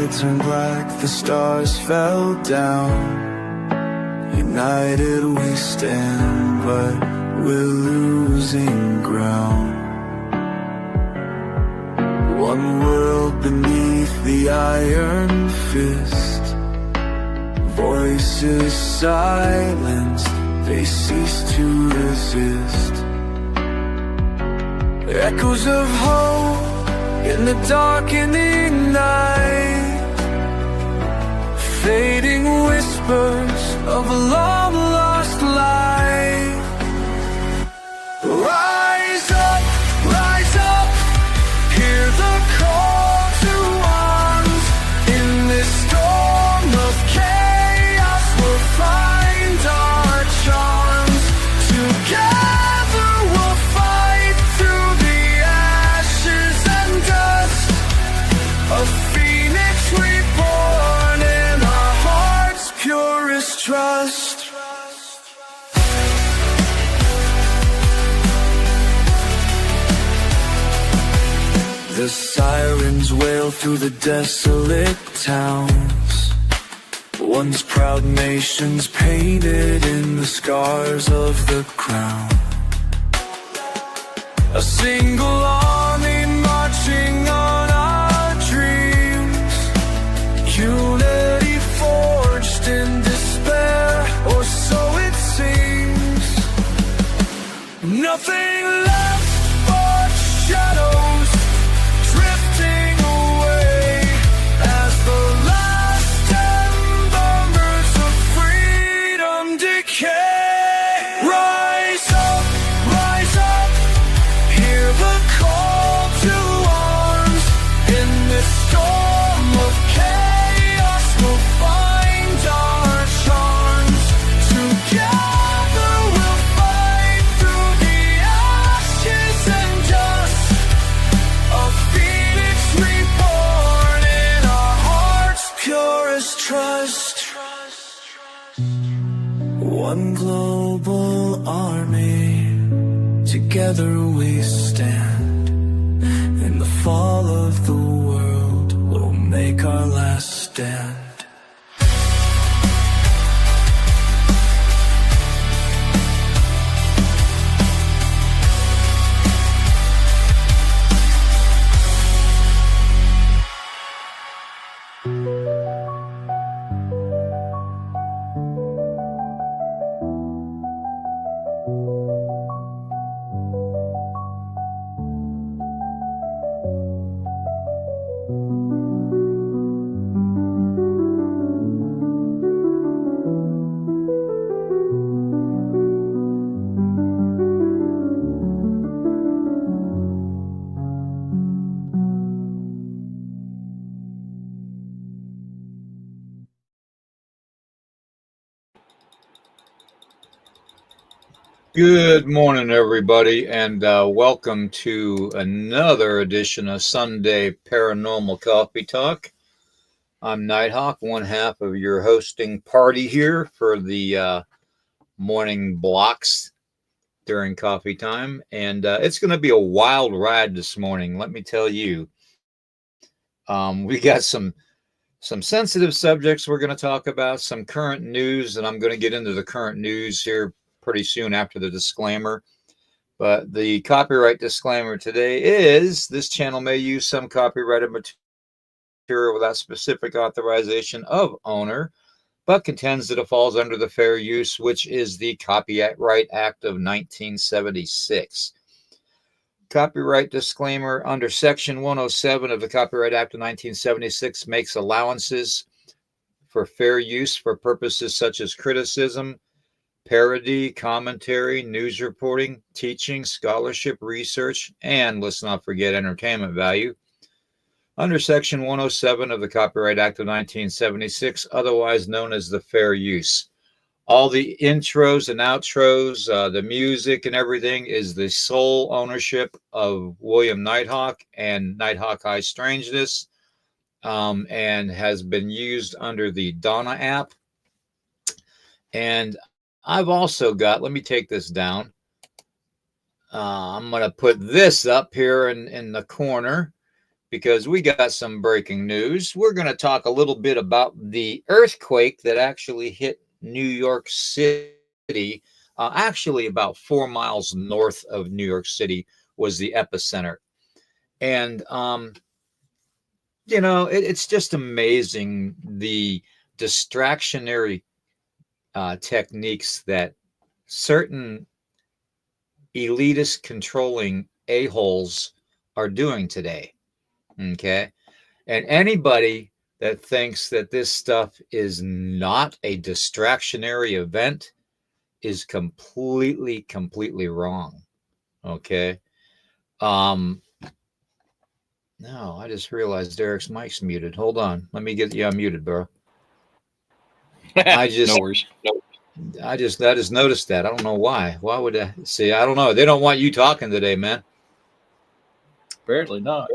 sky turned black, the stars fell down. United we stand, but we're losing ground. One world beneath the iron fist. Voices silenced, they cease to resist. Echoes of hope in the darkening night. Fading whispers of a long lost light. Rise up, hear the call to arms. In this storm of chaos we'll find our charms. Together we'll fight through the ashes and dust. A phoenix reborn in our hearts' purest trust. The sirens wail through the desolate towns. Once proud nations painted in the scars of the crown. A single army marching on our dreams. Unity forged in despair, or so it seems. Nothing left but shadows drifting away as the last embers of freedom decay. Rise up, hear the call to arms. In this storm of chaos we'll find our charms. Together we'll fight through the ashes and dust. A phoenix reborn in our hearts' purest trust. One global army, together we stand. In the fall of the world, we'll make our last stand. Good morning, everybody, and welcome to another edition of Sunday Paranormal Coffee Talk. I'm Nighthawk, one half of your hosting party here for the morning blocks during coffee time, and it's going to be a wild ride this morning, let me tell you. We got some sensitive subjects we're going to talk about, some current news, and I'm going to get into the current news here pretty soon after the disclaimer. But the copyright disclaimer today is this channel may use some copyrighted material without specific authorization of owner, but contends that it falls under the Fair Use, which is the Copyright Act of 1976. Copyright disclaimer under Section 107 of the Copyright Act of 1976 makes allowances for fair use for purposes such as criticism, parody, commentary, news reporting, teaching, scholarship, research, and let's not forget entertainment value. Under Section 107 of the Copyright Act of 1976, otherwise known as the Fair Use. All the intros and outros, the music and everything is the sole ownership of William Nighthawk and Nighthawk High Strangeness, and has been used under the Donna app. And I've also got, let me take this down. I'm going to put this up here in the corner. because we got some breaking news. We're going to talk a little bit about the earthquake that actually hit New York City. Actually, about 4 miles north of New York City was the epicenter. And, it's just amazing the distractionary techniques that certain elitist controlling a-holes are doing today. Okay. And anybody that thinks that this stuff is not a distractionary event is completely wrong. Okay. Um, no, I just realized Eric's mic's muted. Hold on. Let me get you unmuted, bro. I just No worries. I just noticed that. I don't know why. Why would I see? I don't know. They don't want you talking today, man. Apparently not.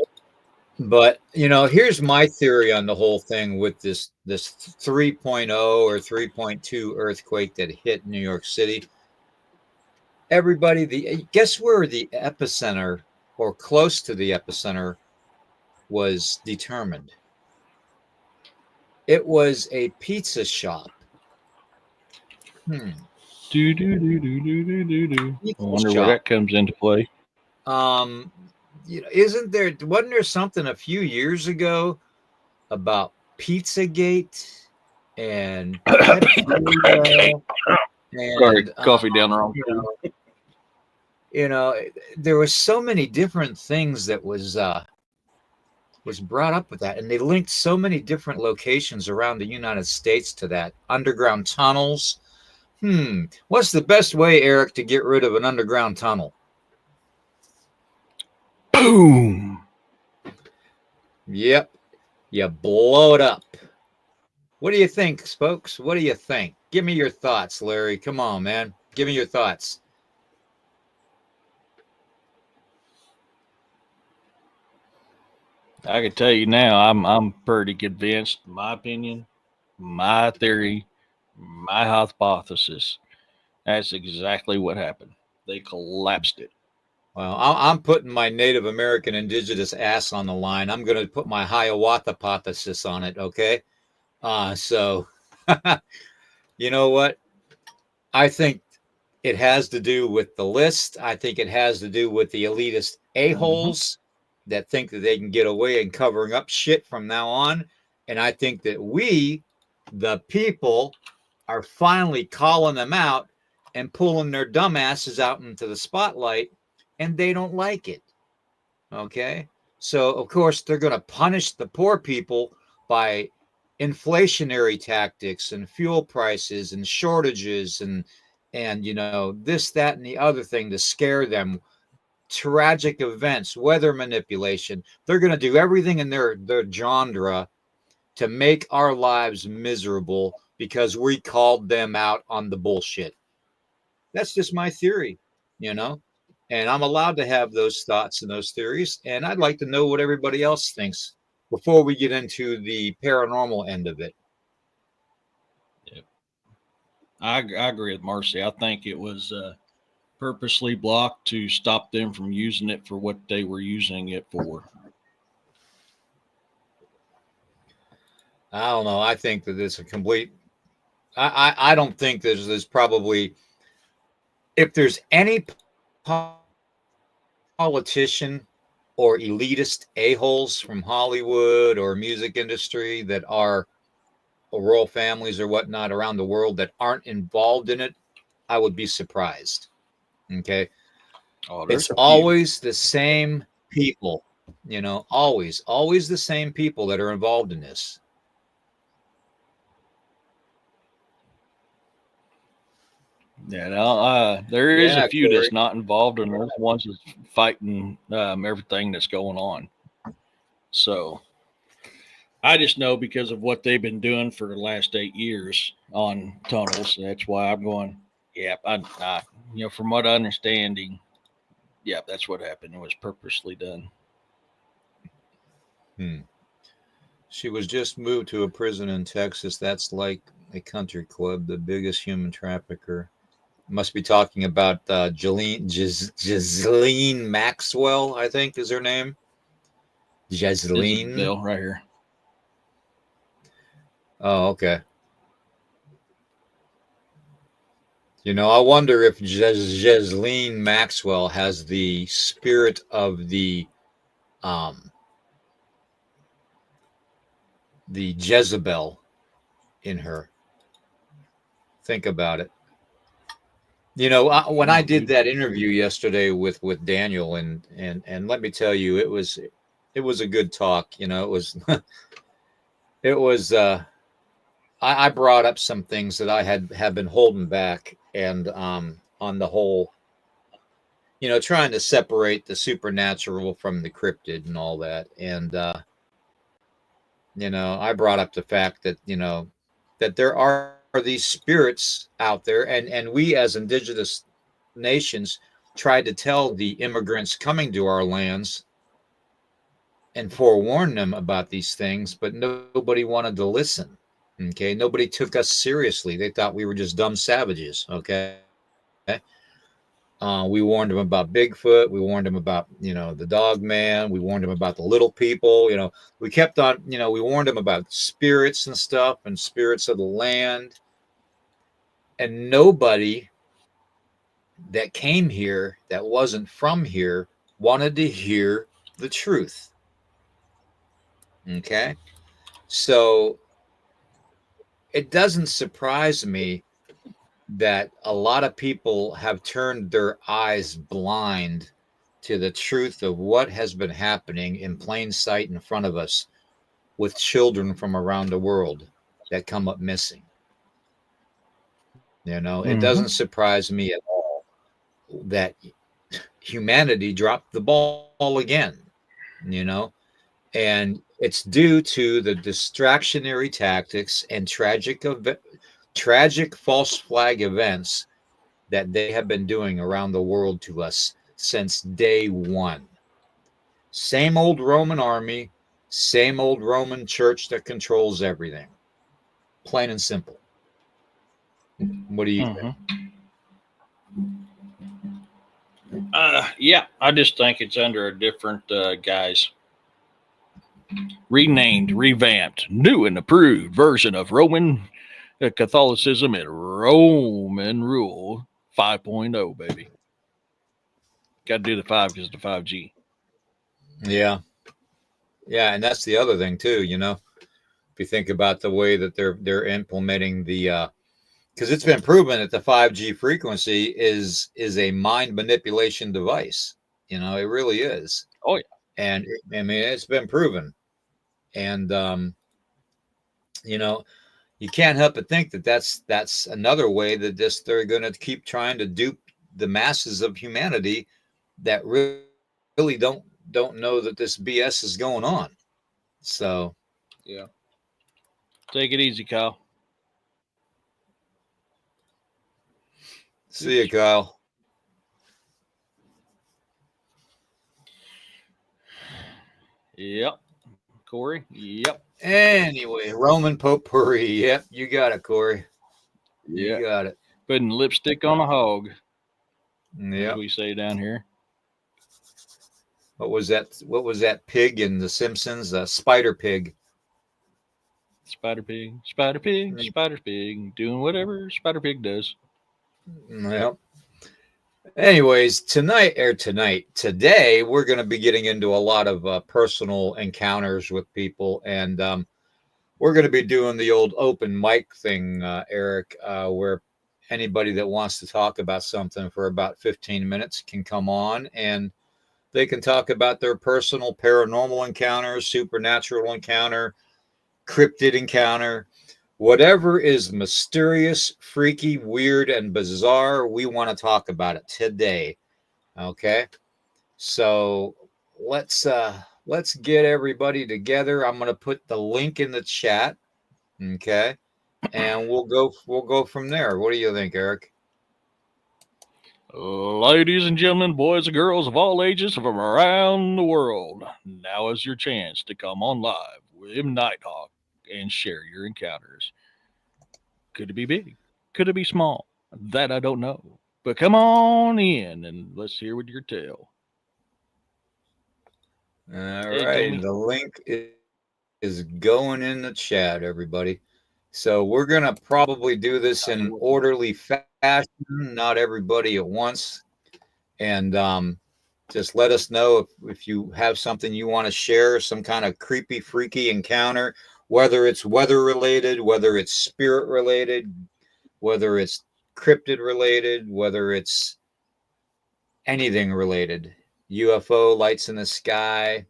But here's my theory on the whole thing with this 3.0 or 3.2 earthquake that hit New York City. Everybody, guess where the epicenter or close to the epicenter was determined? It was a pizza shop. Do do do do do do do do. I Pizza wonder where shop. that comes into play. Wasn't there something a few years ago about Pizzagate and pedophilia Sorry, and coffee down the wrong. there was so many different things that was brought up with that, and they linked so many different locations around the United States to that. Underground tunnels. What's the best way, Eric, to get rid of an underground tunnel? Boom. Yep, you blow it up. What do you think, folks? What do you think? Give me your thoughts, Larry. Come on, man. Give me your thoughts. I can tell you now, I'm pretty convinced. My opinion, my theory, my hypothesis. That's exactly what happened. They collapsed it. Well, I'm putting my Native American indigenous ass on the line. I'm going to put my Hiawatha hypothesis on it, okay? So, you know what? I think it has to do with the list. I think it has to do with the elitist a-holes that think that they can get away and covering up shit from now on. And I think that we, the people, are finally calling them out and pulling their dumbasses out into the spotlight, and they don't like it. Okay. So, of course, they're going to punish the poor people by inflationary tactics and fuel prices and shortages and this, that, and the other thing to scare them. Tragic events, weather manipulation. They're going to do everything in their genre to make our lives miserable because we called them out on the bullshit. That's just my theory, and I'm allowed to have those thoughts and those theories. And I'd like to know what everybody else thinks before we get into the paranormal end of it. Yep. I agree with Marcy. I think it was purposely blocked to stop them from using it for what they were using it for. I don't know. I think that it's a complete. I don't think there's probably, if there's any politician or elitist a-holes from Hollywood or music industry that are royal families or whatnot around the world that aren't involved in it, I would be surprised. Okay. It's always the same people, always the same people that are involved in this. Yeah, no, there is a few Corey. that's not involved, and those ones that's fighting everything that's going on. So I just know because of what they've been doing for the last 8 years on tunnels. That's why I'm going. Yeah, from what I understanding, yeah, that's what happened. It was purposely done. She was just moved to a prison in Texas. That's like a country club, the biggest human trafficker. Must be talking about Ghislaine Maxwell, I think is her name. Jesseline. Isabel, right here. Oh, okay. I wonder if Jesseline Maxwell has the spirit of um, the Jezebel in her. Think about it. When I did that interview yesterday with Daniel, and let me tell you, it was a good talk. It was it was. I brought up some things that I have been holding back, and on the whole, trying to separate the supernatural from the cryptid and all that, and I brought up the fact that that there are these spirits out there, and we as indigenous nations tried to tell the immigrants coming to our lands and forewarn them about these things, but nobody wanted to listen. Okay, nobody took us seriously. They thought we were just dumb savages. Okay, we warned them about Bigfoot. We warned them about the dog man. We warned them about the little people. We kept on. We warned them about spirits and stuff and spirits of the land. And nobody that came here that wasn't from here wanted to hear the truth. Okay, so it doesn't surprise me that a lot of people have turned their eyes blind to the truth of what has been happening in plain sight in front of us with children from around the world that come up missing. It doesn't surprise me at all that humanity dropped the ball again, you know, and it's due to the distractionary tactics and tragic false flag events that they have been doing around the world to us since day one. Same old Roman army, same old Roman church that controls everything. Plain and simple. What do you think? Yeah, I just think it's under a different guise. Renamed, revamped, new and approved version of Roman Catholicism and Roman rule 5.0, baby. Got to do the 5 because the 5G. Yeah. Yeah, and that's the other thing too, if you think about the way that they're implementing the because it's been proven that the 5G frequency is a mind manipulation device. It really is. Oh, yeah. And I mean, it's been proven. And you know, you can't help but think that that's another way that they're going to keep trying to dupe the masses of humanity that really don't know that this BS is going on. So, Yeah. Take it easy, Kyle. see you, Kyle. Yep. Corey? Yep. Anyway, Roman potpourri. Yep, you got it, Corey. Yeah. You got it. Putting lipstick on a hog, Yeah. as we say down here. What was that? What was that pig in The Simpsons? Spider Pig. Spider Pig, Spider Pig, Spider Pig, doing whatever Spider Pig does. Well, anyways, today, we're going to be getting into a lot of personal encounters with people, and we're going to be doing the old open mic thing, Eric, where anybody that wants to talk about something for about 15 minutes can come on and they can talk about their personal paranormal encounters, supernatural encounter, cryptid encounter, whatever is mysterious, freaky, weird, and bizarre. We want to talk about it today. Okay, so let's get everybody together. I'm going to put the link in the chat. Okay, and we'll go from there. What do you think, Eric? Ladies and gentlemen, boys and girls of all ages from around the world, now is your chance to come on live with Nighthawk and share your encounters. Could it be big? Could it be small? That I don't know. But come on in and let's hear what your tale. All Hey, right. Jamie. The link is going in the chat, everybody. So we're going to probably do this in an orderly fashion, not everybody at once. And just let us know if you have something you want to share, some kind of creepy, freaky encounter, whether it's weather related, whether it's spirit related, whether it's cryptid related, whether it's anything related, UFO, lights in the sky.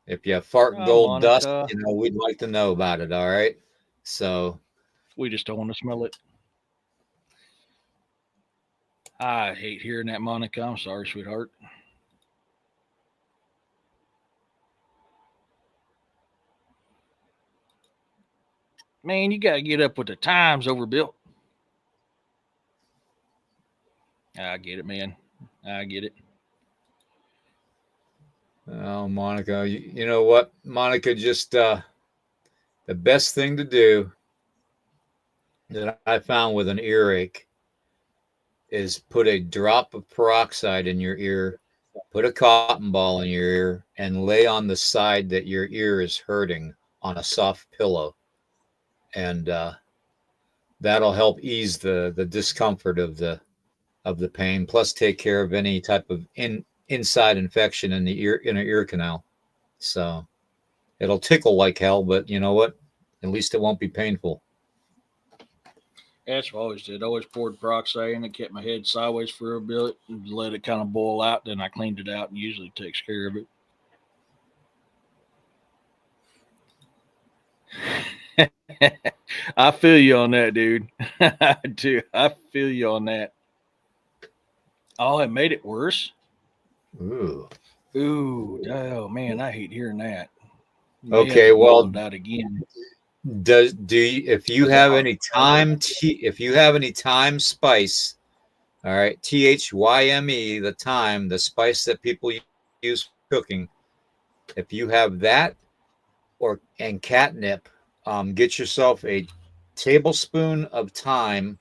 If you fart Oh, gold dust, Monica. we'd like to know about it. All right. So, We just don't want to smell it. I hate hearing that, Monica. I'm sorry, sweetheart. Man, you got to get up with the times, Overbuilt. I get it, man. I get it. oh, Monica, you know what? Monica, just the best thing to do that I found with an earache is put a drop of peroxide in your ear, put a cotton ball in your ear, and lay on the side that your ear is hurting on a soft pillow. And that'll help ease the discomfort of the pain, plus take care of any type of inside infection in the ear canal. So it'll tickle like hell, but you know what? At least it won't be painful. That's what I always did. I always poured peroxide in and kept my head sideways for a bit and let it kind of boil out. Then I cleaned it out and usually takes care of it. I feel you on that, dude. I do. I feel you on that. Oh, it made it worse. Ooh. Ooh, oh man, I hate hearing that. May have Okay, to mull well, it out again. if you have any if you have any thyme spice, all right, THYME, the thyme, the spice that people use for cooking. If you have that and catnip, get yourself a tablespoon of thyme,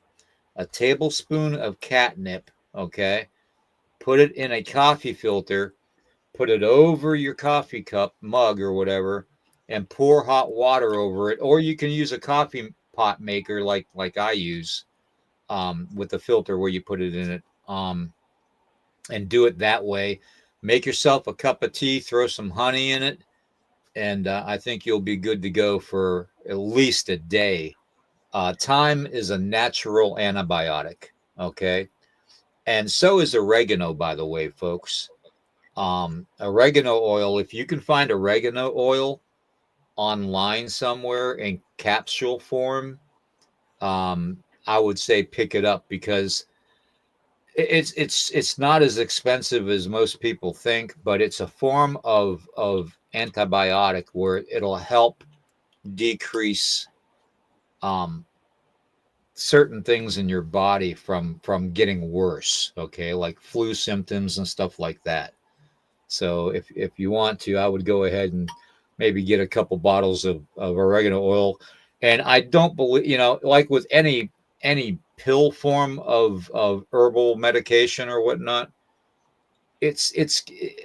a tablespoon of catnip. Okay, put it in a coffee filter, put it over your coffee cup, mug, or whatever, and pour hot water over it. Or you can use a coffee pot maker like I use, with the filter where you put it in it, and do it that way. Make yourself a cup of tea, throw some honey in it, and I think you'll be good to go for at least a day. Thyme is a natural antibiotic, okay? And so is oregano, by the way, folks. Oregano oil, if you can find oregano oil online somewhere in capsule form, I would say pick it up because it's not as expensive as most people think, but it's a form of antibiotic where it'll help decrease um, certain things in your body from getting worse. Okay, like flu symptoms and stuff like that. So if you want to, I would go ahead and maybe get a couple bottles of oregano oil. And I don't believe, like with any pill form of herbal medication or whatnot, it's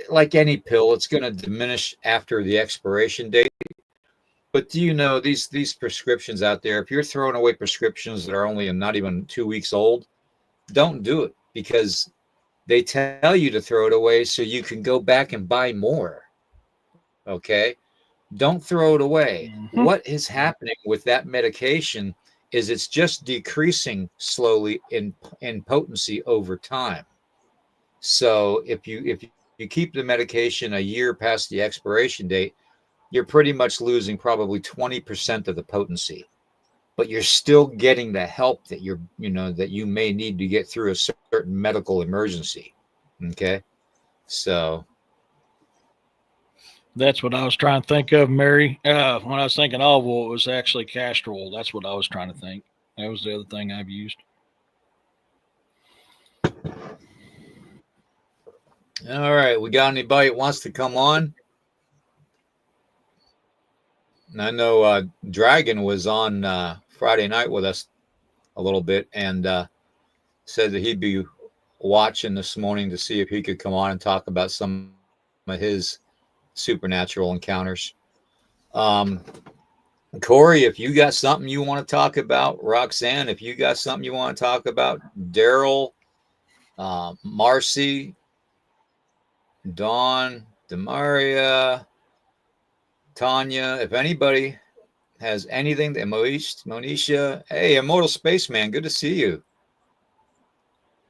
like any pill, it's going to diminish after the expiration date. But do you know these prescriptions out there, if you're throwing away prescriptions that are only not even 2 weeks old, don't do it because they tell you to throw it away so you can go back and buy more. Okay. Don't throw it away. Mm-hmm. What is happening with that medication is it's just decreasing slowly in potency over time. So if you keep the medication a year past the expiration date, you're pretty much losing probably 20% of the potency, but you're still getting the help that you may need to get through a certain medical emergency. Okay. So, That's what I was trying to think of, Mary. When I was thinking olive oil, it was actually castor oil. That's what I was trying to think. That was the other thing I've used. all right, we got anybody that wants to come on? I know Dragon was on Friday night with us a little bit and said that he'd be watching this morning to see if he could come on and talk about some of his supernatural encounters. Um, Corey, if you got something you want to talk about, Roxanne, if you got something you want to talk about, Daryl, Marcy, Dawn, Demaria, Tanya, if anybody has anything that Monisha, hey, Immortal Spaceman, good to see you.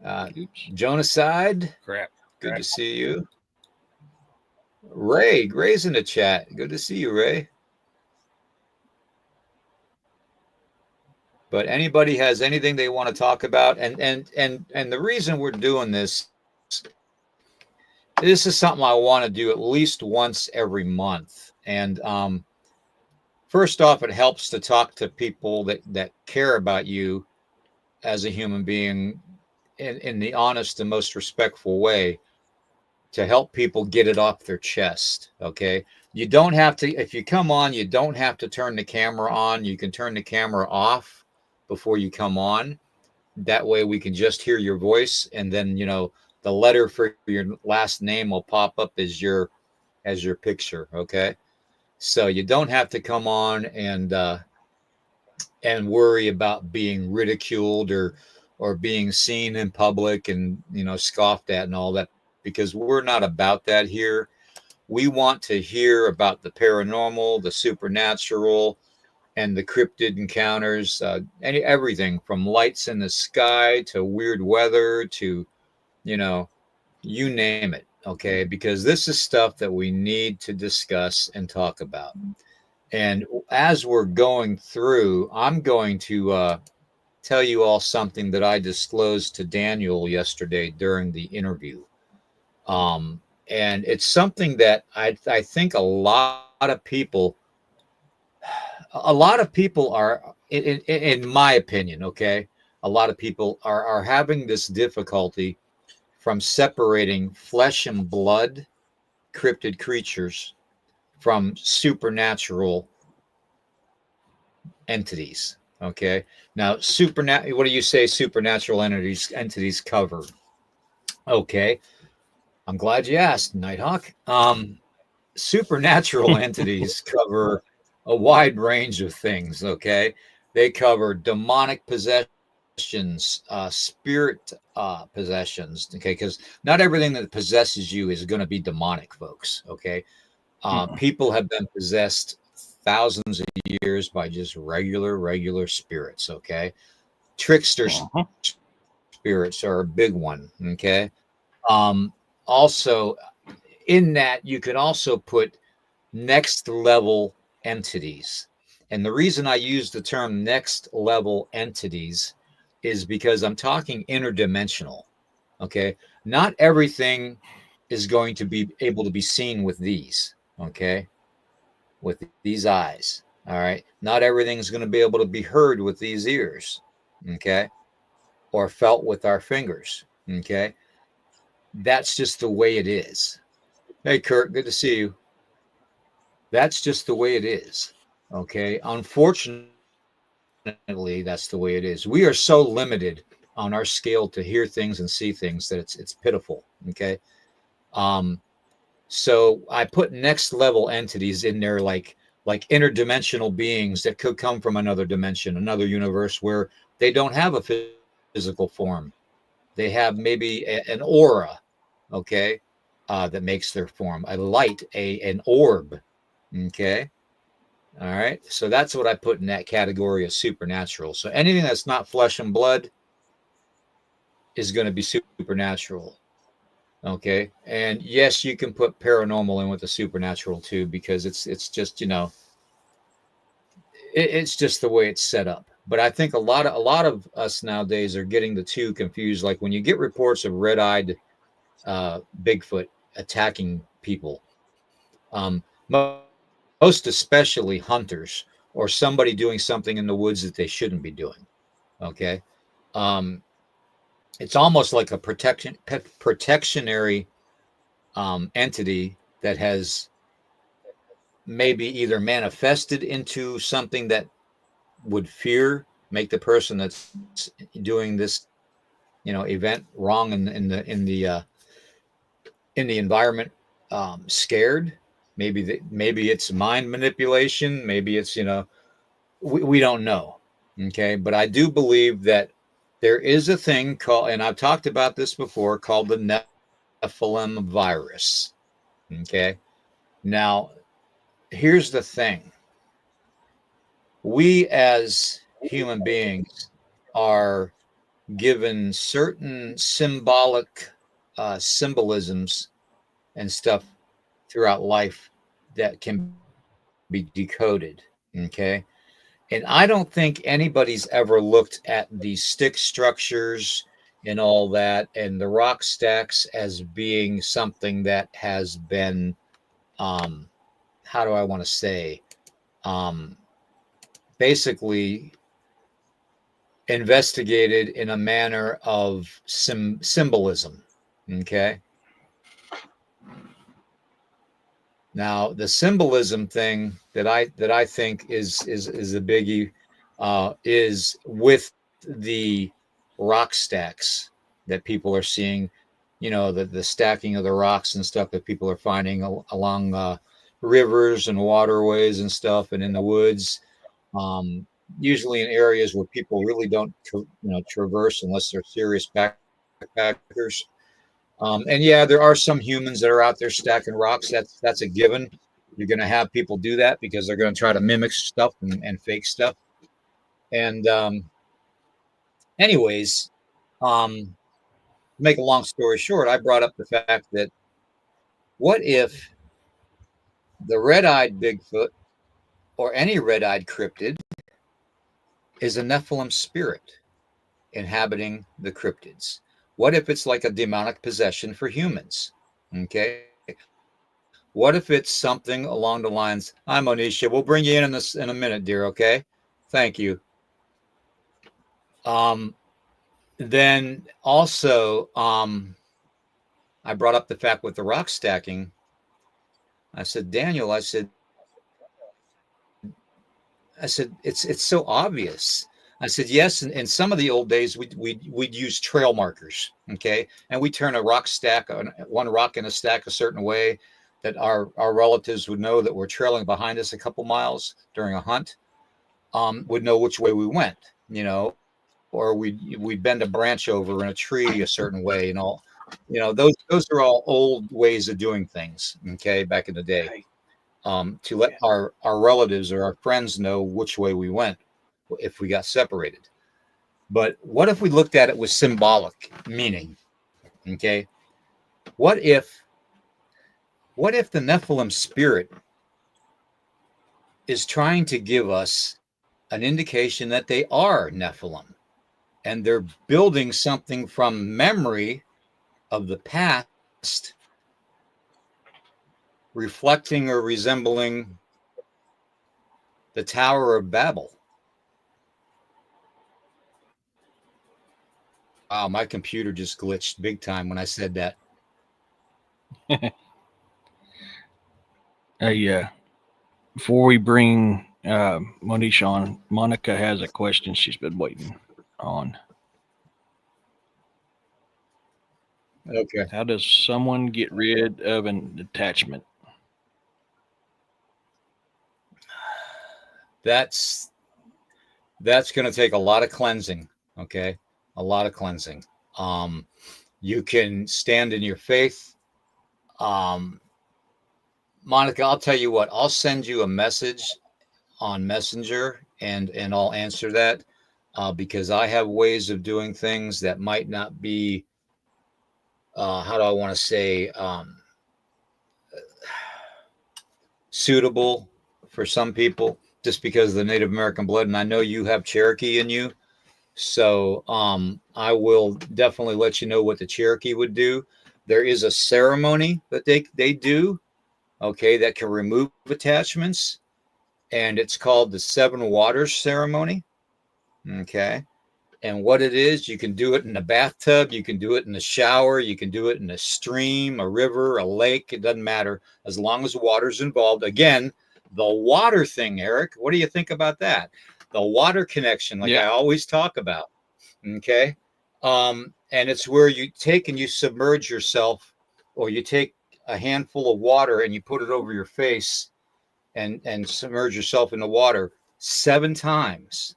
Oops. Jonaside, Crap. good to see you. Ray's in the chat. Good to see you, Ray. But anybody has anything they want to talk about, and the reason we're doing this is something I want to do at least once every month. And first off, it helps to talk to people that care about you as a human being in the honest and most respectful way, to help people get it off their chest. Okay. You don't have to, if you come on, you don't have to turn the camera on. You can turn the camera off before you come on. That way we can just hear your voice. And then, the letter for your last name will pop up as your picture. Okay. So you don't have to come on and worry about being ridiculed or being seen in public and scoffed at and all that, because we're not about that here. We want to hear about the paranormal, the supernatural, and the cryptid encounters, everything from lights in the sky to weird weather to you name it. Okay, because this is stuff that we need to discuss and talk about. And as we're going through, I'm going to tell you all something that I disclosed to Daniel yesterday during the interview. And it's something that I think a lot of people are, in my opinion, okay, a lot of people are having this difficulty from separating flesh and blood cryptid creatures from supernatural entities. Okay. Now, what do you say supernatural entities cover? Okay. I'm glad you asked, Nighthawk. Supernatural entities cover a wide range of things. Okay. They cover demonic possessions, spirit possessions. Okay. Because not everything that possesses you is going to be demonic, folks. Okay. People have been possessed thousands of years by just regular spirits. Okay. Trickster spirits are a big one. Okay. Also, in that, you can also put next level entities. And the reason I use the term next level entities is because I'm talking interdimensional. Okay. Not everything is going to be able to be seen with these. Okay. With these eyes. All right. Not everything is going to be able to be heard with these ears. Okay. Or felt with our fingers. Okay. That's just the way it is. Hey, Kurt, good to see you. That's just the way it is. Okay. Unfortunately, that's the way it is. We are so limited on our scale to hear things and see things that it's pitiful. Okay. Um, so I put next level entities in there, like interdimensional beings that could come from another dimension, another universe where they don't have a physical form. They have maybe an aura, okay, that makes their form, a light, an orb, okay. All right. So that's what I put in that category of supernatural. So anything that's not flesh and blood is going to be supernatural. Okay. And yes, you can put paranormal in with the supernatural too, because it's just, it's just the way it's set up. But I think a lot of us nowadays are getting the two confused. Like when you get reports of red-eyed Bigfoot attacking people, um, most especially hunters or somebody doing something in the woods that they shouldn't be doing. Okay. Um, it's almost like a protectionary entity that has maybe either manifested into something that would make the person that's doing this, event wrong in the environment, scared. Maybe it's mind manipulation. Maybe it's, we don't know. Okay, but I do believe that there is a thing called, and I've talked about this before, called the Nephilim virus. Okay, now here's the thing: we as human beings are given certain symbolic symbolisms and stuff throughout life that can be decoded. Okay. And I don't think anybody's ever looked at the stick structures and all that and the rock stacks as being something that has been, um, how do I want to say, um, basically investigated in a manner of symbolism. Okay. Now, the symbolism thing that I think is a biggie is with the rock stacks that people are seeing. The stacking of the rocks and stuff that people are finding along rivers and waterways and stuff, and in the woods. Um, Usually in areas where people really don't traverse unless they're serious backpackers. And yeah, there are some humans that are out there stacking rocks. That's a given. You're going to have people do that because they're going to try to mimic stuff and fake stuff. And anyways, to make a long story short, I brought up the fact that what if the red-eyed Bigfoot or any red-eyed cryptid is a Nephilim spirit inhabiting the cryptids? What if it's like a demonic possession for humans? Okay. What if it's something along the lines? Hi, Monisha. We'll bring you in this in a minute, dear. Okay. Thank you. Um, then also, I brought up the fact with the rock stacking. I said, Daniel, I said, it's so obvious. I said, yes. In some of the old days, we'd use trail markers. Okay. And we turn a rock stack, one rock in a stack a certain way that our relatives would know that we're trailing behind us a couple miles during a hunt, would know which way we went, or we'd bend a branch over in a tree a certain way, those are all old ways of doing things. Okay. Back in the day. To let our relatives or our friends know which way we went if we got separated. But what if we looked at it with symbolic meaning? Okay. What if the Nephilim spirit is trying to give us an indication that they are Nephilim and they're building something from memory of the past, reflecting or resembling the Tower of Babel? Wow, my computer just glitched big time when I said that. Before we bring Monisha on, Monica has a question she's been waiting on. Okay. How does someone get rid of an attachment? That's going to take a lot of cleansing. Okay. A lot of cleansing. You can stand in your faith. Monica, I'll tell you what, I'll send you a message on Messenger and I'll answer that, because I have ways of doing things that might not be, how do I want to say, suitable for some people just because of the Native American blood. And I know you have Cherokee in you. So I will definitely let you know what the Cherokee would do. There is a ceremony that they do, okay, that can remove attachments, and it's called the Seven Waters ceremony. Okay. And what it is, you can do it in a bathtub, you can do it in a shower, you can do it in a stream, a river, a lake. It doesn't matter as long as water's involved. Again, the water thing, Eric, what do you think about that? The water connection, like I always talk about. Okay. And it's where you take and you submerge yourself, or you take a handful of water and you put it over your face and submerge yourself in the water 7 times,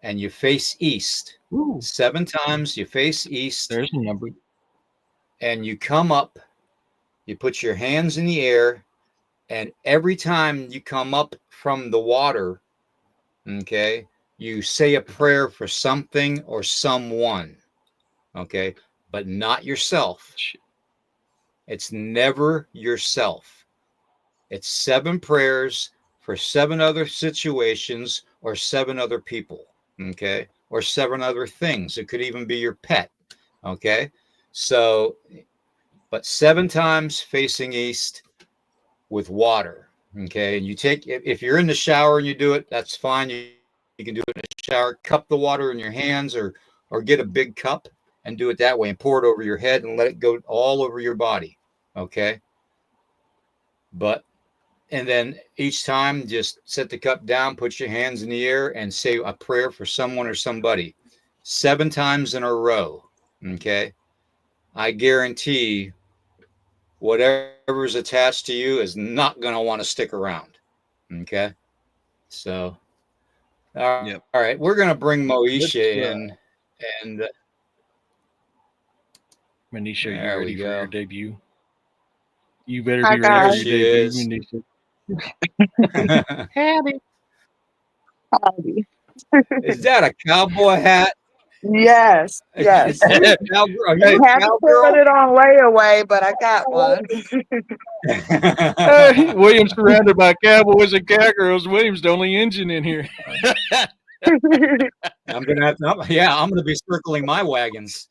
and you face east. Ooh, 7 times you face east, there's a number. and you come up. You put your hands in the air, and every time you come up from the water, okay, you say a prayer for something or someone, okay, but not yourself. It's never yourself. It's 7 prayers for 7 other situations or 7 other people, okay, or 7 other things. It could even be your pet, okay. So, but 7 times facing east with water, okay. And you take, if you're in the shower and you do it, that's fine. You can do it in the shower. Cup the water in your hands, or get a big cup and do it that way, and pour it over your head and let it go all over your body, okay. But and then each time, just set the cup down, put your hands in the air, and say a prayer for someone or somebody 7 times in a row. Okay. I guarantee whatever's attached to you is not going to want to stick around. Okay. So, Yep. all right. We're going to bring Let's, Moesha in. And Manisha, you there we ready for your go. debut? You better Hi be ready There for guys. your she debut, is. Manisha. Howdy. Howdy. Is that a cowboy hat? Yes, Is yes. that a cowgirl? Are Hey, you I a had to put cowgirl? it on layaway, but I got one. hey, William's surrounded by cowboys and cowgirls. William's the only engine in here. I'm gonna have to, yeah, I'm gonna be circling my wagons.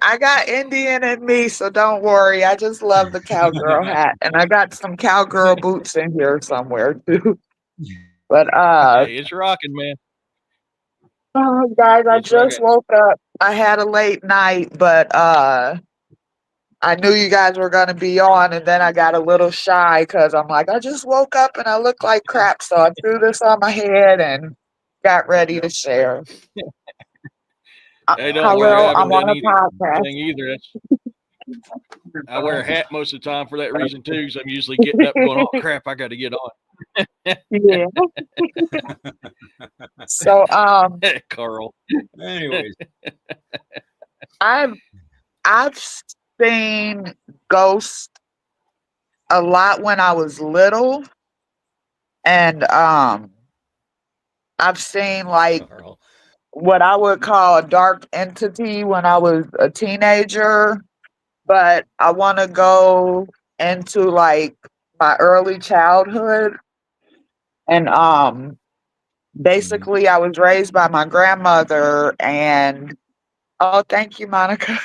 I got Indian in me, so don't worry. I just love the cowgirl hat, and I got some cowgirl boots in here somewhere too. But Hey, it's rocking, man. oh, guys, I It's just rocking. woke up. I had a late night, but I knew you guys were gonna be on, and then I got a little shy because I'm like, I just woke up and I look like crap, so I threw this on my head and got ready to share. Hey, don't All worry, I Hello, right. I'm haven't on done a podcast. anything either. I wear a hat most of the time for that reason too, because I'm usually getting up going, "Oh crap, I got to get on." Yeah. So Carl. Anyways, I've I've seen ghosts a lot when I was little, and I've seen like Carl. what I would call a dark entity when I was a teenager, but I want to go into like my early childhood, and Mhm. basically I was raised by my grandmother, and oh, thank you, Monica.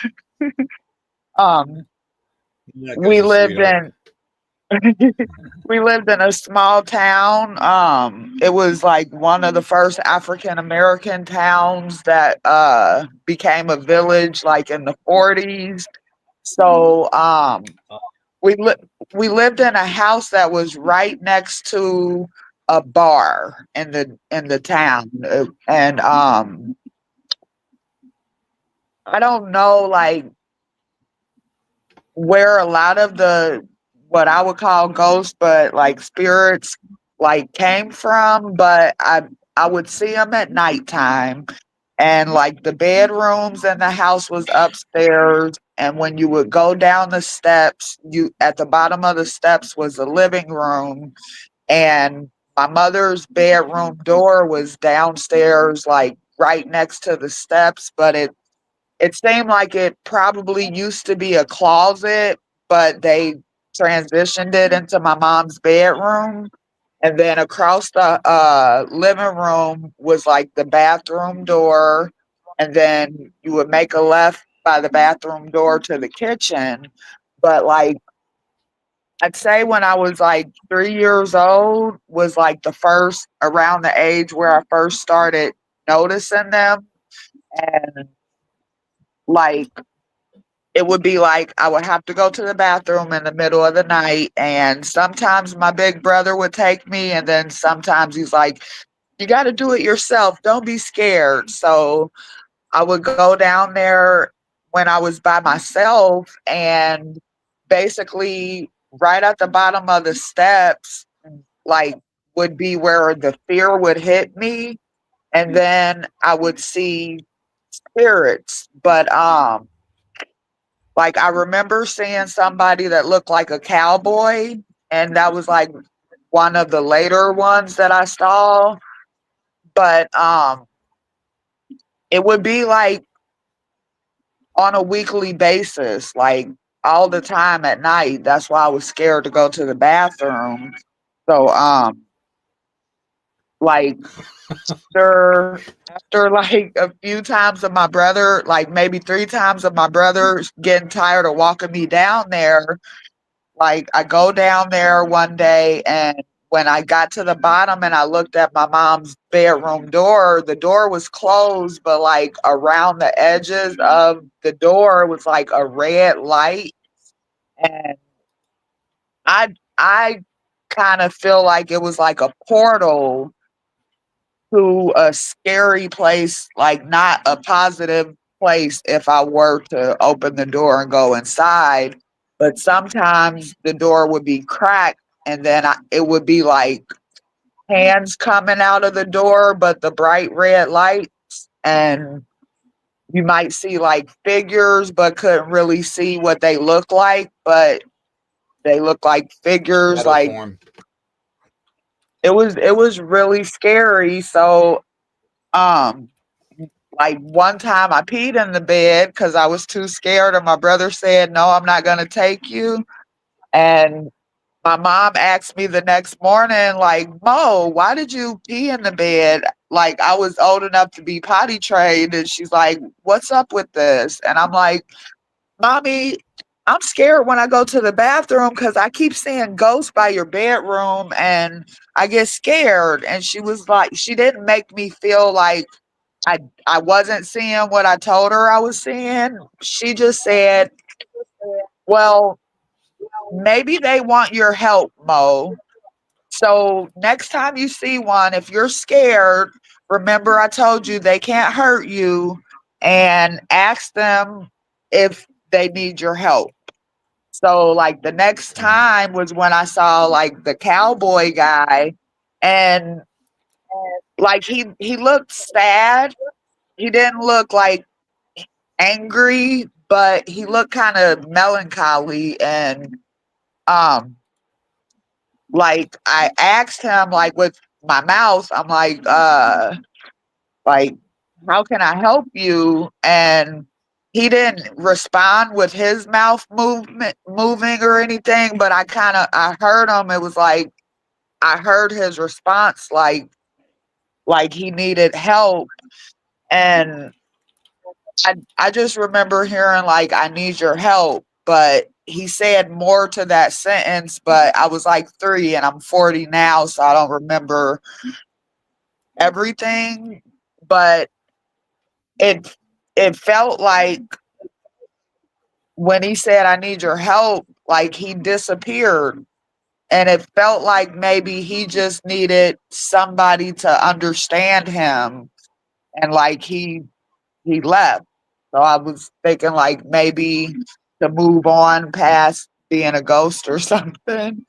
um Monica's we a lived sweetheart. in we lived in a small town. It was like one of the first African American towns that became a village like in the 40s. So we li- we lived in a house that was right next to a bar in the town. And I don't know like where a lot of the what I would call ghosts, but like spirits, like came from. But I would see them at nighttime, and like the bedrooms in the house was upstairs. And when you would go down the steps, you at the bottom of the steps was the living room, and my mother's bedroom door was downstairs, like right next to the steps. But it seemed like it probably used to be a closet, but they transitioned it into my mom's bedroom. And then across the living room was like the bathroom door. And then you would make a left by the bathroom door to the kitchen. But like, I'd say when I was like 3 years old was like the first around the age where I first started noticing them. And like, it would be like I would have to go to the bathroom in the middle of the night, and sometimes my big brother would take me, and then sometimes he's like, "You got to do it yourself. Don't be scared." So I would go down there when I was by myself, and basically right at the bottom of the steps, like would be where the fear would hit me, and then I would see spirits. But like I remember seeing somebody that looked like a cowboy, and that was like one of the later ones that I saw. But it would be like on a weekly basis, like all the time at night. That's why I was scared to go to the bathroom. So like after like a few times of my brother, like maybe 3 times of my brother getting tired of walking me down there, like I go down there one day, and when I got to the bottom and I looked at my mom's bedroom door, the door was closed, but like around the edges of the door was like a red light. And I kind of feel like it was like a portal to a scary place, like not a positive place if I were to open the door and go inside. But sometimes the door would be cracked, and then it would be like hands coming out of the door, but the bright red lights. And you might see like figures, but couldn't really see what they look like. But they look like figures. Shadow Like form. it was really scary. So um like one time I peed in the bed because I was too scared, and my brother said, "No, I'm not gonna take you." And my mom asked me the next morning, like, "Mo, why did you pee in the bed?" Like I was old enough to be potty trained, and she's like, "What's up with this?" And I'm like, "Mommy, I'm scared when I go to the bathroom because I keep seeing ghosts by your bedroom and I get scared." And she was like, she didn't make me feel like I wasn't seeing what I told her I was seeing. She just said, "Well, maybe they want your help, Mo. So next time you see one, if you're scared, remember I told you they can't hurt you, and ask them if they need your help." So like the next time was when I saw like the cowboy guy, and like he looked sad. He didn't look like angry, but he looked kind of melancholy. And um like I asked him, like with my mouth, I'm like how can I help you? And he didn't respond with his mouth moving or anything, but I heard him. It was like I heard his response, like he needed help. And I just remember hearing like I need your help, but he said more to that sentence. But I was like 3 and I'm 40 now, so I don't remember everything. But it it felt like when he said I need your help, like he disappeared. And it felt like maybe he just needed somebody to understand him, and like he left. So I was thinking like maybe to move on past being a ghost or something.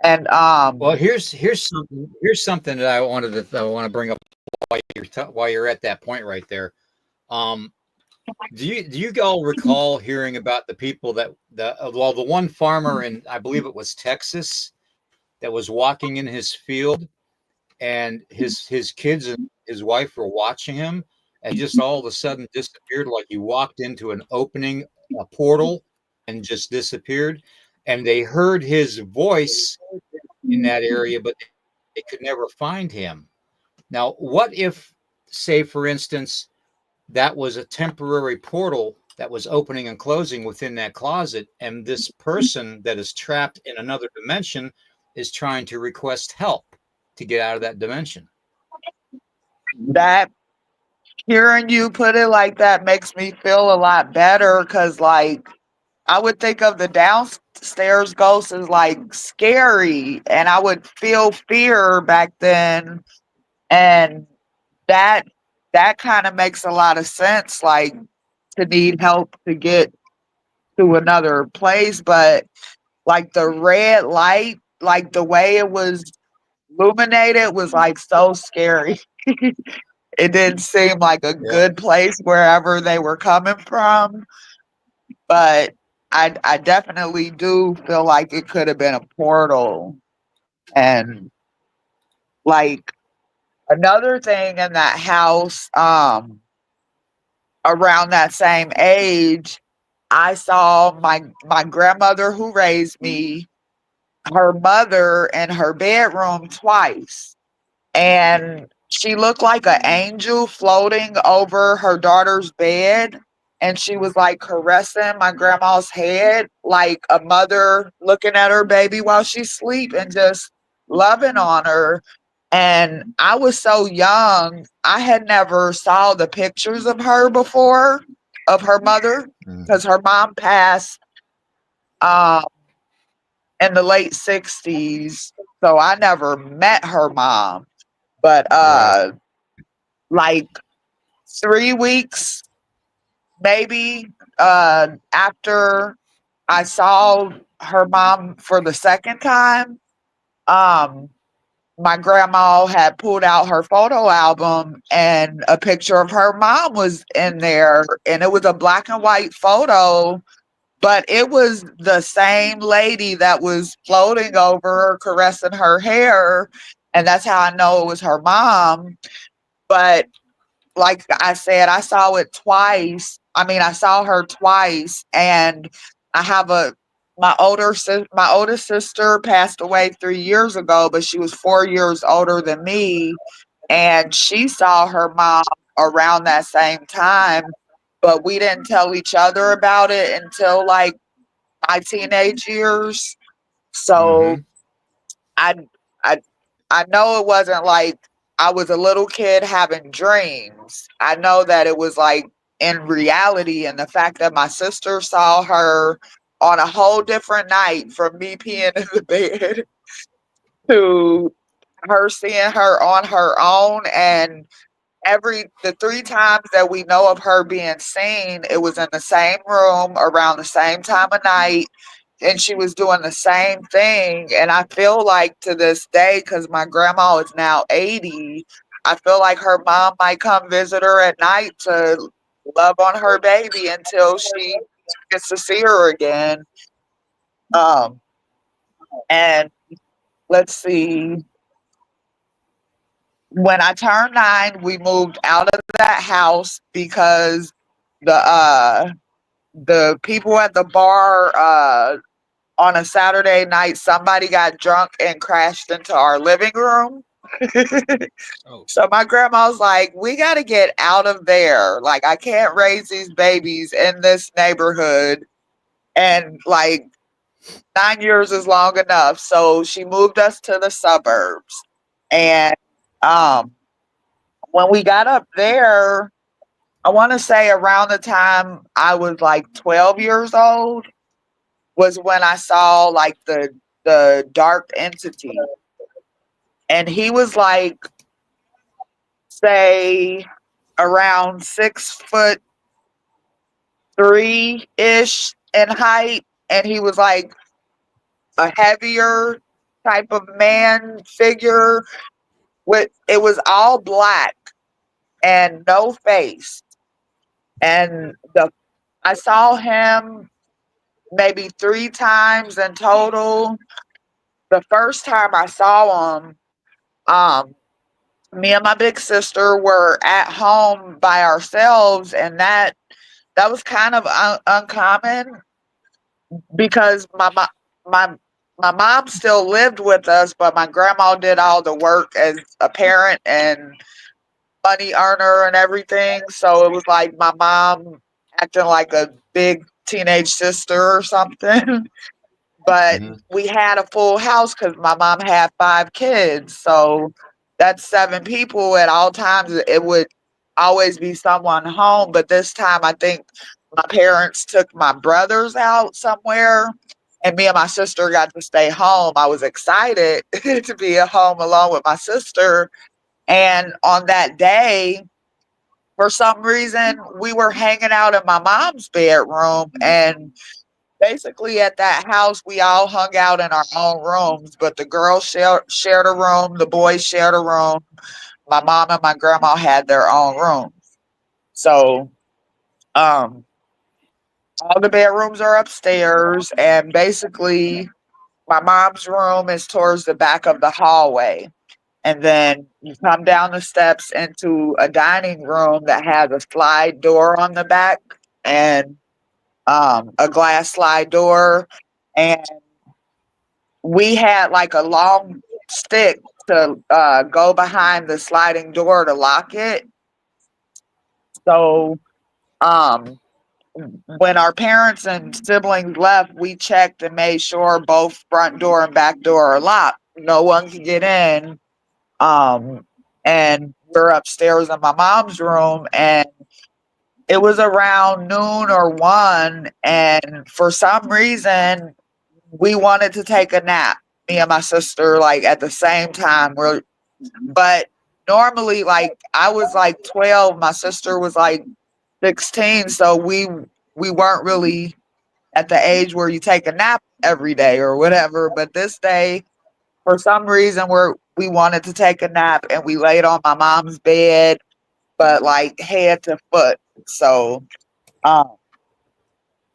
And Well, here's something that I want to bring up while you're at that point right there. Um, do you all recall hearing about the people the one farmer in, I believe it was Texas, that was walking in his field, and his kids and his wife were watching him, and just all of a sudden disappeared, like he walked into an opening, a portal, and just disappeared. And they heard his voice in that area, but they could never find him. Now, what if, say, for instance, that was a temporary portal that was opening and closing within that closet, and this person that is trapped in another dimension is trying to request help to get out of that dimension? that hearing you put it like that makes me feel a lot better, because like I would think of the downstairs ghost as like scary, and I would feel fear back then. And that that kind of makes a lot of sense. Like to need help to get to another place, but like the red light, like the way it was illuminated was like so scary. It didn't seem like a Yeah. good place wherever they were coming from, but I definitely do feel like it could have been a portal. And like another thing in that house, around that same age, I saw my grandmother who raised me, her mother in her bedroom twice. And she looked like an angel floating over her daughter's bed. And she was like caressing my grandma's head, like a mother looking at her baby while she's asleep and just loving on her. And I was so young, I had never saw the pictures of her before, of her mother, Mhm. because her mom passed um, in the late 60s. So I never met her mom. But Right. like 3 weeks maybe after I saw her mom for the second time, um, my grandma had pulled out her photo album and a picture of her mom was in there, and it was a black and white photo, but it was the same lady that was floating over her, caressing her hair, and that's how I know it was her mom. But like I said, I saw it twice. I mean, I saw her twice, and I have a my oldest sister passed away 3 years ago, but she was 4 years older than me, and she saw her mom around that same time, but we didn't tell each other about it until like my teenage years. So Mm-hmm. I I I know it wasn't like I was a little kid having dreams. I know that it was like in reality, and the fact that my sister saw her on a whole different night from me peeing in the bed to her seeing her on her own. And the 3 times that we know of her being seen, it was in the same room around the same time of night, and she was doing the same thing. And I feel like to this day, because my grandma is now 80, I feel like her mom might come visit her at night to love on her baby until she gets to see her again. Um, and let's see, when I turned 9, we moved out of that house because the the people at the bar on a Saturday night, somebody got drunk and crashed into our living room. Oh, So my grandma's like, we got to get out of there. Like, I can't raise these babies in this neighborhood. And like 9 years is long enough. So she moved us to the suburbs. And um, when we got up there, I want to say around the time I was like 12 years old was when I saw like the dark entity. And he was like, say, around 6'3" ish in height, and he was like a heavier type of man figure. With it was all black and no face. And the I saw him maybe 3 times in total. The first time I saw him, um, me and my big sister were at home by ourselves, and that was kind of uncommon because my my mom still lived with us, but my grandma did all the work as a parent and money earner and everything. So it was like my mom acting like a big teenage sister or something. But Mm-hmm. we had a full house because my mom had 5 kids. So that's 7 people at all times. It would always be someone home. But this time, I think my parents took my brothers out somewhere, and me and my sister got to stay home. I was excited to be at home alone with my sister. And on that day, for some reason, we were hanging out in my mom's bedroom, and basically at that house, we all hung out in our own rooms, but the girls shared a room, the boys shared a room. My mom and my grandma had their own room. So, um, all the bedrooms are upstairs, and basically, my mom's room is towards the back of the hallway. And then you come down the steps into a dining room that has a slide door on the back and a glass slide door. And we had like a long stick to go behind the sliding door to lock it. So um, when our parents and siblings left, we checked and made sure both front door and back door are locked. No one can get in. Um, and we're upstairs in my mom's room, and it was around noon or one, and for some reason we wanted to take a nap. Me and my sister, like at the same time. But normally, like I was like 12, my sister was like 16, so we weren't really at the age where you take a nap every day or whatever. But this day, for some reason, we wanted to take a nap, and we laid on my mom's bed, but like head to foot. So um,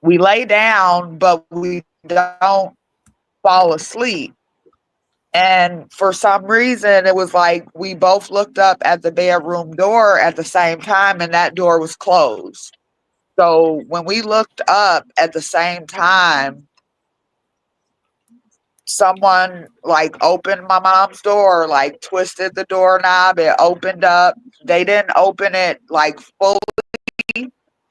we lay down, but we don't fall asleep. And for some reason, it was like we both looked up at the bedroom door at the same time, and that door was closed. So when we looked up at the same time, someone like opened my mom's door, like twisted the doorknob, it opened up. They didn't open it like fully,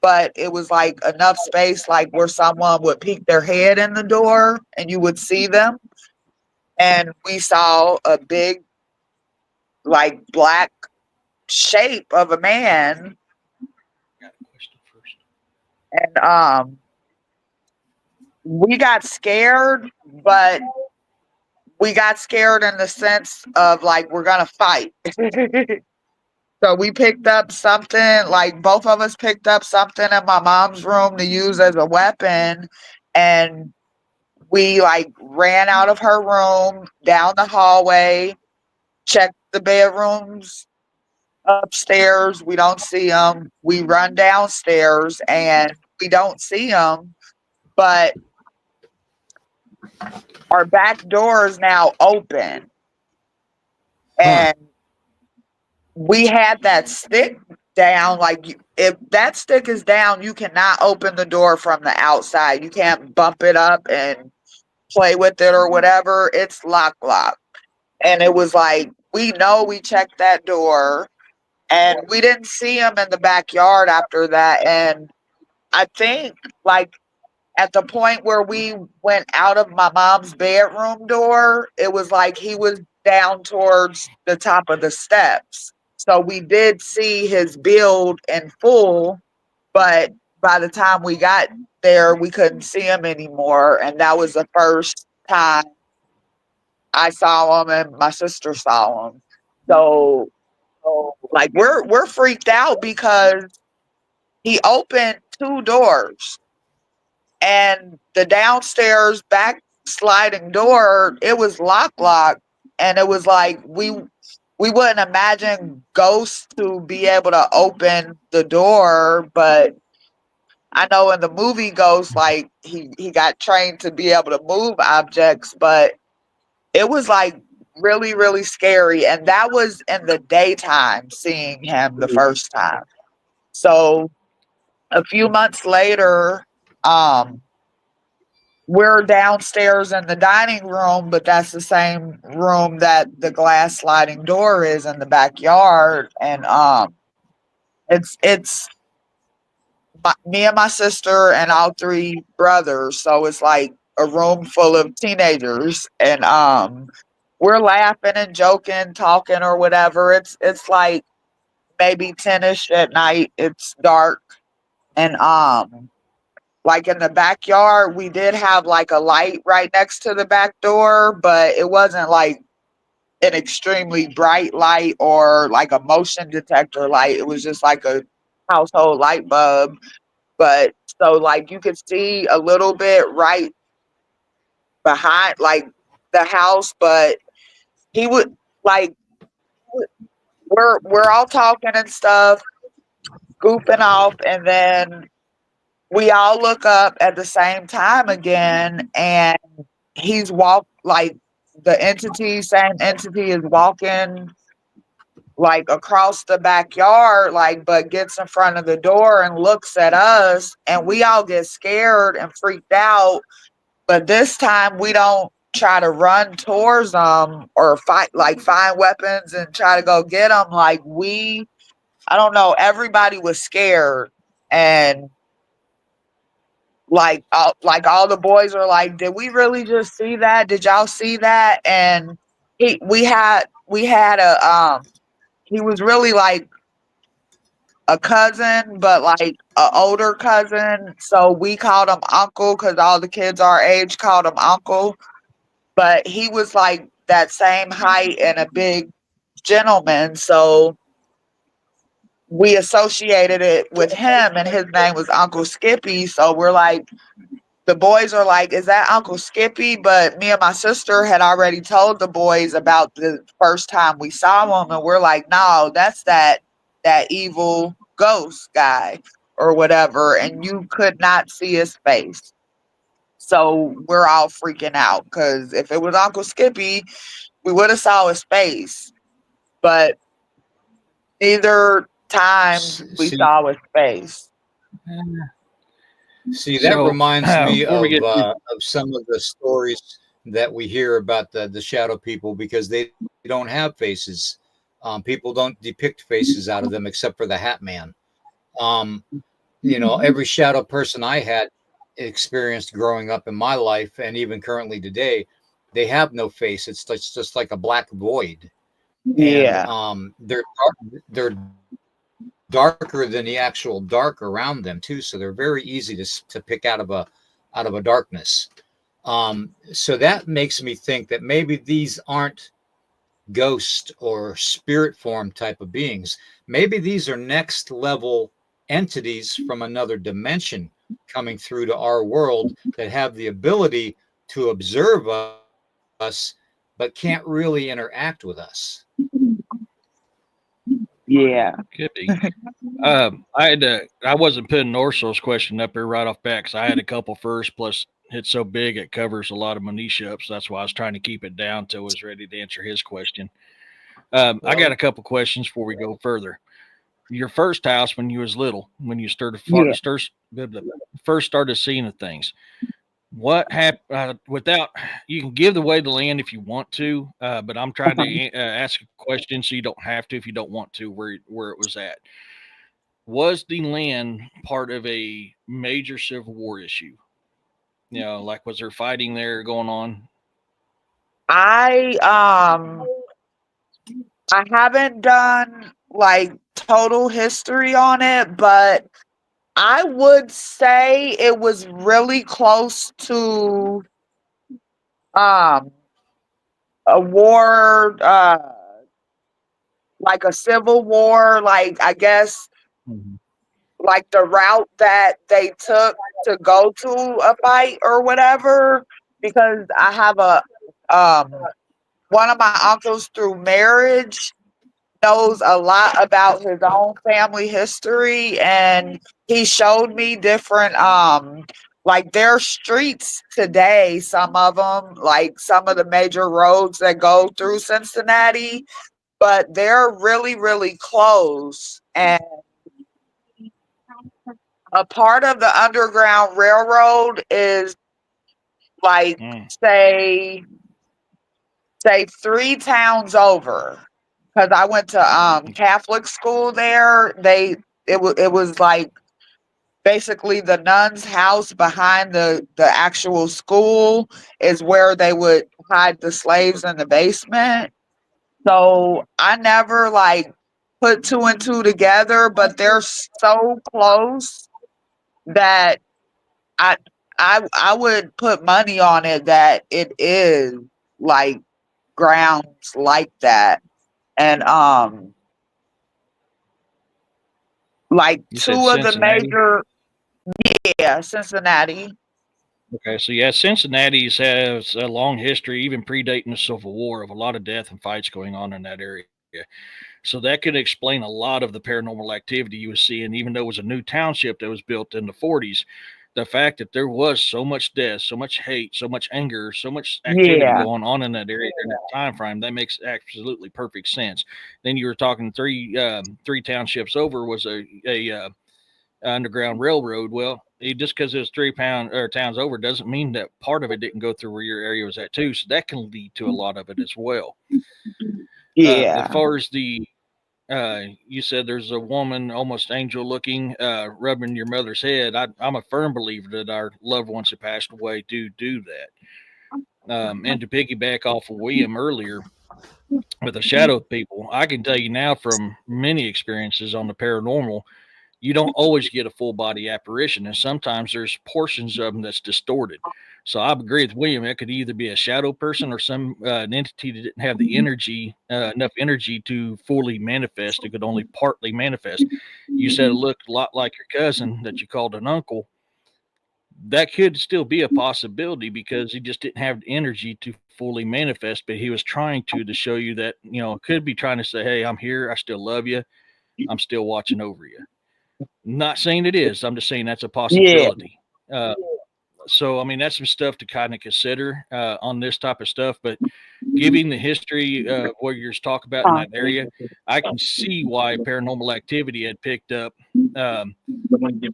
but it was like enough space like where someone would peek their head in the door and you would see them. And we saw a big like black shape of a man. Got a question first. And we got scared, but we got scared in the sense of like we're gonna fight. So we picked up something, like both of us picked up something in my mom's room to use as a weapon, and we like ran out of her room, down the hallway, checked the bedrooms upstairs. We don't see them. We run downstairs and we don't see them, but our back door is now open. Huh. And we had that stick down. Like, if that stick is down, you cannot open the door from the outside. You can't bump it up and play with it or whatever. It's lock. And it was like, we know we checked that door, and we didn't see him in the backyard after that. And I think, like, at the point where we went out of my mom's bedroom door, it was like he was down towards the top of the steps. So we did see his build in full, but by the time we got there, we couldn't see him anymore. And that was the first time I saw him and my sister saw him. So, like we're freaked out because he opened two doors, and the downstairs back sliding door, it was lock, and it was like we wouldn't imagine ghosts to be able to open the door, but I know in the movie Ghost, like he got trained to be able to move objects, but it was like really, really scary. And that was in the daytime seeing him the first time. So a few months later, um, we're downstairs in the dining room, but that's the same room that the glass sliding door is in the backyard. And it's me and my sister and all three brothers. So it's like a room full of teenagers, and we're laughing and joking, talking or whatever. It's like maybe 10ish at night. It's dark, and like in the backyard, we did have like a light right next to the back door, but it wasn't like an extremely bright light or like a motion detector light. It was just like a household light bulb. But so like you could see a little bit right behind like the house, but he would like we're all talking and stuff, goofing off, and then we all look up at the same time again, and he's like the same entity is walking like across the backyard, like, but gets in front of the door and looks at us, and we all get scared and freaked out. But this time we don't try to run towards them or fight, like find weapons and try to go get them. I don't know, everybody was scared. And like all the boys are like, did we really just see that? Did y'all see that? And we had he was really like a cousin, but like a older cousin. So we called him uncle because all the kids our age called him uncle. But he was like that same height and a big gentleman. So we associated it with him, and his name was Uncle Skippy. So we're like, the boys are like, is that Uncle Skippy? But me and my sister had already told the boys about the first time we saw him, and we're like, no, that's that evil ghost guy or whatever, and you could not see his face. So we're all freaking out because if it was Uncle Skippy, we would have saw his face. But neither time we See, saw his face. that So reminds me before we get to of some of the stories that we hear about the shadow people because they don't have faces. People don't depict faces out of them except for the Hat Man. Um, every shadow person I had experienced growing up in my life and even currently today, they have no face. It's just like a black void, and Yeah. they're darker than the actual dark around them too. So they're very easy to pick out of a darkness. So that makes me think that maybe these aren't ghost or spirit form type of beings. Maybe these are next level entities from another dimension coming through to our world that have the ability to observe us, but can't really interact with us. Yeah. could be. I wasn't putting Orso's question up here right off back because I had a couple first. Plus, it's so big it covers a lot of minutia up. So that's why I was trying to keep it down till I was ready to answer his question. I got Well, a couple questions before we go further. Your first house when you was little, when you Yeah. first started seeing the things. What happened? Without you can give away the land if you want to, but I'm trying to ask a question so you don't have to if you don't want to. Where it was at, was the land part of a major Civil War issue? Like was there fighting there going on? I I haven't done like total history on it, but I would say it was really close to um a war, like a civil war, like I guess Mhm. like the route that they took to go to a fight or whatever. Because I have a one of my uncles through marriage knows a lot about his own family history, and he showed me different like their streets today, some of them, like some of the major roads that go through Cincinnati, but they're really close. And a part of the Underground Railroad is like Mm. say 3 towns over, because I went to Catholic school there. It was like basically the nun's house behind the actual school is where they would hide the slaves in the basement. So I never like put two and two together, but they're so close that I I would put money on it that it is like grounds like that. And Like You said two of the Cincinnati. major, yeah, Cincinnati. Okay, so yeah, Cincinnati's has a long history, even predating the Civil War, of a lot of death and fights going on in that area. So that could explain a lot of the paranormal activity you was seeing, even though it was a new township that was built in the 40s. The fact that there was so much death, so much hate, so much anger, so much activity Yeah, going on in that area in that time frame, that makes absolutely perfect sense. Then you were talking three townships over was a underground railroad. Well, just because it was 3 pound or towns over doesn't mean that part of it didn't go through where your area was at too. So that can lead to a lot of it as well. As yeah. far as you said there's a woman, almost angel looking, rubbing your mother's head. I'm a firm believer that our loved ones who passed away do that. And to piggyback off of William earlier with the shadow people, I can tell you now from many experiences on the paranormal, you don't always get a full body apparition, and sometimes there's portions of them that's distorted. So I agree with William. It could either be a shadow person or some an entity that didn't have the energy, enough energy to fully manifest. It could only partly manifest. You said it looked a lot like your cousin that you called an uncle. That could still be a possibility because he just didn't have the energy to fully manifest, but he was trying to show you that, could be trying to say, "Hey, I'm here. I still love you. I'm still watching over you." Not saying it is. I'm just saying that's a Yeah. possibility. So, I mean, that's some stuff to kind of consider on this type of stuff. But giving the history of what you're talking about in that area, I can see why paranormal activity had picked up um,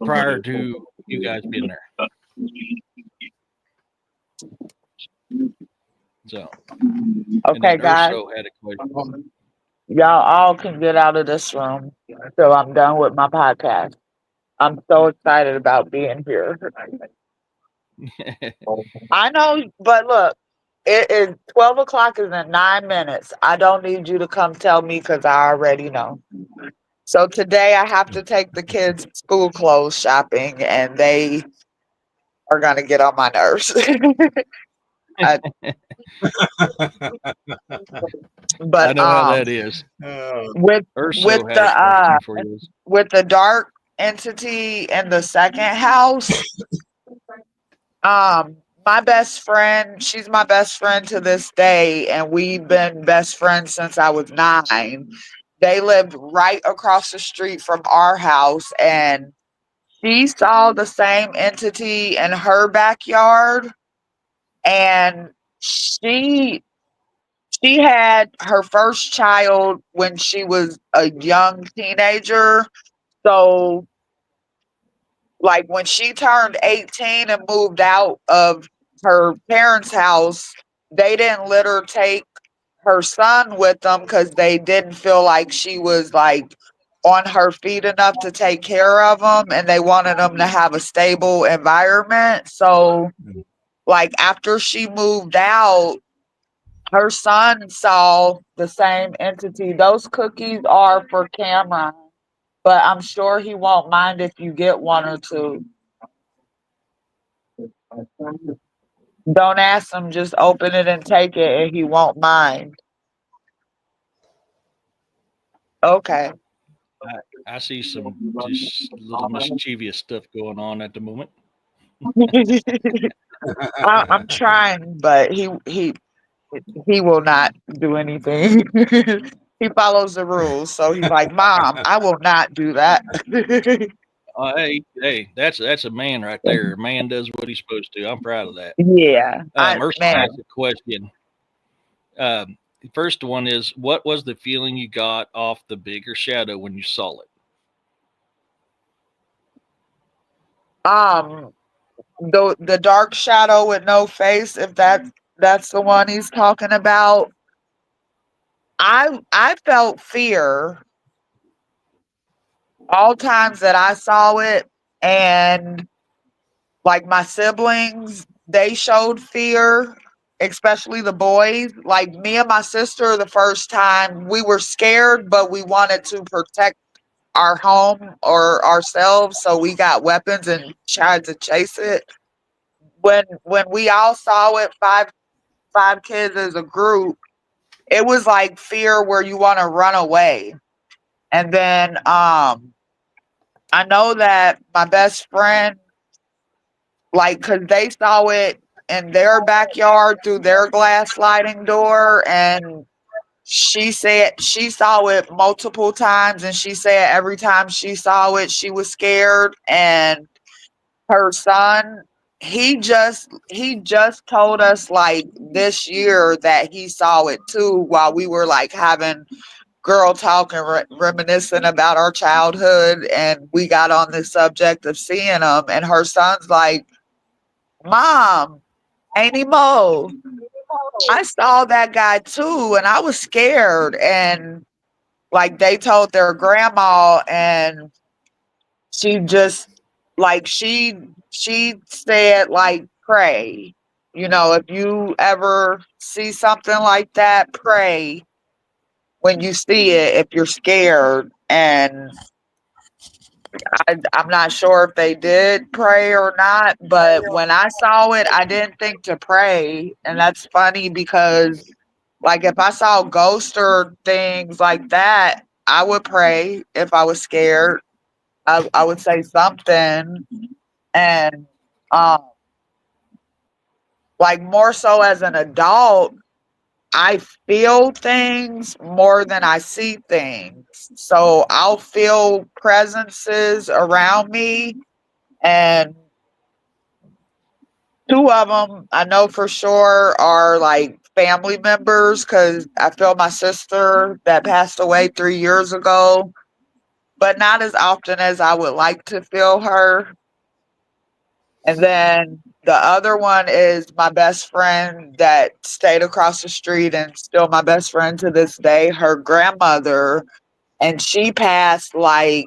prior to you guys being there. So, and Okay, then guys. Urso had a question. Y'all all can get out of this room till I'm done with my podcast. I'm so excited about being here. I know, but look, it is 12 o'clock is in 9 minutes. I don't need you to come tell me because I already know. So today I have to take the kids school clothes shopping and they are going to get on my nerves. I, I but know how that is. with with Urso had the a question for you. with the dark entity in the second house, my best friend, she's my best friend to this day, and we've been best friends since I was 9. They lived right across the street from our house, and she saw the same entity in her backyard, and she had her first child when she was a young teenager. So like when she turned 18 and moved out of her parents' house, they didn't let her take her son with them because they didn't feel like she was like on her feet enough to take care of him, and they wanted him to have a stable environment. So like after she moved out, her son saw the same entity. Those cookies are for Cameron, but I'm sure he won't mind if you get one or two. Don't ask him, just open it and take it, and he won't mind. Okay. I see some just little mischievous stuff going on at the moment. I'm trying, but he will not do anything. He follows the rules, so he's like, "Mom, I will not do that." Hey, that's a man right there. A man does what he's supposed to. I'm proud of that. Yeah, I Ursula man. has a question. The first one is, what was the feeling you got off the bigger shadow when you saw it? Um, the dark shadow with no face, if that's the one he's talking about. I felt fear all times that I saw it, and like my siblings, they showed fear, especially the boys. Like me and my sister, the first time we were scared, but we wanted to protect our home or ourselves, so we got weapons and tried to chase it. When we all saw it, five kids as a group, it was like fear where you want to run away. And then I know that my best friend, like, cause they saw it in their backyard through their glass sliding door, and she said she saw it multiple times, and she said every time she saw it, she was scared. And her son, he just told us like this year that he saw it too while we were like having girl talk and reminiscing about our childhood, and we got on the subject of seeing them, and her son's like, Mom, Amy Mo, I saw that guy too, and I was scared. And like they told their grandma, and she just like she said like pray. You know, if you ever see something like that, pray when you see it if you're scared. And I'm not sure if they did pray or not, but when I saw it, I didn't think to pray. And that's funny because, like, if I saw ghosts or things like that, I would pray if I was scared. I would say something. And, um, like, more so as an adult, I feel things more than I see things. So I'll feel presences around me, and two of them I know for sure are like family members because I feel my sister that passed away 3 years ago, but not as often as I would like to feel her. And then the other one is my best friend that stayed across the street and still my best friend to this day, her grandmother, and she passed like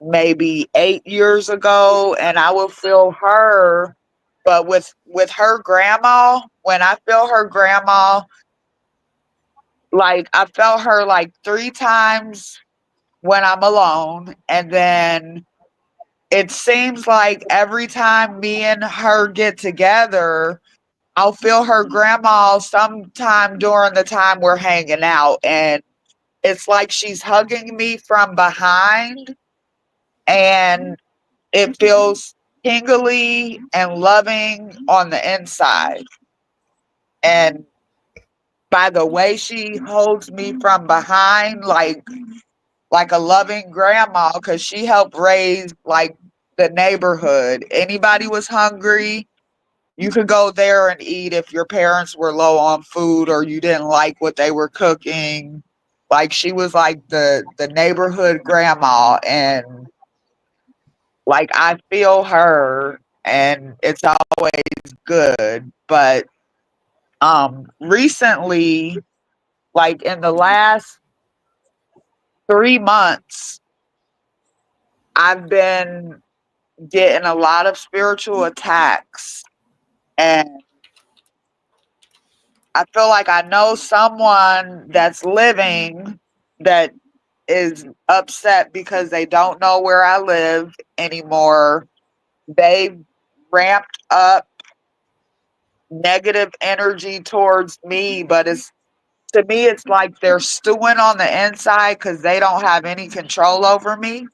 maybe 8 years ago, and I will feel her. But with her grandma, when I feel her grandma, like I felt her like 3 times when I'm alone, and then it seems like every time me and her get together, I'll feel her grandma sometime during the time we're hanging out, and it's like she's hugging me from behind, and it feels tingly and loving on the inside. And by the way she holds me from behind, like a loving grandma, because she helped raise like the neighborhood. Anybody was hungry, you could go there and eat if your parents were low on food or you didn't like what they were cooking. Like she was like the neighborhood grandma, and like I feel her, and it's always good. But recently, like in the last 3 months, I've been getting a lot of spiritual attacks, and I feel like I know someone that's living that is upset because they don't know where I live anymore. They've ramped up negative energy towards me, but it's to me, it's like they're stewing on the inside because they don't have any control over me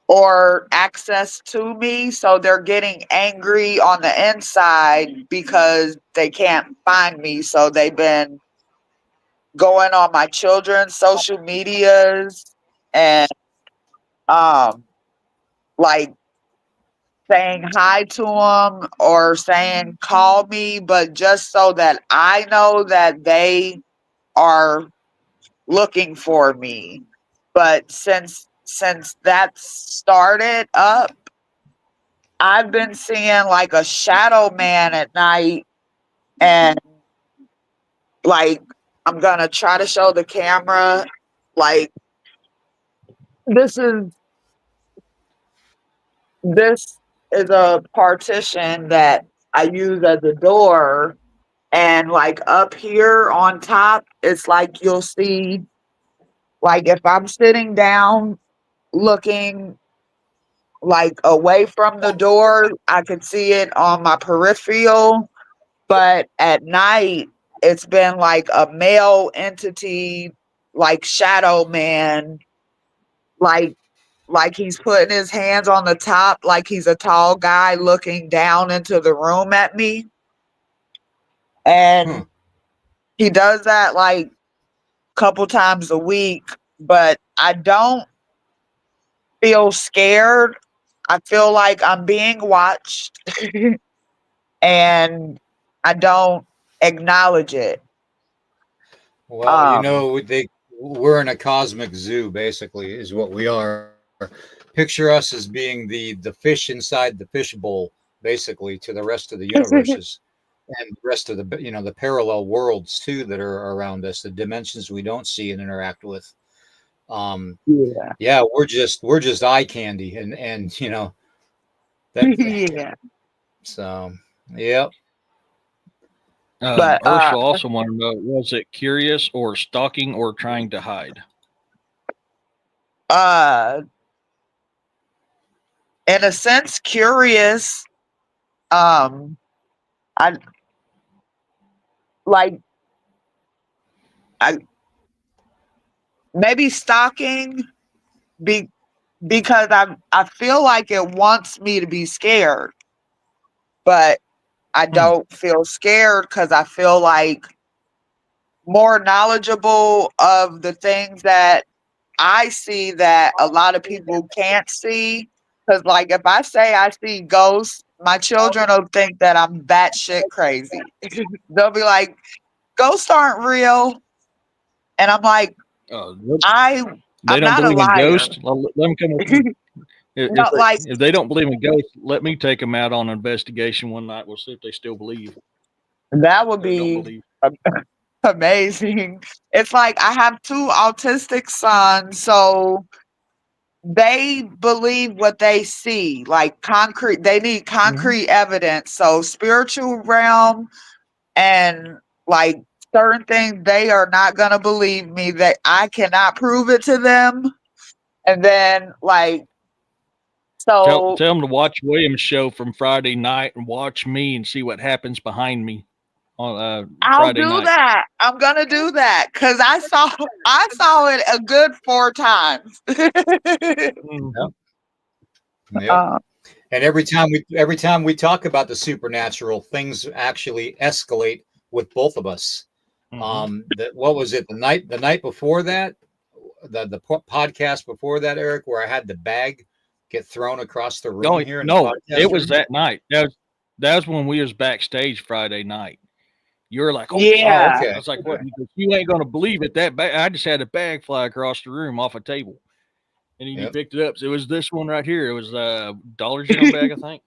or access to me. So they're getting angry on the inside because they can't find me. So they've been going on my children's social medias and um like saying hi to them or saying call me, but just so that I know that they are looking for me. But since that started up, I've been seeing like a shadow man at night, and like I'm gonna try to show the camera. Like this is this is a partition that I use as a door, and like up here on top, it's like you'll see like if I'm sitting down looking like away from the door, I could see it on my peripheral. But at night, it's been like a male entity, like shadow man, like like he's putting his hands on the top, like he's a tall guy looking down into the room at me. And he does that like a couple times a week, but I don't feel scared. I feel like I'm being watched and I don't acknowledge it. Well, you know, we're in a cosmic zoo, basically, is what we are. Picture us as being the fish inside the fish bowl, basically, to the rest of the universes and the rest of the the parallel worlds too that are around us, the dimensions we don't see and interact with. Yeah. Yeah, we're just eye candy, and that. Yeah. So, yep. But Ursula also wanted to know, was it curious or stalking or trying to hide? uh in a sense curious. I like I maybe stalking be because I feel like it wants me to be scared, but I Hmm. don't feel scared because I feel like more knowledgeable of the things that I see that a lot of people can't see. Because, like, if I say I see ghosts, my children will think that I'm batshit crazy. They'll be like, "Ghosts aren't real," and I'm like, They I'm don't not a believe in liar." ghosts. Let them come with me. No, like If they don't believe in ghosts, let me take them out on an investigation one night. We'll see if they still believe. that would They don't be believe. amazing. It's like I have two autistic sons, so they believe what they see, like concrete. They need Mhm. concrete evidence. So spiritual realm and like certain things, they are not gonna believe me. That I cannot prove it to them. And then like Tell so them to watch William's show from Friday night and watch me and see what happens behind me on I'll Friday do night. that. I'm gonna do that because I saw it a good 4 times. Mhm. Yep. uh, And every time we talk about the supernatural, things actually escalate with both of us. Mhm. That what was it the night before that, podcast before that, Eric, where I had the bag get thrown across the room No, here in the no, it podcast was room. that night. That was when we was backstage Friday night. You were like, "Oh shit!" Oh, yeah. okay. I was like, "What?" He goes, "You ain't gonna believe it. That bag, I just had a bag fly across the room off a table, and then you Yep. picked it up. So it was this one right here. It was a Dollar General bag, I think."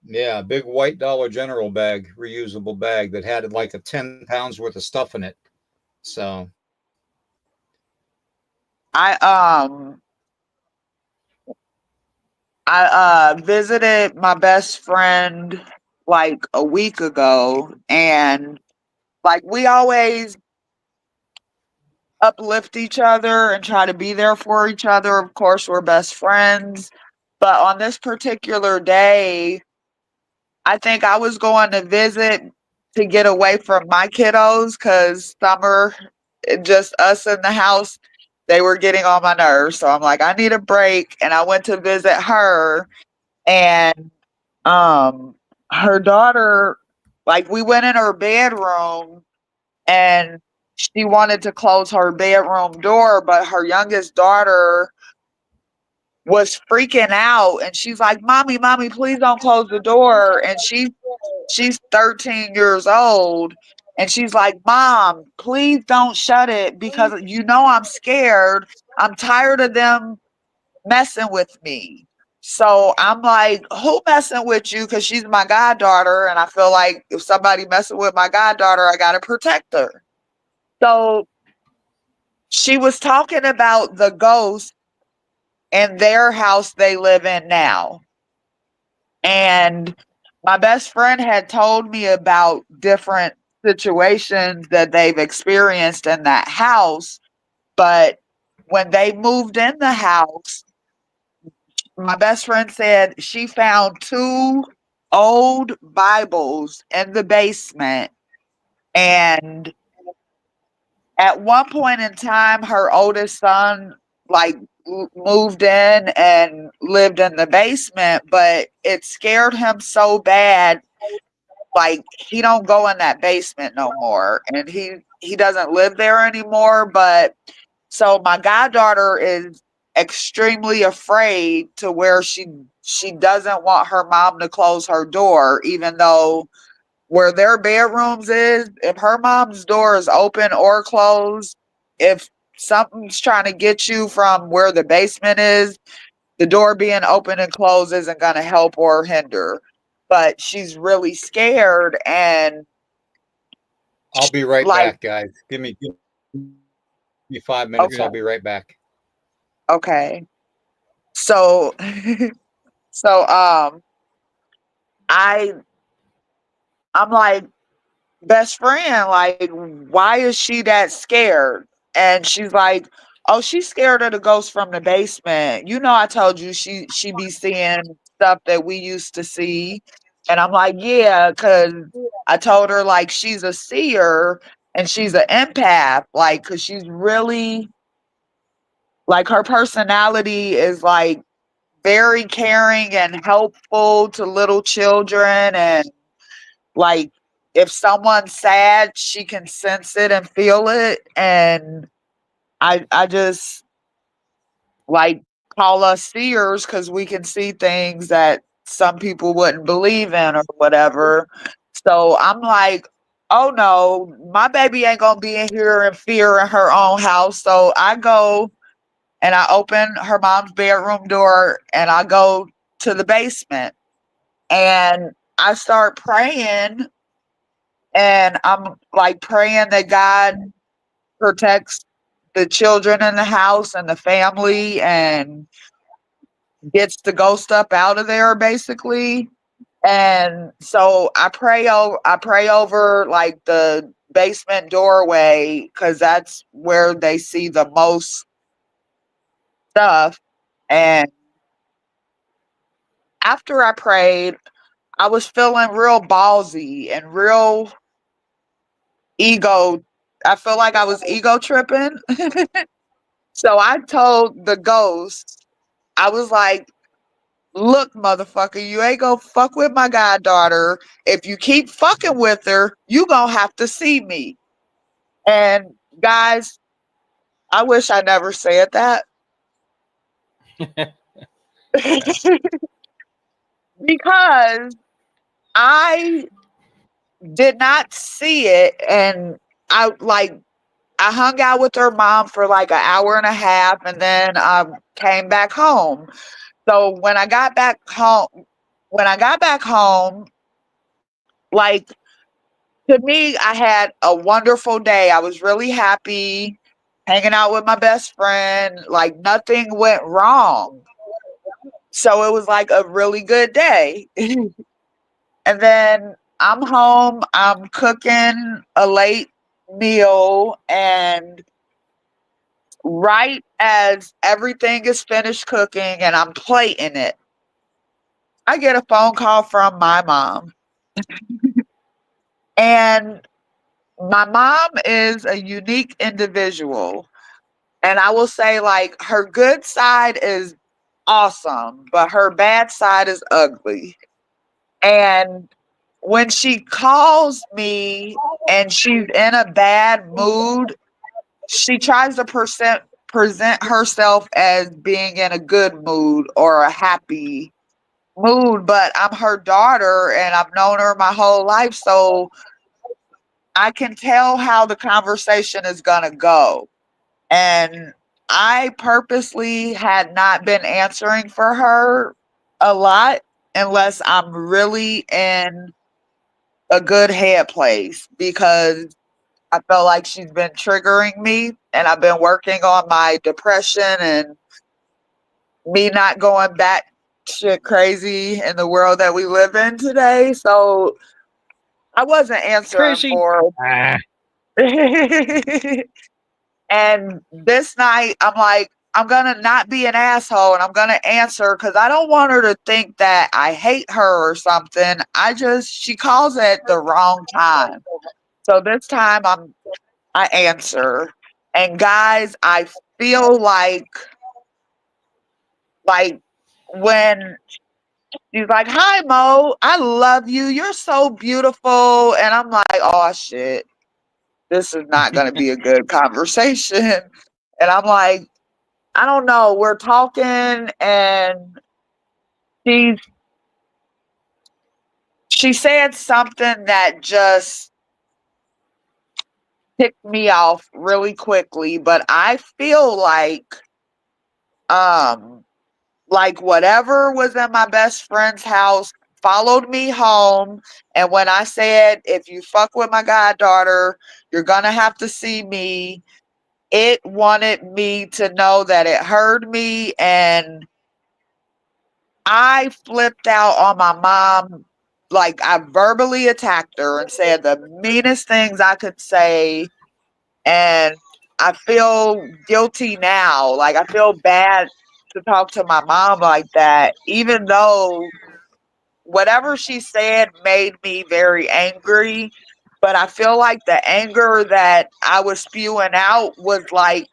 Yeah, big white Dollar General bag, reusable bag that had like a 10 pounds worth of stuff in it. So, I visited my best friend like a week ago, and like we always uplift each other and try to be there for each other. Of course, we're best friends, but on this particular day, I think I was going to visit to get away from my kiddos because summer, just us in the house, they were getting on my nerves. So I'm like, I need a break, and I went to visit her, and um her daughter, like we went in her bedroom and she wanted to close her bedroom door, but her youngest daughter was freaking out and she's like, mommy, please don't close the door. And she's 13 years old, and she's like, Mom, please don't shut it because I'm scared. I'm tired of them messing with me. So I'm like, who messing with you? Because she's my goddaughter, and I feel like if somebody messing with my goddaughter, I gotta protect her. So she was talking about the ghost in their house they live in now. And my best friend had told me about different situations that they've experienced in that house. But when they moved in the house, my best friend said she found two old Bibles in the basement. And at one point in time, her oldest son like moved in and lived in the basement, but it scared him so bad. Like he don't go in that basement no more, and he doesn't live there anymore. But so my goddaughter is extremely afraid to where she doesn't want her mom to close her door, even though where their bedrooms is, if her mom's door is open or closed, if something's trying to get you from where the basement is, the door being open and closed isn't going to help or hinder. But she's really scared and I'll be right like, back, guys. Give me 5 minutes and okay, I'll be right back. okay. So, so, I, I'm like, best friend, like, why is she that scared? And she's like, oh, she's scared of the ghost from the basement. You know, I told you she be seeing stuff that we used to see. And I'm like, yeah, because I told her like she's a seer and she's an empath, like, because she's really like her personality is like very caring and helpful to little children, and like, if someone's sad, she can sense it and feel it. And I just like call us seers because we can see things that some people wouldn't believe in or whatever. So I'm like, oh no, my baby ain't gonna be in here in fear in her own house. So I go and I open her mom's bedroom door and I go to the basement and I start praying, and I'm like praying that God protects the children in the house and the family and gets the ghost up out of there basically. And so I pray over like the basement doorway cuz that's where they see the most stuff. And after I prayed, I was feeling real ballsy and real ego. I feel like I was ego tripping. So I told the ghost, I was like, look, motherfucker, you ain't gonna fuck with my goddaughter. If you keep fucking with her, you gonna have to see me. And guys, I wish I never said that. Because I did not see it. And I hung out with her mom for like an hour and a half and then I came back home. So when I got back home, like, to me, I had a wonderful day. I was really happy hanging out with my best friend. Like nothing went wrong. So it was like a really good day. And then I'm home, I'm cooking a late meal, and right as everything is finished cooking and I'm plating it, I get a phone call from my mom. And my mom is a unique individual. And I will say, like, her good side is awesome, but her bad side is ugly. And when she calls me and she's in a bad mood, she tries to present herself as being in a good mood or a happy mood, but I'm her daughter and I've known her my whole life, so I can tell how the conversation is going to go. And I purposely had not been answering for her a lot unless I'm really in a good head place, because I felt like she's been triggering me and I've been working on my depression and me not going back shit crazy in the world that we live in today. So I wasn't answering Crazy. for Ah. her. And this night, I'm like, I'm gonna not be an asshole and I'm gonna answer because I don't want her to think that I hate her or something. She calls at the wrong time. So this time I answer. And guys, I feel like Like when she's like, "Hi, Mo, I love you. You're so beautiful," and I'm like, "Oh shit, this is not going to be a good conversation." And I'm like, I don't know. We're talking, and she she said something that just ticked me off really quickly. But I feel um, like whatever was at my best friend's house followed me home. And when I said, if you fuck with my goddaughter, you're gonna have to see me, it wanted me to know that it heard me, and I flipped out on my mom. Like I verbally attacked her and said the meanest things I could say. And I feel guilty now. Like I feel bad to talk to my mom like that, even though whatever she said made me very angry. But I feel like the anger that I was spewing out was like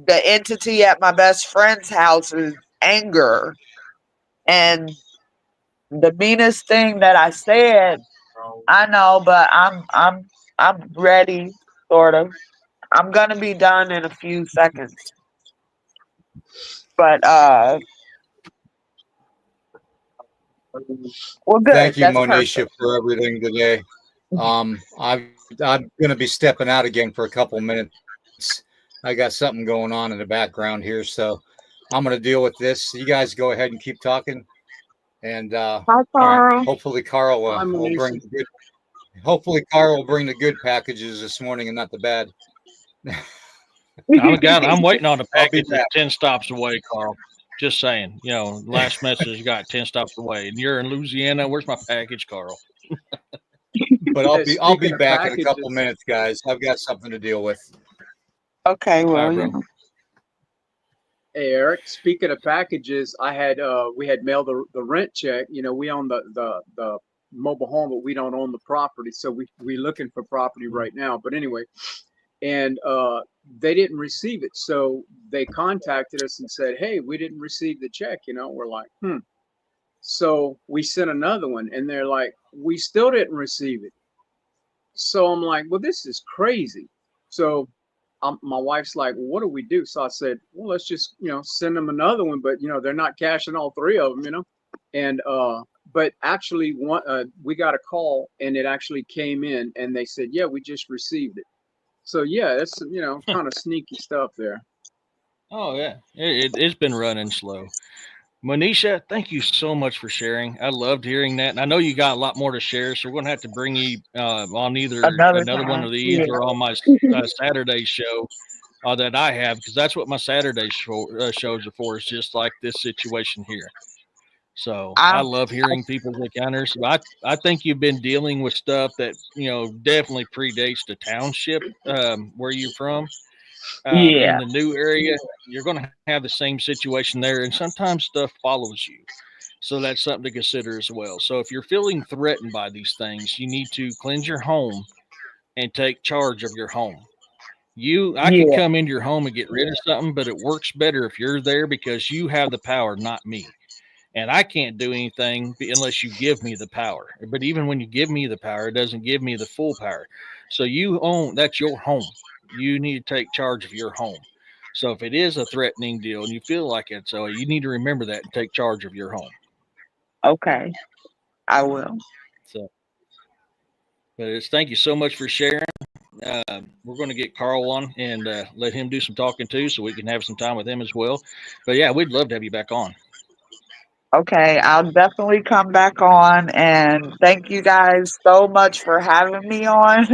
the entity at my best friend's house's anger. And the meanest thing that I said, I know, but I'm ready, sort of. I'm gonna be done in a few seconds. But well, good. Thank you, That's perfect. Monisha, for everything today. I'm going to be stepping out again for a couple minutes. I got something going on in the background here, so I'm going to deal with this. You guys go ahead and keep talking, and Hi, All right. Carl. hopefully Carl I'm will bring Manisha. the good. Hopefully Carl will bring the good packages this morning and not the bad. I'm waiting on the I'll be package back. that's 10 stops away, Carl. Just saying. Last message got 10 stops away. And you're in Louisiana. Where's my package, Carl? But I'll be Speaking of back in a couple packages, minutes, guys. I've got something to deal with. Okay, All well, right, you bro. know. hey Eric. Speaking of packages, we had mailed the rent check. You know, we own the mobile home, but we don't own the property, so we looking for property right now. But anyway, and they didn't receive it, so they contacted us and said, "Hey, we didn't receive the check." You know, we're like, hmm. So we sent another one, and they're like, "We still didn't receive it." So I'm like, well, this is crazy. So my wife's like, well, what do we do? So I said, well, let's just, send them another one. But, they're not cashing all three of them. And, but actually, we got a call and it actually came in and they said, yeah, we just received it. So, yeah, it's, kind of sneaky stuff there. Oh, yeah. It's been running slow. Monisha, thank you so much for sharing. I loved hearing that. And I know you got a lot more to share. So we're going to have to bring you on either Another another one time. of these Yeah. or on my Saturday show that I have, because that's what my Saturday shows are for, is just like this situation here. So I I love hearing people's encounters. I think you've been dealing with stuff that, definitely predates the township where you're from. In yeah. the new area, you're going to have the same situation there. And sometimes stuff follows you. So that's something to consider as well. So if you're feeling threatened by these things, you need to cleanse your home and take charge of your home. I could Yeah. come into your home and get rid of something, but it works better if you're there because you have the power, not me. And I can't do anything unless you give me the power. But even when you give me the power, it doesn't give me the full power. So that's your home. You need to take charge of your home. So if it is a threatening deal and you feel like it, so you need to remember that and take charge of your home. Okay. I will. So, thank you so much for sharing. We're going to get Carl on and let him do some talking too, so we can have some time with him as well. But yeah, we'd love to have you back on. Okay, I'll definitely come back on, and thank you guys so much for having me on.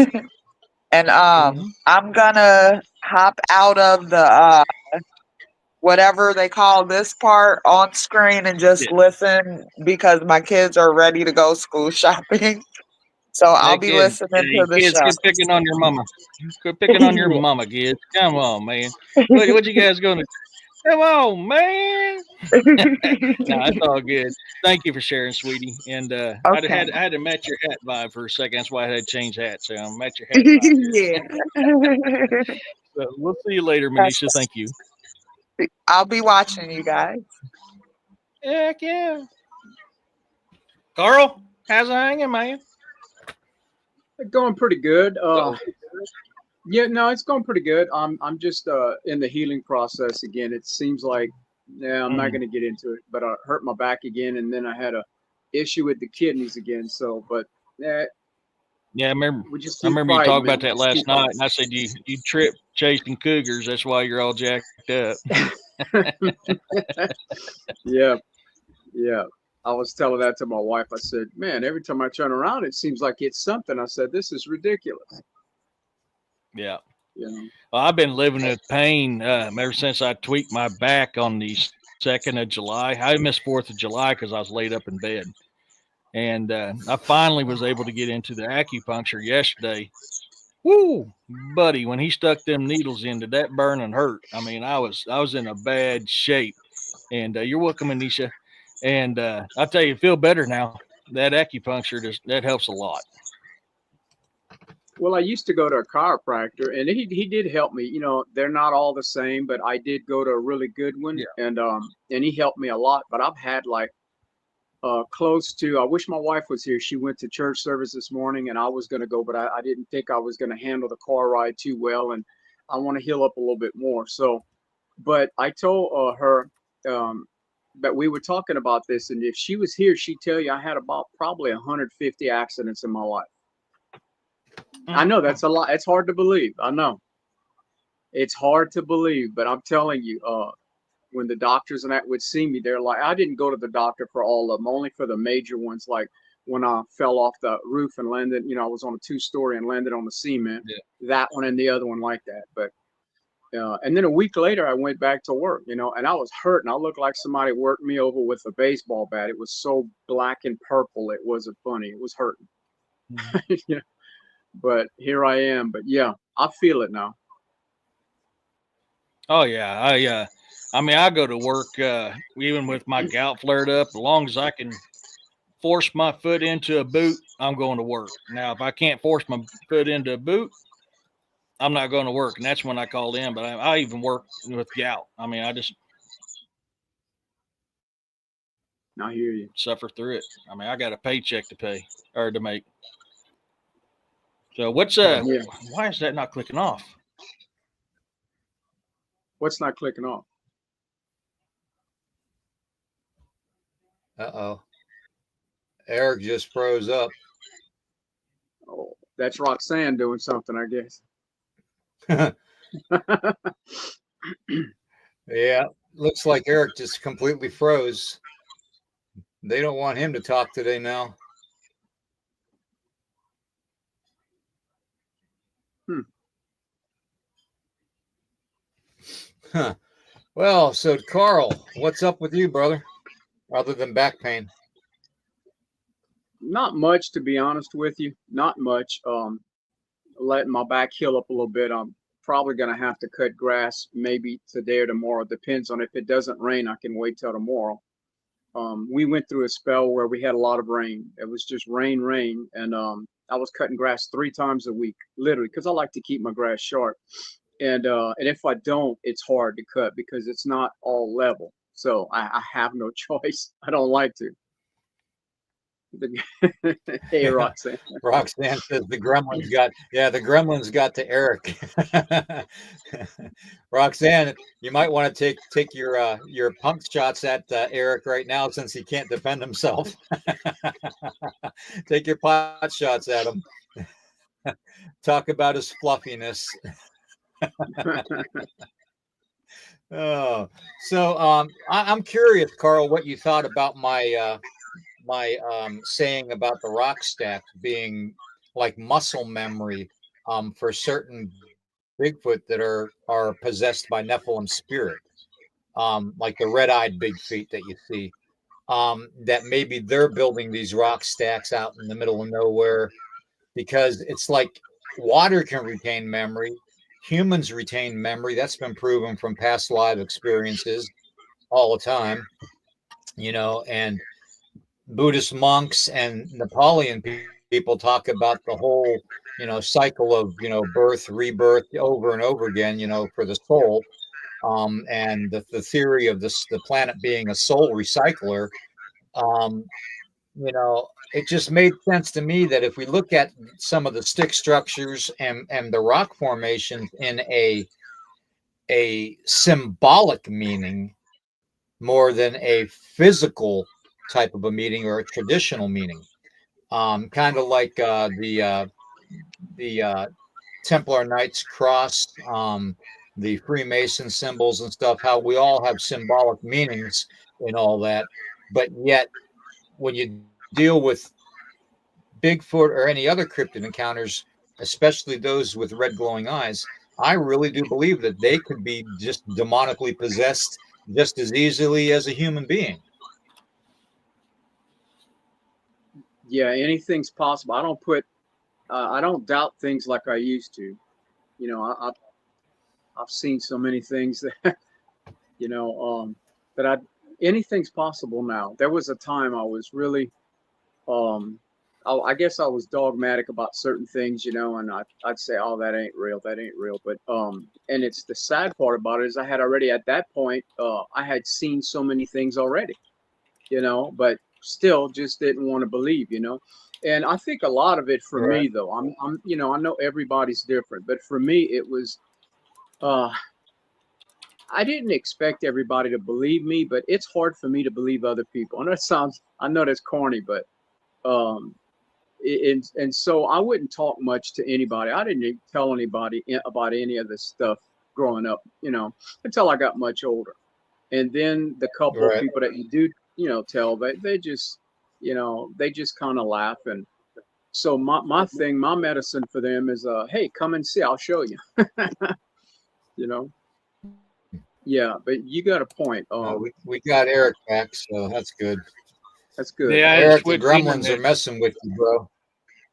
And Mm-hmm. I'm gonna hop out of the whatever they call this part on screen and just Yeah. listen because my kids are ready to go school shopping. So I'll be listening to the Kids, show. quit picking on your mama. Quit picking on your mama, kids. Come on, man. What you guys going to? Come on, man. No, it's all good. Thank you for sharing, sweetie. And Okay. I had to match your hat vibe for a second. That's why I had to change hats. So I'm match your hat vibe here. Yeah. So we'll see you later, Manisha. Thank you. I'll be watching you guys. Heck yeah. Carl, how's it hanging, man? Going pretty good. Yeah, no, it's going pretty good. I'm just in the healing process again. It seems like, yeah, I'm not going to get into it, but I hurt my back again, and then I had a issue with the kidneys again. So, but Yeah, I remember. we just I keep remember you fighting, talking man. about that Just last keep night, and I said you tripped chasing cougars. That's why you're all jacked up. fighting. Yeah, yeah. I was telling that to my wife. I said, "Man, every time I turn around, it seems like it's something." I said, "This is ridiculous." Yeah. You know. Well, I've been living with pain ever since I tweaked my back on the 2nd of July. I missed 4th of July because I was laid up in bed. And I finally was able to get into the acupuncture yesterday. Woo, buddy! When he stuck them needles into that burning hurt, I mean, I was in a bad shape. And you're welcome, Anisha. And I'll tell you, feel better now. That acupuncture that helps a lot. Well, I used to go to a chiropractor, and he did help me. You know, they're not all the same, but I did go to a really good one, Yeah. and he helped me a lot. But I've had like close to. I wish my wife was here. She went to church service this morning, and I was going to go, but I didn't think I was going to handle the car ride too well, and I want to heal up a little bit more. So, but I told her um, that we were talking about this, and if she was here, she'd tell you I had about probably 150 accidents in my life. I know that's a lot. It's hard to believe. I know it's hard to believe, but I'm telling you, when the doctors and that would see me, they're like, I didn't go to the doctor for all of them, only for the major ones, like when I fell off the roof and landed. You know, I was on a 2-story and landed on the cement. Yeah. That one and the other one like that. But and then a week later, I went back to work. You know, and I was hurt, and I looked like somebody worked me over with a baseball bat. It was so black and purple. It wasn't funny. It was hurting. You know, but here I am. But yeah, I feel it now. Oh yeah, I mean, I go to work even with my gout flared up. As long as I can force my foot into a boot, I'm going to work. Now, if I can't force my foot into a boot, I'm not going to work, and that's when I called in. But I even work with gout. I mean, I just I hear you. suffer through it. I mean, I got a paycheck to pay or to make. So what's Yeah. why is that not clicking off? What's not clicking off? Uh-oh. Eric just froze up. Oh, that's Roxanne doing something, I guess. Yeah, looks like Eric just completely froze. They don't want him to talk today now. Huh. Well, so Carl, what's up with you, brother? Other than back pain? Not much, to be honest with you. Not much. Letting my back heal up a little bit. I'm probably gonna have to cut grass maybe today or tomorrow. Depends on if it doesn't rain. I can wait till tomorrow. We went through a spell where we had a lot of rain. It was just rain, rain, and I was cutting grass 3 times a week, literally, because I like to keep my grass sharp. And if I don't, it's hard to cut because it's not all level. So I have no choice. I don't like to. Hey, Roxanne. Roxanne says the gremlins got to Eric. Roxanne, you might want to take your pump shots at Eric right now since he can't defend himself. Take your pot shots at him. Talk about his fluffiness. Oh, so I'm curious, Carl, what you thought about my saying about the rock stack being like muscle memory for certain Bigfoot that are possessed by Nephilim spirit, like the red-eyed big feet that you see. That maybe they're building these rock stacks out in the middle of nowhere because it's like water can retain memory, humans retain memory. That's been proven from past life experiences all the time, and Buddhist monks and Napoleon people talk about the whole, cycle of, birth, rebirth over and over again, for the soul. and the theory of this, the planet being a soul recycler, um, it just made sense to me that if we look at some of the stick structures and the rock formations in a symbolic meaning more than a physical type of a meaning or a traditional meaning, kind of like the Templar Knights cross, the Freemason symbols and stuff. How we all have symbolic meanings in all that, but yet when you deal with Bigfoot or any other cryptid encounters, especially those with red glowing eyes, I really do believe that they could be just demonically possessed just as easily as a human being. Yeah, anything's possible. I don't doubt things like I used to. You know, I've seen so many things that, you know, that anything's possible now. There was a time I was really, um, I guess I was dogmatic about certain things, and I'd say, oh, that ain't real, that ain't real. But, and it's the sad part about it is I had already at that point, I had seen so many things already, but still just didn't want to believe. And I think a lot of it for Right. me though, I know everybody's different, but for me it was, uh, I didn't expect everybody to believe me, but it's hard for me to believe other people. And I know that's corny, but, um, and so I wouldn't talk much to anybody. I didn't tell anybody about any of this stuff growing up, until I got much older. And then the couple of Right. people that you do, tell, they just, they just kind of laugh. And so my medicine for them is, hey, come and see, I'll show you, you know? Yeah, but you got a point. We got Eric back, so that's good. That's good. Yeah, I had to Eric, the switch gremlins are internet. messing with you, bro.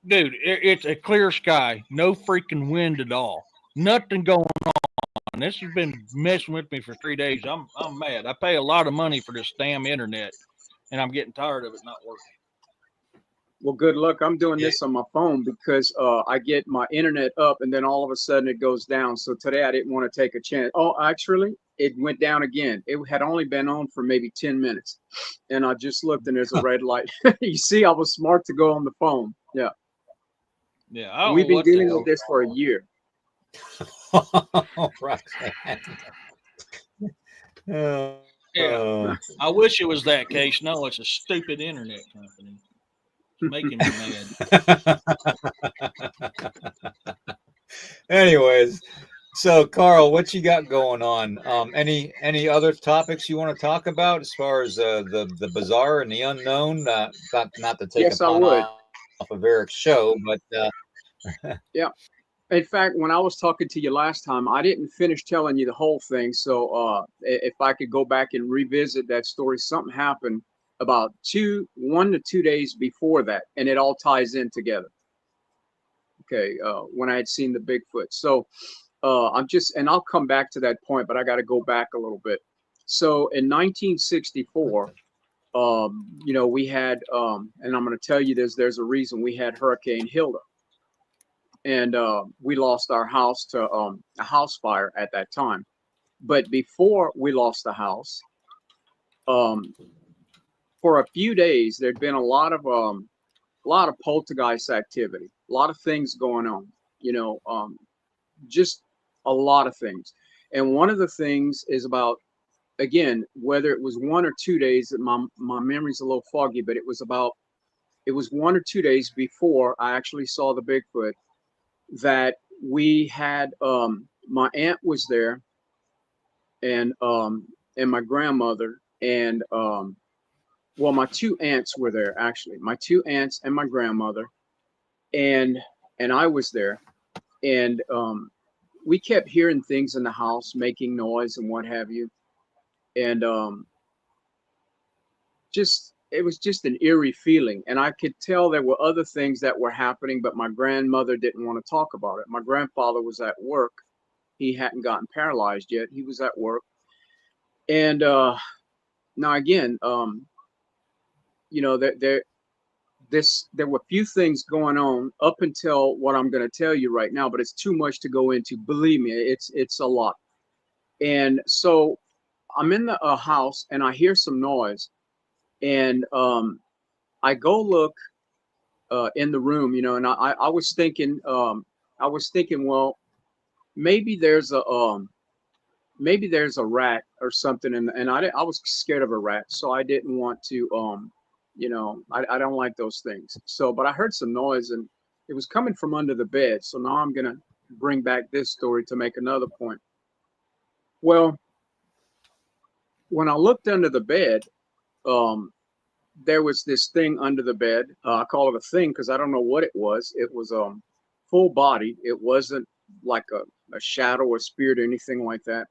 Dude, it's a clear sky, no freaking wind at all, nothing going on. This has been messing with me for 3 days. I'm mad. I pay a lot of money for this damn internet, and I'm getting tired of it not working. Well, good luck. I'm doing Yeah. this on my phone because I get my internet up and then all of a sudden it goes down. So today I didn't want to take a chance. Oh, actually, it went down again. It had only been on for maybe 10 minutes. And I just looked and there's a red light. You see, I was smart to go on the phone. Yeah. Yeah, I don't We've know been what the dealing with hell. this for a year. Roxanne. Oh, Yeah, oh. I wish it was that case. No, it's a stupid internet company. It's making me mad. Anyways, so Carl, what you got going on? Any other topics you want to talk about as far as the bizarre and the unknown? Not to take a Yes, I pun would. off of Eric's show, but Yeah. In fact, when I was talking to you last time, I didn't finish telling you the whole thing. So if I could go back and revisit that story, something happened about 1 to 2 days before that, and it all ties in together. Okay, when I had seen the Bigfoot. So and I'll come back to that point, but I got to go back a little bit. So in 1964, we had, and I'm going to tell you this, there's a reason we had Hurricane Hilda. And we lost our house to a house fire at that time. But before we lost the house, um, for a few days, there'd been a lot of poltergeist activity, a lot of things going on, just a lot of things. And one of the things is about, again, whether it was 1 or 2 days, my memory's a little foggy, but it was 1 or 2 days before I actually saw the Bigfoot that we had, my aunt was there and my grandmother and, well, my two aunts were there actually, my two aunts and my grandmother and I was there. And we kept hearing things in the house making noise and what have you. And just it was just an eerie feeling. And I could tell there were other things that were happening, but my grandmother didn't want to talk about it. My grandfather was at work. He hadn't gotten paralyzed yet. He was at work. And now again, there were a few things going on up until what I'm going to tell you right now, but it's too much to go into. Believe me, it's a lot. And so I'm in the house and I hear some noise, and I go look in the room, and I was thinking, well, maybe there's a rat or something, and I was scared of a rat, so I didn't want to, I don't like those things. So, but I heard some noise, and it was coming from under the bed. So now I'm gonna bring back this story to make another point. Well, when I looked under the bed, um, there was this thing under the bed. I call it a thing because I don't know what it was. It was full body. It wasn't like a shadow or spirit or anything like that.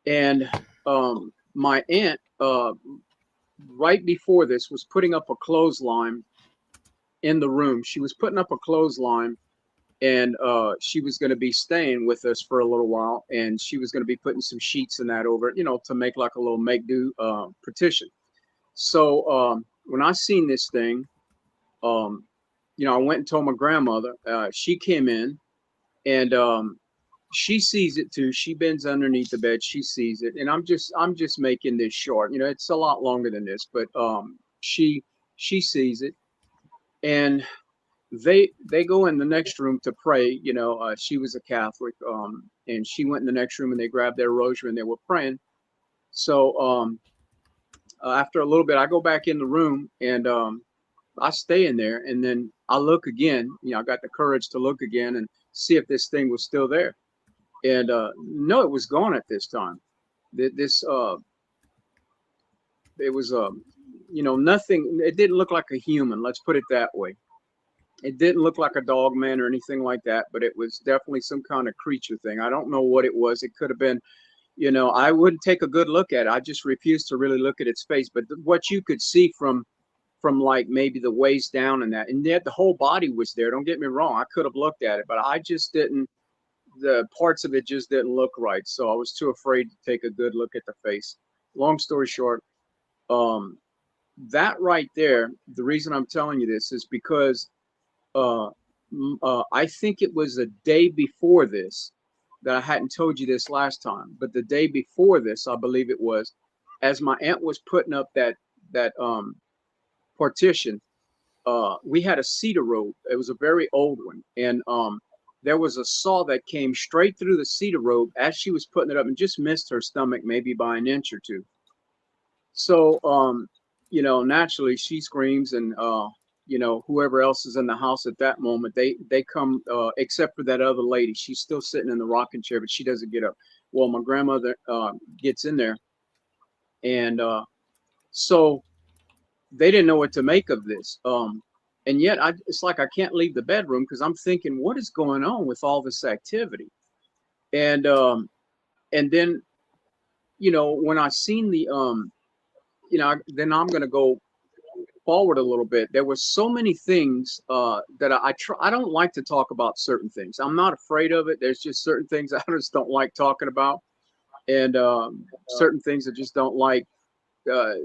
And my aunt, right before this, was putting up a clothesline in the room. She was putting up a clothesline, and she was going to be staying with us for a little while, and she was going to be putting some sheets and that over it, to make like a little make do partition. So when I seen this thing, um, I went and told my grandmother. She came in, and she sees it too. She bends underneath the bed. She sees it, and I'm just making this short. It's a lot longer than this, but she sees it, and they go in the next room to pray. She was a Catholic, and she went in the next room and they grabbed their rosary and they were praying. So after a little bit, I go back in the room, and I stay in there, and then I look again. I got the courage to look again and see if this thing was still there. And no, it was gone at this time. This it was nothing. It didn't look like a human. Let's put it that way. It didn't look like a dog man or anything like that, but it was definitely some kind of creature thing. I don't know what it was. It could have been, I wouldn't take a good look at it. I just refused to really look at its face. But what you could see from like maybe the waist down and yet the whole body was there. Don't get me wrong. I could have looked at it, but I just didn't. The parts of it just didn't look right. So I was too afraid to take a good look at the face. Long story short, um, that right there, the reason I'm telling you this is because uh, I think it was the day before this that I hadn't told you this last time, but the day before this, I believe it was, as my aunt was putting up that partition, we had a cedar rope. It was a very old one, and there was a saw that came straight through the cedar rope as she was putting it up and just missed her stomach maybe by an inch or two. So, naturally she screams, and whoever else is in the house at that moment, they come, except for that other lady. She's still sitting in the rocking chair, but she doesn't get up. Well, my grandmother gets in there, and so they didn't know what to make of this. And yet, it's like I can't leave the bedroom because I'm thinking, what is going on with all this activity? And then, when I seen the then I'm gonna go forward a little bit. There were so many things that I don't like to talk about certain things. I'm not afraid of it. There's just certain things I just don't like talking about, and certain things I just don't like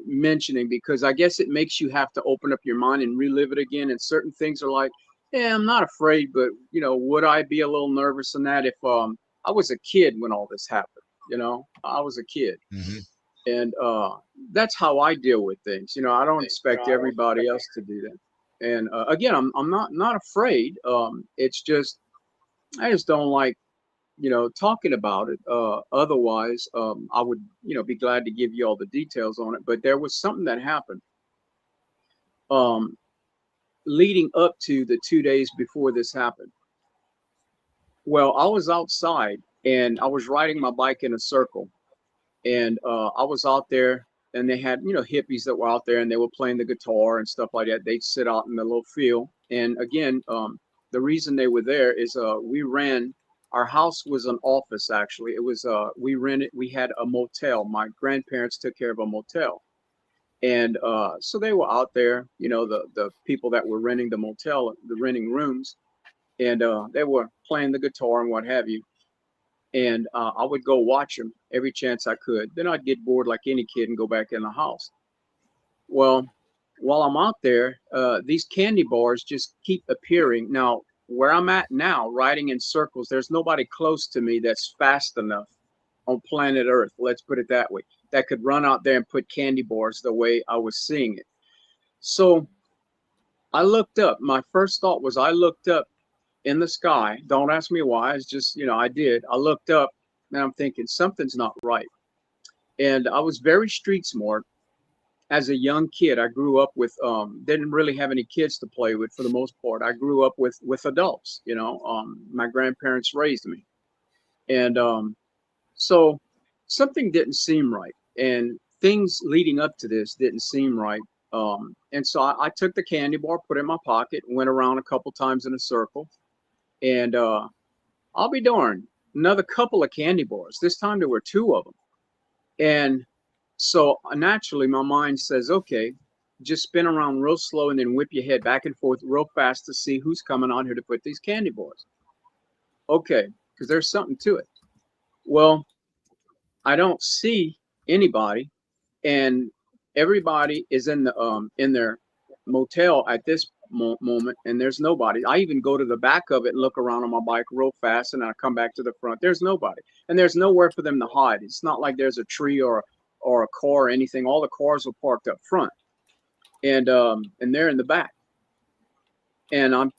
mentioning, because I guess it makes you have to open up your mind and relive it again. And certain things are like, yeah, I'm not afraid, but would I be a little nervous in that if I was a kid when all this happened? I was a kid. Hmm. And that's how I deal with things. I don't expect everybody else to do that. And again, I'm not afraid. It's just I just don't like talking about it. Otherwise, I would be glad to give you all the details on it. But there was something that happened um, leading up to the 2 days before this happened. Well, I was outside and I was riding my bike in a circle, and I was out there, and they had hippies that were out there, and they were playing the guitar and stuff like that. They'd sit out in the little field, and again, the reason they were there is we ran. Our house was an office, actually. It was we had a motel. My grandparents took care of a motel, and so they were out there. The people that were renting the motel, the renting rooms, and they were playing the guitar and what have you. And I would go watch them every chance I could. Then I'd get bored like any kid and go back in the house. Well, while I'm out there, these candy bars just keep appearing. Now, where I'm at now, riding in circles, there's nobody close to me that's fast enough on planet Earth. Let's put it that way. That could run out there and put candy bars the way I was seeing it. So I looked up. My first thought was I looked up in the sky. Don't ask me why. It's just, I did. I looked up and I'm thinking something's not right. And I was very street smart. As a young kid, I grew up with didn't really have any kids to play with for the most part. I grew up with adults. My grandparents raised me, and so something didn't seem right, and things leading up to this didn't seem right. And so I took the candy bar, put it in my pocket, went around a couple times in a circle, and I'll be darned, another couple of candy bars. This time there were two of them, and so naturally my mind says, okay, just spin around real slow and then whip your head back and forth real fast to see who's coming on here to put these candy bars. Okay, because there's something to it. Well, I don't see anybody, and everybody is in their motel at this moment, and there's nobody. I even go to the back of it and look around on my bike real fast, and I come back to the front. There's nobody, and there's nowhere for them to hide. It's not like there's a tree or a car or anything. All the cars were parked up front, and they're in the back. And I'm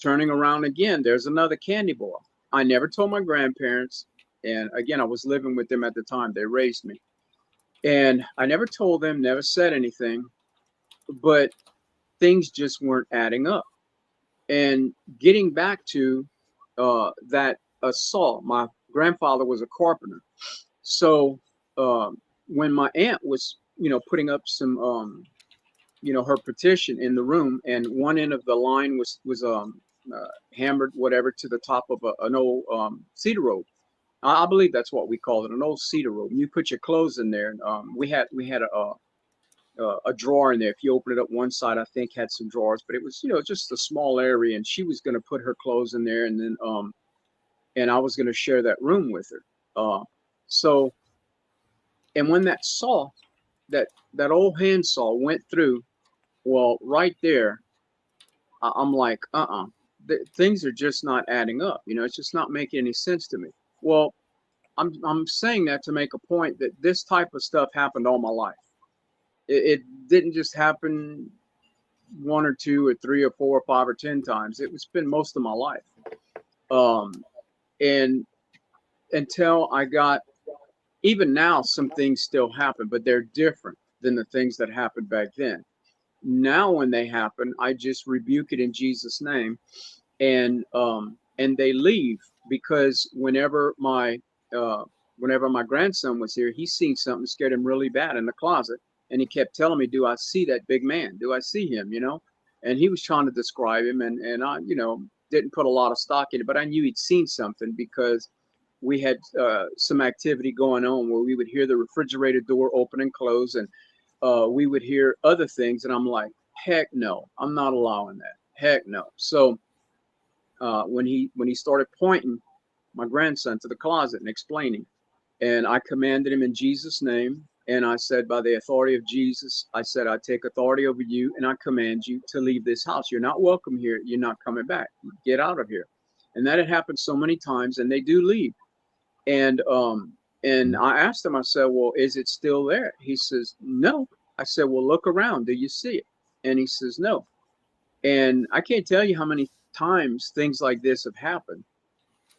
turning around again. There's another candy bar. I never told my grandparents, and again, I was living with them at the time. They raised me, and I never told them, never said anything, but things just weren't adding up. And getting back to that assault, my grandfather was a carpenter. So when my aunt was, putting up some, her petition in the room, and one end of the line was hammered, whatever, to the top of an old cedar rope. I believe that's what we call it, an old cedar rope. You put your clothes in there. And, we had a drawer in there. If you open it up, one side I think had some drawers, but it was just a small area, and she was going to put her clothes in there, and then and I was going to share that room with her. So, and when that saw, that old handsaw went through, well, right there, I'm like, things are just not adding up. It's just not making any sense to me. Well, I'm saying that to make a point that this type of stuff happened all my life. It didn't just happen one or two or three or four or five or 10 times. It's been most of my life. And until I got, even now, some things still happen, but they're different than the things that happened back then. Now, when they happen, I just rebuke it in Jesus' name, and they leave, because whenever my grandson was here, he seen something scared him really bad in the closet. And he kept telling me, do I see that big man? Do I see him? And he was trying to describe him, and I, didn't put a lot of stock in it, but I knew he'd seen something, because we had some activity going on where we would hear the refrigerator door open and close, and we would hear other things. And I'm like, heck no, I'm not allowing that. Heck no. So when he started pointing my grandson to the closet and explaining, and I commanded him in Jesus' name. And I said, by the authority of Jesus, I said, I take authority over you, and I command you to leave this house. You're not welcome here. You're not coming back. Get out of here. And that had happened so many times, and they do leave. And I asked him, I said, well, is it still there? He says, no. I said, well, look around. Do you see it? And he says, no. And I can't tell you how many times things like this have happened.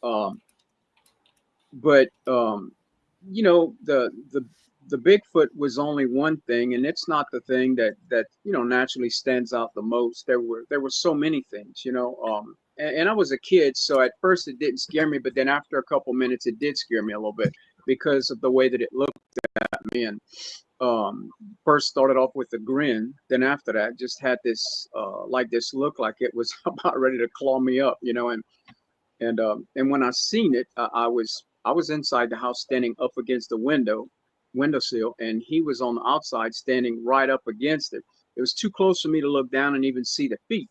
But the Bigfoot was only one thing, and it's not the thing that naturally stands out the most. There were so many things, and I was a kid, so at first it didn't scare me, but then after a couple minutes it did scare me a little bit, because of the way that it looked at me. And first started off with a grin, then after that just had this this look like it was about ready to claw me up, and when I seen it, I was inside the house, standing up against the windowsill, and he was on the outside, standing right up against it. It was too close for me to look down and even see the feet,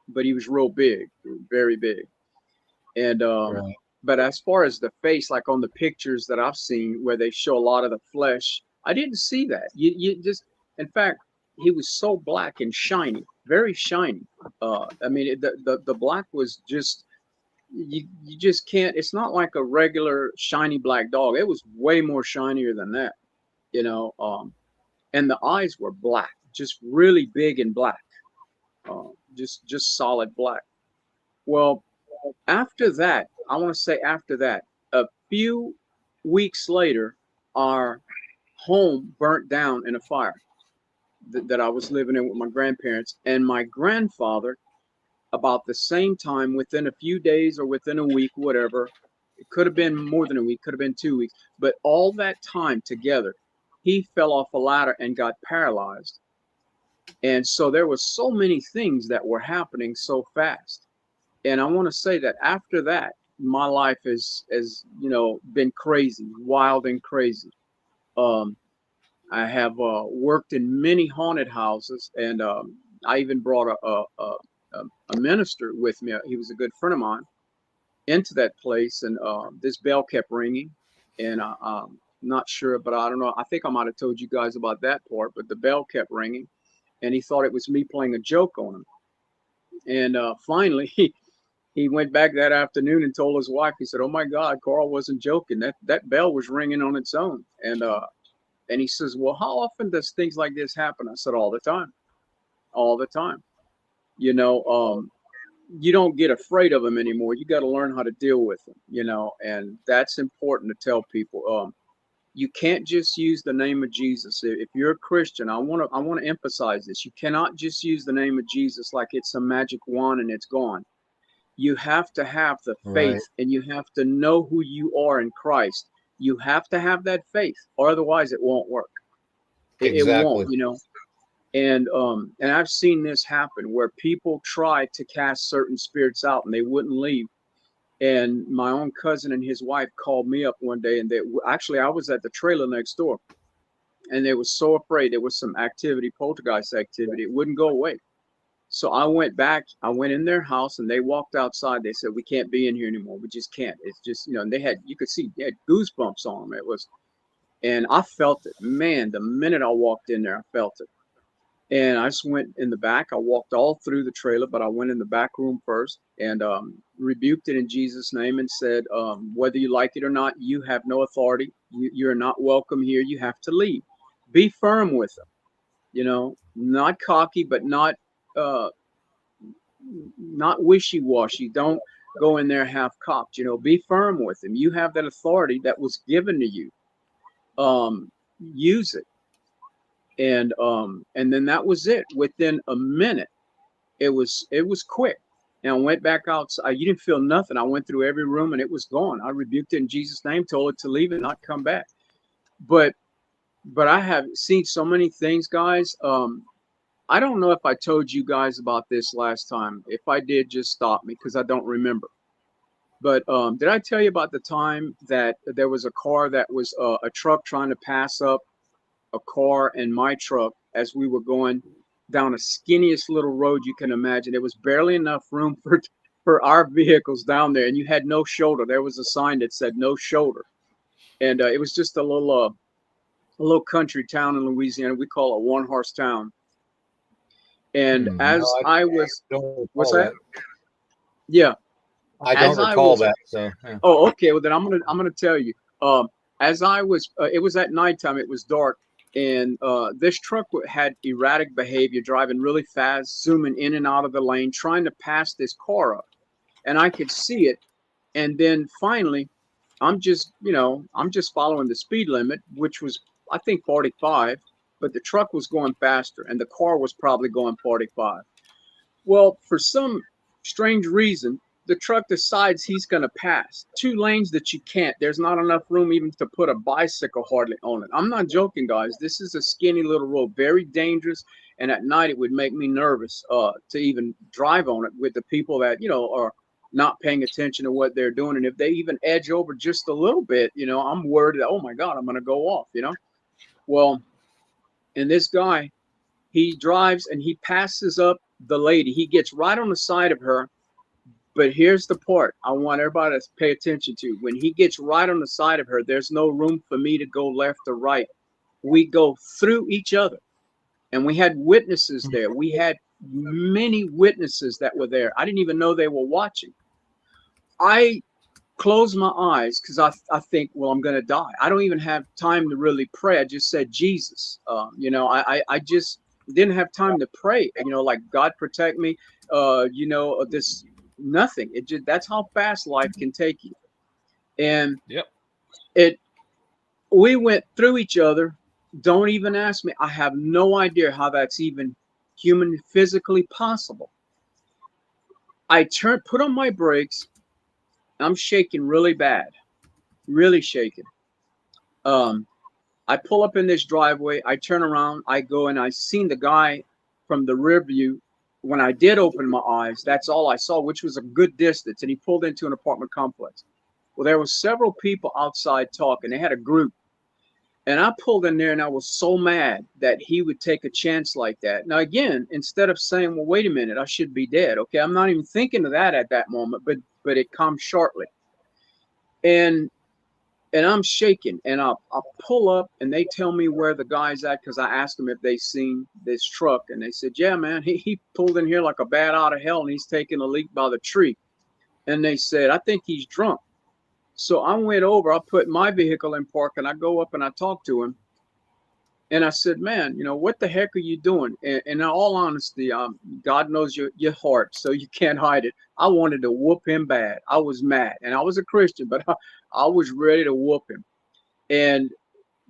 but he was real big, very big. And Right. but as far as the face, like on the pictures that I've seen where they show a lot of the flesh, I didn't see that. You just, in fact, he was so black and shiny, very shiny. I mean, the black was just you just can't. It's not like a regular shiny black dog. It was way more shinier than that, you know. And the eyes were black, just really big and black, just solid black. Well, after that, I want to say after that, a few weeks later, our home burnt down in a fire that I was living in with my grandparents, and my grandfather, about the same time, within a few days or within a week, whatever. It could have been more than a week, could have been 2 weeks, but all that time together, he fell off a ladder and got paralyzed. And so there was so many things that were happening so fast. And I want to say that after that, my life has been crazy, wild and crazy. Um, I have worked in many haunted houses, and I even brought a minister with me. He was a good friend of mine into that place, and this bell kept ringing, and I'm not sure, but I don't know. I think I might have told you guys about that part, but the bell kept ringing, and he thought it was me playing a joke on him. And finally, he went back that afternoon and told his wife. He said, "Oh my God, Carl wasn't joking. That bell was ringing on its own." And he says, "Well, how often does things like this happen?" I said, "All the time, all the time." You know, you don't get afraid of them anymore. You got to learn how to deal with them, and that's important to tell people. You can't just use the name of Jesus. If you're a Christian, I want to emphasize this. You cannot just use the name of Jesus like it's a magic wand and it's gone. You have to have the Right. faith, and you have to know who you are in Christ. You have to have that faith, or otherwise it won't work. It Exactly. won't. And I've seen this happen where people try to cast certain spirits out and they wouldn't leave. And my own cousin and his wife called me up one day, and actually I was at the trailer next door, and they were so afraid there was some activity, poltergeist activity. It wouldn't go away. So I went back. I went in their house, and they walked outside. They said, "We can't be in here anymore. We just can't." It's just, and you could see they had goosebumps on them. It was, and I felt it, man. The minute I walked in there, I felt it. And I just went in the back. I walked all through the trailer, but I went in the back room first and rebuked it in Jesus' name and said, whether you like it or not, you have no authority. You're not welcome here. You have to leave. Be firm with them, not cocky, but uh, not wishy-washy. Don't go in there half-cocked. Be firm with them. You have that authority that was given to you. Use it. And then that was it. Within a minute, it was quick. And I went back outside. You didn't feel nothing. I went through every room and it was gone. I rebuked it in Jesus' name, told it to leave and not come back. But I have seen so many things, guys. I don't know if I told you guys about this last time. If I did, just stop me because I don't remember. But did I tell you about the time that there was a car that was a truck trying to pass up a car and my truck as we were going down the skinniest little road you can imagine? There was barely enough room for our vehicles down there, and you had no shoulder. There was a sign that said no shoulder, and it was just a little country town in Louisiana. We call it a one-horse town. And No, as I I was, don't what's recall that? that. Yeah, I as don't I recall was. that. So yeah. Oh, okay. Well, then I'm gonna tell you. As I was, it was at nighttime. It was dark, and this truck had erratic behavior, driving really fast, zooming in and out of the lane, trying to pass this car up, and I could see it. And then finally, I'm just following the speed limit, which was I think 45, but the truck was going faster, and the car was probably going 45. Well, for some strange reason, the truck decides he's going to pass two lanes that you can't. There's not enough room even to put a bicycle hardly on it. I'm not joking, guys. This is a skinny little road, very dangerous. And at night, it would make me nervous to even drive on it with the people that, are not paying attention to what they're doing. And if they even edge over just a little bit, I'm worried that, oh my God, I'm going to go off. Well, and this guy, he drives and he passes up the lady. He gets right on the side of her. But here's the part I want everybody to pay attention to. When he gets right on the side of her, there's no room for me to go left or right. We go through each other. And we had witnesses there. We had many witnesses that were there. I didn't even know they were watching. I close my eyes because I think, well, I'm going to die. I don't even have time to really pray. I just said, Jesus. I just didn't have time to pray. Like, God protect me. This nothing. It just, that's how fast life can take you. And Yep. it we went through each other. Don't even ask me. I have no idea how that's even human physically possible. Put on my brakes. I'm shaking really bad, really shaking. Um, I pull up in this driveway. I turn around. I go and I seen the guy from the rear view. When I did open my eyes, that's all I saw, which was a good distance. And he pulled into an apartment complex. Well, there were several people outside talking. They had a group. And I pulled in there and I was so mad that he would take a chance like that. Now, again, instead of saying, well, wait a minute, I should be dead. Okay, I'm not even thinking of that at that moment, but it comes shortly. And I'm shaking and I pull up and they tell me where the guy's at because I asked them if they seen this truck. And they said, yeah, man, he pulled in here like a bat out of hell and he's taking a leak by the tree. And they said, I think he's drunk. So I went over, I put my vehicle in park and I go up and I talk to him. And I said, man, what the heck are you doing? And in all honesty, God knows your heart, so you can't hide it. I wanted to whoop him bad. I was mad. And I was a Christian, but I was ready to whoop him. And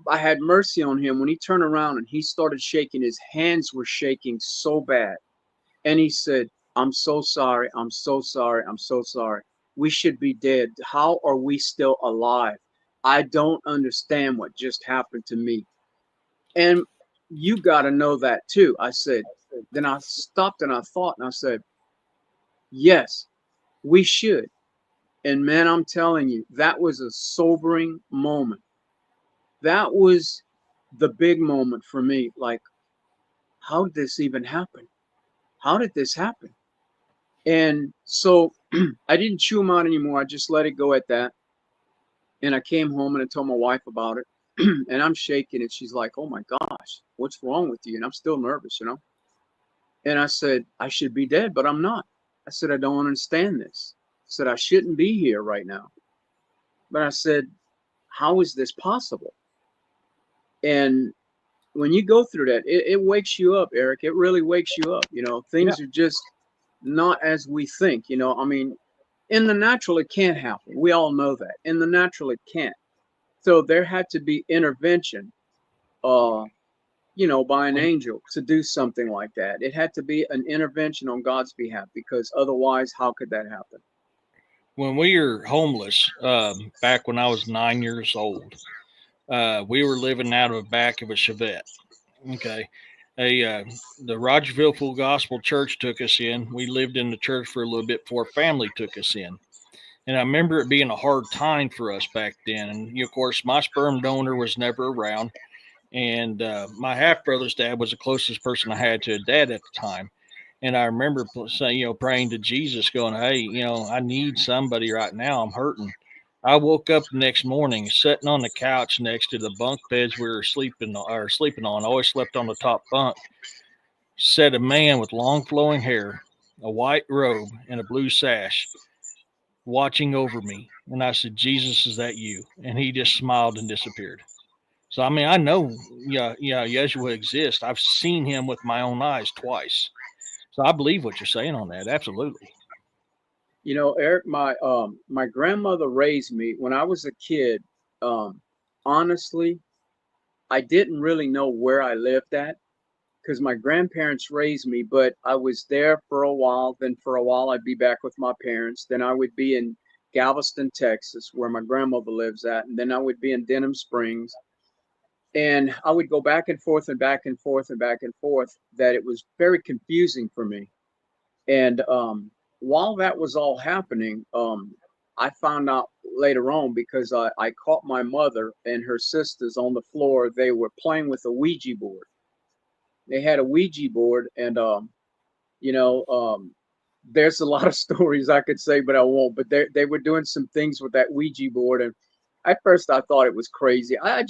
I had mercy on him when he turned around and he started shaking. His hands were shaking so bad. And he said, I'm so sorry. I'm so sorry. I'm so sorry. We should be dead. How are we still alive? I don't understand what just happened to me. And you got to know that too. I said, then I stopped and I thought and I said, yes, we should. And man, I'm telling you, that was a sobering moment. That was the big moment for me. Like, how did this even happen? How did this happen? And so I didn't chew them out anymore. I just let it go at that. And I came home and I told my wife about it. And I'm shaking and she's like, oh my gosh, what's wrong with you? And I'm still nervous. And I said, I should be dead, but I'm not. I said, I don't understand this. I said, I shouldn't be here right now. But I said, how is this possible? And when you go through that, it wakes you up, Eric. It really wakes you up. Yeah. Things are just not as we think. I mean, in the natural, it can't happen. We all know that. In the natural, it can't. So there had to be intervention, uh, by an When angel to do something like that. It had to be an intervention on God's behalf because otherwise, how could that happen? when we were homeless, back when I was 9 years old, we were living out of the back of a Chevette. Okay. The Rogersville Full Gospel Church took us in. We lived in the church for a little bit before family took us in. And I remember it being a hard time for us back then. And of course, my sperm donor was never around. And my half brother's dad was the closest person I had to a dad at the time. And I remember saying, praying to Jesus, going, hey, I need somebody right now. I'm hurting. I woke up the next morning sitting on the couch next to the bunk beds we were sleeping on. I always slept on the top bunk. Sat a man with long flowing hair, a white robe, and a blue sash watching over me. And I said, Jesus, is that you? And he just smiled and disappeared. So I mean, I know, Yeshua exists. I've seen him with my own eyes twice. So I believe what you're saying on that. Absolutely. Eric, my grandmother raised me when I was a kid. Um, Honestly, I didn't really know where I lived at because my grandparents raised me, but I was there for a while. Then for a while, I'd be back with my parents. Then I would be in Galveston, Texas, where my grandmother lives at, and then I would be in Denham Springs. And I would go back and forth and back and forth and back and forth. That it was very confusing for me. And while that was all happening, I found out later on because I caught my mother and her sisters on the floor. They were playing with a Ouija board. They had a Ouija board, and you know, um, there's a lot of stories I could say, but I won't. But they were doing some things with that Ouija board, and at first I thought it was crazy. I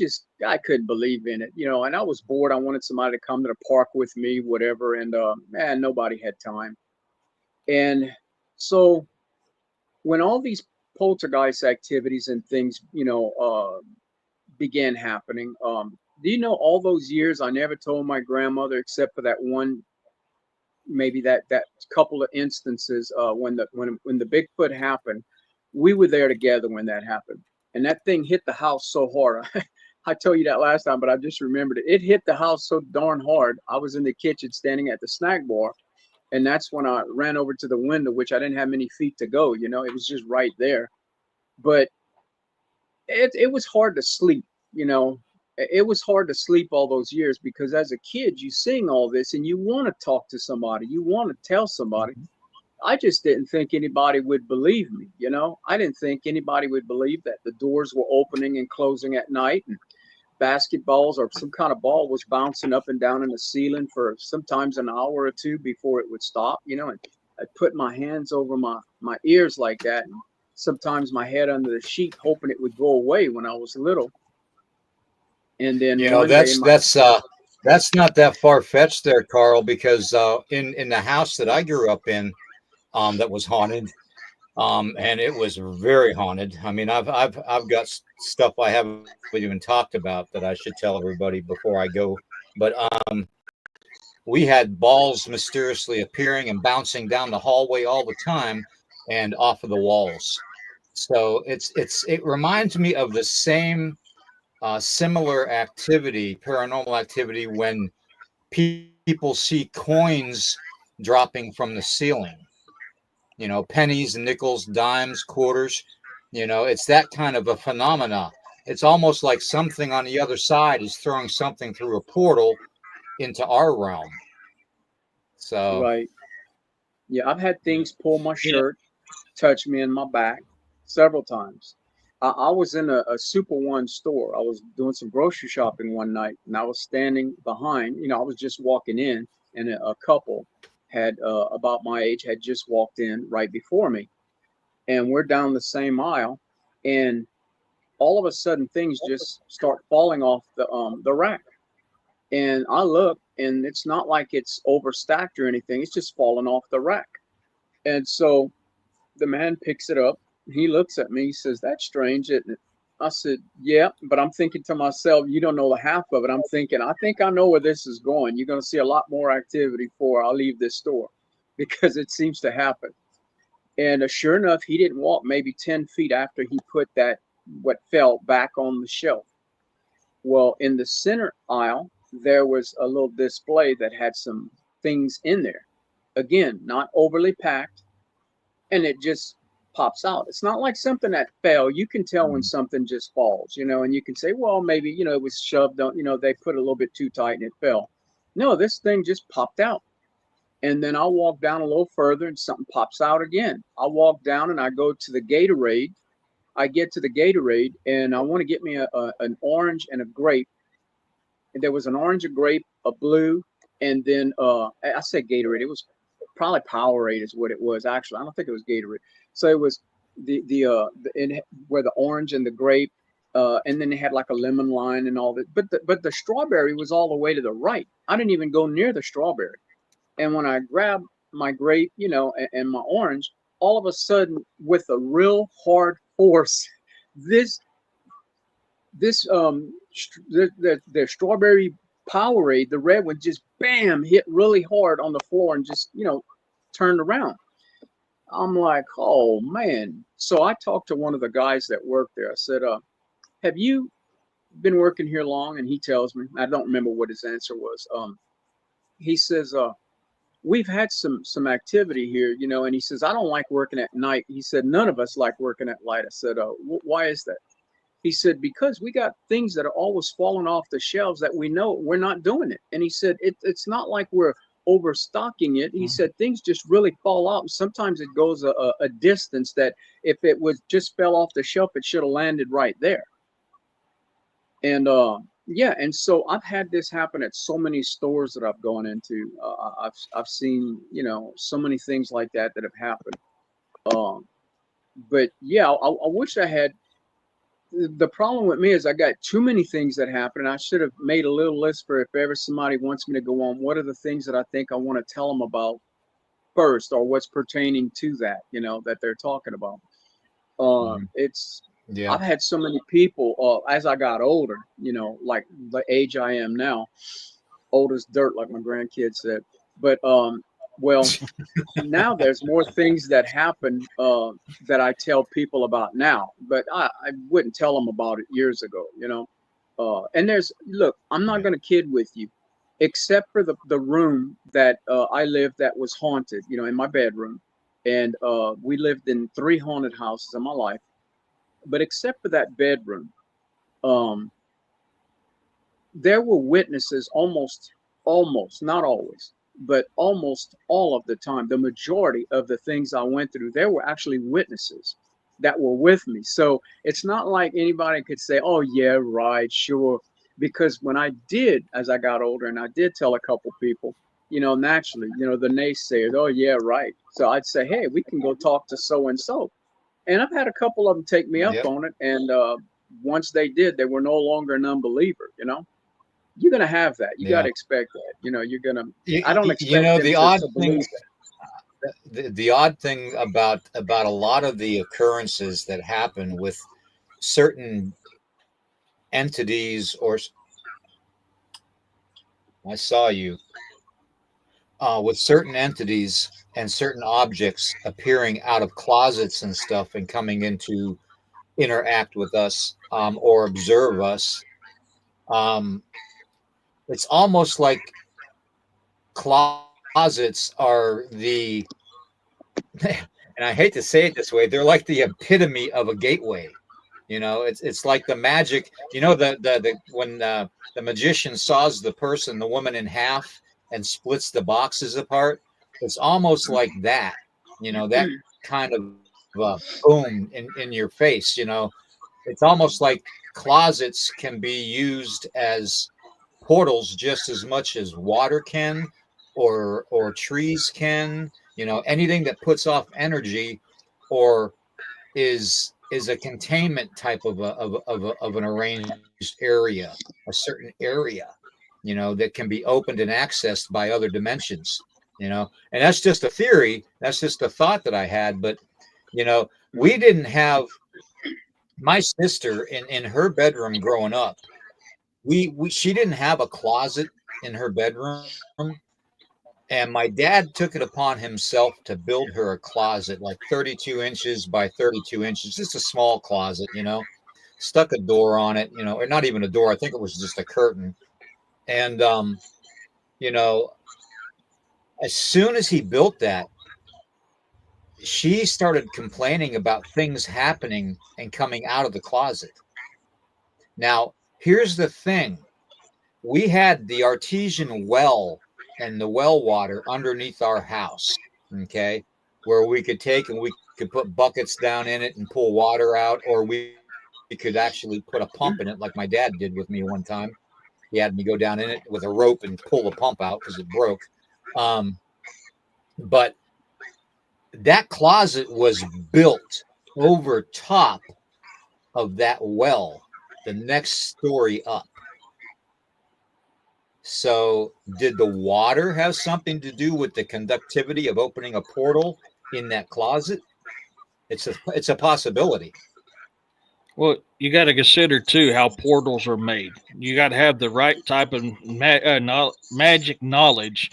couldn't believe in it. And I was bored. I wanted somebody to come to the park with me, whatever. And man, nobody had time. And so when all these poltergeist activities and things, began happening, do you know all those years I never told my grandmother except for that one, maybe that couple of instances, when the Bigfoot happened, we were there together when that happened, and that thing hit the house so hard. I told you that last time, but I just remembered it. It hit the house so darn hard. I was in the kitchen standing at the snack bar, and that's when I ran over to the window, which I didn't have many feet to go. It was just right there. But it was hard to sleep. It was hard to sleep all those years because as a kid, you seeing all this and you want to talk to somebody, you want to tell somebody. I just didn't think anybody would believe me. I didn't think anybody would believe that the doors were opening and closing at night, and basketballs or some kind of ball was bouncing up and down in the ceiling for sometimes an hour or two before it would stop, and I'd put my hands over my ears like that, and sometimes my head under the sheet hoping it would go away when I was little. And then one day That's not that far fetched there, Carl, because in the house that I grew up in, that was haunted, and it was very haunted. I mean, I've got stuff I haven't even talked about that I should tell everybody before I go. But we had balls mysteriously appearing and bouncing down the hallway all the time and off of the walls. So it reminds me of the same similar activity, paranormal activity, when people see coins dropping from the ceiling. Pennies, nickels, dimes, quarters. It's that kind of a phenomena. It's almost like something on the other side is throwing something through a portal into our realm. So, right, yeah, I've had Yeah. things pull my You know, shirt, touch me in my back several times. I was in a Super One store. I was doing some grocery shopping one night, and I was standing behind. I was just walking in, and a couple had about my age had just walked in right before me, and we're down the same aisle, and all of a sudden things just start falling off the rack, and I look, and it's not like it's overstacked or anything. It's just falling off the rack, and so the man picks it up. He looks at me. He says, "That's strange, isn't it?" I said, "Yeah," but I'm thinking to myself, "You don't know the half of it." I'm thinking, "I think I know where this is going. You're going to see a lot more activity before I leave this store," because it seems to happen. And sure enough, he didn't walk maybe 10 feet after he put that what fell back on the shelf. Well, in the center aisle, there was a little display that had some things in there. Again, not overly packed, and it just pops out. It's not like something that fell. You can tell when something just falls, and you can say, well, maybe, it was shoved on, they put it a little bit too tight and it fell. No, this thing just popped out. And then I'll walk down a little further and something pops out again. I walk down and I go to the Gatorade. I get to the Gatorade and I want to get me an orange and a grape. And there was an orange, a grape, a blue, and then I said Gatorade. It was probably Powerade is what it was actually. I don't think it was Gatorade. So it was where the orange and the grape, and then they had like a lemon line and all that. But the strawberry was all the way to the right. I didn't even go near the strawberry. And when I grabbed my grape, and my orange, all of a sudden, with a real hard force, this the strawberry Powerade, the red one, just bam hit really hard on the floor and just turned around. I'm like, oh man. So I talked to one of the guys that worked there. I said, have you been working here long? And he tells me, I don't remember what his answer was. He says, we've had some activity here, and he says, I don't like working at night. He said, none of us like working at night. I said, why is that? He said, because we got things that are always falling off the shelves that we know we're not doing it. And he said, it's not like we're overstocking it. He said, things just really fall out. And sometimes it goes a distance that if it was just fell off the shelf, it should have landed right there. And yeah, and so I've had this happen at so many stores that I've gone into. I've seen, so many things like that have happened. But yeah, I wish I had. The problem with me is I got too many things that happen, and I should have made a little list for if ever somebody wants me to go on, what are the things that I think I want to tell them about first, or what's pertaining to that, that they're talking about. Mhm. It's Yeah. I've had so many people as I got older, you know, like the age I am now, old as dirt, like my grandkids said. But well, now there's more things that happen that I tell people about now, but I wouldn't tell them about it years ago, you know. And there's look, I'm not Yeah. gonna kid with you, except for the room that I lived that was haunted, you know, in my bedroom, and we lived in three haunted houses in my life, but except for that bedroom, um, there were witnesses almost, not always, but almost all of the time, the majority of the things I went through, there were actually witnesses that were with me. So it's not like anybody could say, oh, yeah, right, sure. Because when I did, as I got older, and I did tell a couple people, you know, naturally, you know, the naysayers, oh, yeah, right. So I'd say, hey, we can go talk to so and so. And I've had a couple of them take me up Yep. on it. And once they did, they were no longer an unbeliever, you know? You're gonna have that. You got to Yeah. expect that. You know, you're gonna. I don't You expect know, them the to odd thing, believe that. the odd thing about a lot of the occurrences that happen with certain entities, or I saw you, with certain entities and certain objects appearing out of closets and stuff and coming into interact with us, or observe us. Um, it's almost like closets are the, and I hate to say it this way, they're like the epitome of a gateway. You know, it's like the magic. You know, the when the magician saws the person, the woman, in half and splits the boxes apart. It's almost like that. You know, that kind of boom in your face. You know, it's almost like closets can be used as portals just as much as water can, or trees can. You know, anything that puts off energy or is a containment type of an arranged area, a certain area, you know, that can be opened and accessed by other dimensions. You know, and that's just a theory. That's just a thought that I had. But you know, we didn't have, my sister in her bedroom growing up. We she didn't have a closet in her bedroom, and my dad took it upon himself to build her a closet like 32 inches by 32 inches, just a small closet, you know, stuck a door on it, you know, or not even a door. I think it was just a curtain. And, you know, as soon as he built that, she started complaining about things happening and coming out of the closet. Now, here's the thing, we had the artesian well and the well water underneath our house, okay, where we could take and we could put buckets down in it and pull water out, or we could actually put a pump in it, like my dad did with me one time. He had me go down in it with a rope and pull the pump out because it broke. Um, but that closet was built over top of that well, the next story up. So, did the water have something to do with the conductivity of opening a portal in that closet? It's a possibility. Well, you got to consider too how portals are made. You got to have the right type of magic knowledge,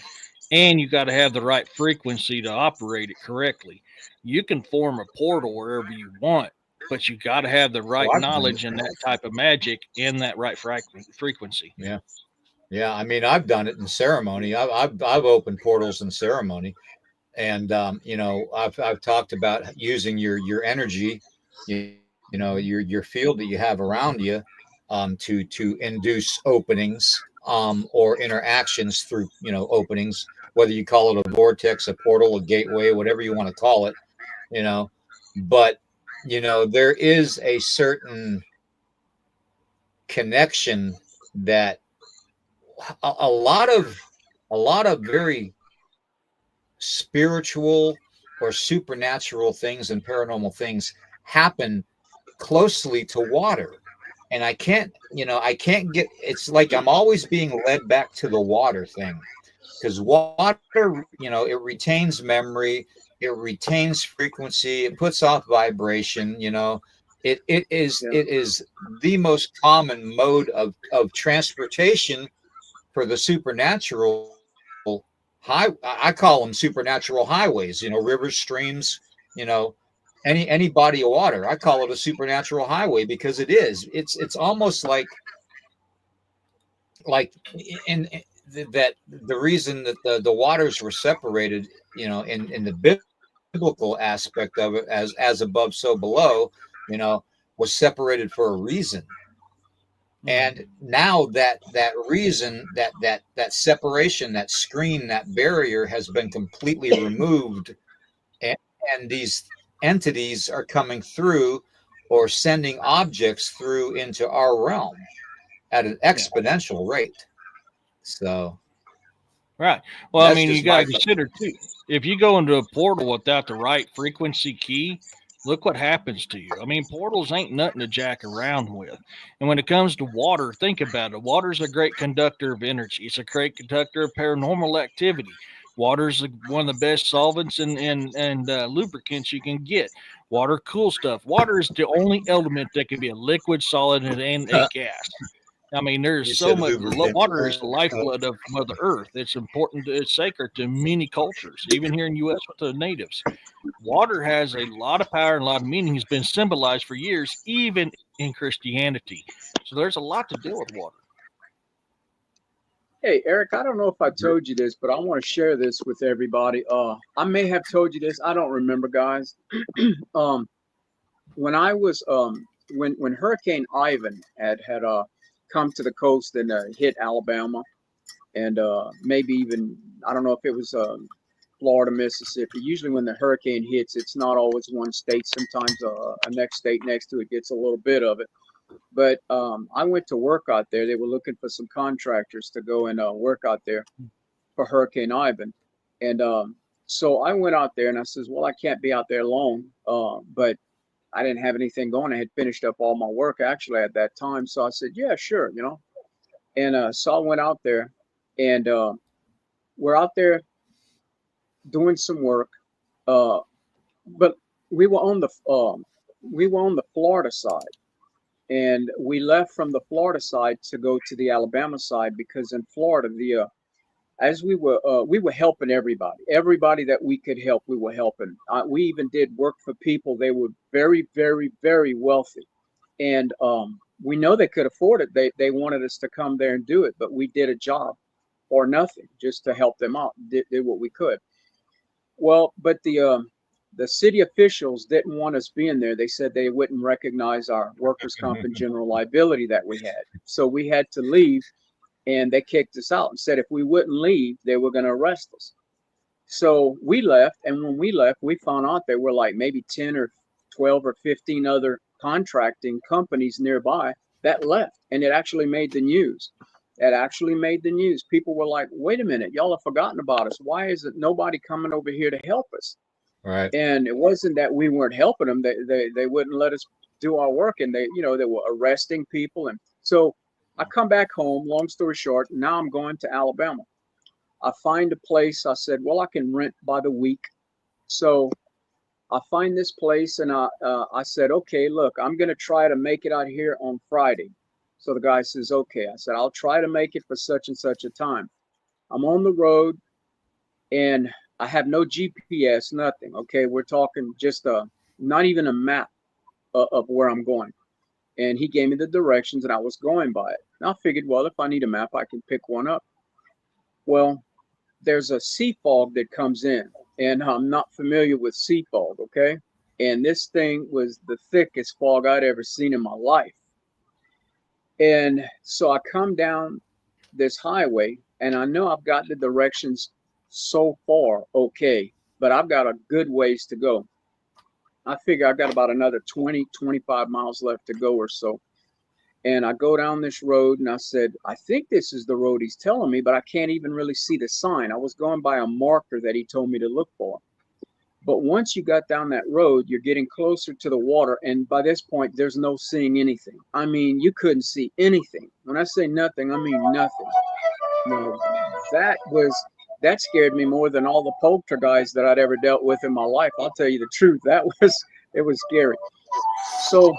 and you got to have the right frequency to operate it correctly. You can form a portal wherever you want, but you got to have the Oh, right I've done it. knowledge and that type of magic in that right frequency. Yeah, yeah. I mean, I've done it in ceremony. I've opened portals in ceremony, and you know, I've talked about using your energy, you know, your field that you have around you, to induce openings, or interactions through, you know, openings, whether you call it a vortex, a portal, a gateway, whatever you want to call it, you know. But you know, there is a certain connection that a lot of very spiritual or supernatural things and paranormal things happen closely to water. And I can't, you know, I can't get, it's like I'm always being led back to the water thing, because water, you know, it retains memory, it retains frequency, it puts off vibration, you know. It is Yeah. it is the most common mode of transportation for the supernatural high. I call them supernatural highways, you know, rivers, streams, you know, any body of water. I call it a supernatural highway because it is. It's almost like in that the reason that the waters were separated, you know, in the biblical aspect of it, as above so below, you know, was separated for a reason. And now that reason, that separation, that screen, that barrier has been completely removed, and, and these entities are coming through or sending objects through into our realm at an Yeah. exponential rate. So Right. Well, I that's mean, you just got my to consider too. If you go into a portal without the right frequency key, look what happens to you. I mean, portals ain't nothing to jack around with. And when it comes to water, think about it. Water is a great conductor of energy. It's a great conductor of paranormal activity. Water is one of the best solvents and lubricants you can get. Water cools stuff. Water is the only element that can be a liquid, solid, and a gas. I mean, there's you so said much. lubricant. Water is the lifeblood of Mother Earth. It's important. It's sacred to many cultures, even here in U.S. with the natives. Water has a lot of power and a lot of meaning. Has been symbolized for years, even in Christianity. So there's a lot to deal with water. Hey, Eric, I don't know if I told you this, but I want to share this with everybody. I may have told you this. I don't remember, guys. um, when I was when Hurricane Ivan had come to the coast and hit Alabama, and maybe even I don't know if it was Florida, Mississippi. Usually, when the hurricane hits, it's not always one state. Sometimes a next state next to it gets a little bit of it. But I went to work out there. They were looking for some contractors to go and work out there for Hurricane Ivan, and so I went out there and I says, "Well, I can't be out there long," but I didn't have anything going. I had finished up all my work actually at that time, so I said, "Yeah, sure," you know. And so I went out there, and we're out there doing some work. Uh, but we were on the Florida side, and we left from the Florida side to go to the Alabama side because in Florida, the as we were helping everybody that we could help. We were helping. We even did work for people. They were very, very, very wealthy, and we know they could afford it. They wanted us to come there and do it, but we did a job or nothing just to help them out. Did what we could. Well, but the city officials didn't want us being there. They said they wouldn't recognize our workers' comp and general liability that we had. So we had to leave, and they kicked us out and said if we wouldn't leave, they were going to arrest us. So we left, and when we left, we found out there were like maybe 10 or 12 or 15 other contracting companies nearby that left, and it actually made the news. It actually made the news. People were like, wait a minute, y'all have forgotten about us. Why is it nobody coming over here to help us? Right. And it wasn't that we weren't helping them. They wouldn't let us do our work, and they were arresting people. And so I come back home, long story short, now I'm going to Alabama. I find a place. I said, well, I can rent by the week. So I find this place, and I said, okay, look, I'm going to try to make it out here on Friday. So the guy says, okay. I said, I'll try to make it for such and such a time. I'm on the road, and I have no GPS, nothing. Okay, we're talking just not even a map of where I'm going. And he gave me the directions, and I was going by it. And I figured, well, if I need a map, I can pick one up. Well, there's a sea fog that comes in, and I'm not familiar with sea fog, okay? And this thing was the thickest fog I'd ever seen in my life. And so I come down this highway, and I know I've got the directions so far okay, but I've got a good ways to go. I figure I've got about another 20, 25 miles left to go or so. And I go down this road, and I said, I think this is the road he's telling me, but I can't even really see the sign. I was going by a marker that he told me to look for. But once you got down that road, you're getting closer to the water. And by this point, there's no seeing anything. I mean, you couldn't see anything. When I say nothing, I mean nothing. You know, that was that scared me more than all the poltergeists that I'd ever dealt with in my life. I'll tell you the truth. It was scary. So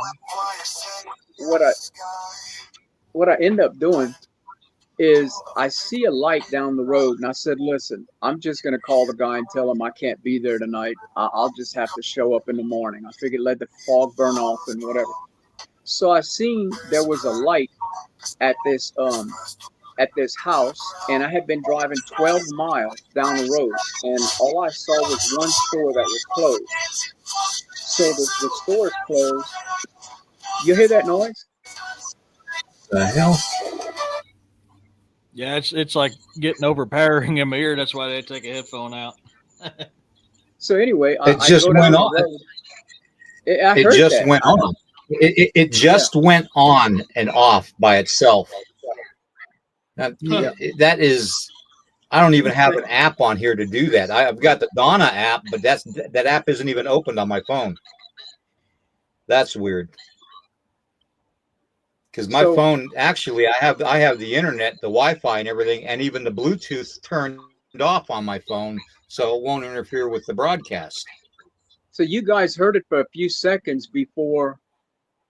what I what I end up doing is I see a light down the road, and I said, "Listen, I'm just gonna call the guy and tell him I can't be there tonight. I'll just have to show up in the morning." I figured let the fog burn off and whatever. So I seen there was a light at this house, and I had been driving 12 miles down the road, and all I saw was one store that was closed. So the store is closed. You hear that noise? The hell? Yeah, it's like getting overpowering in my ear. That's why they take a headphone out. So anyway, It I just go down went the on. road. I It heard just that. went on. It Yeah, just went on and off by itself. That, yeah. that is, I don't even have an app on here to do that. I've got the Donna app, but that app isn't even opened on my phone. That's weird. Because my So phone, actually, I have the internet, the Wi-Fi, and everything, and even the Bluetooth turned off on my phone, so it won't interfere with the broadcast. so you guys heard it for a few seconds before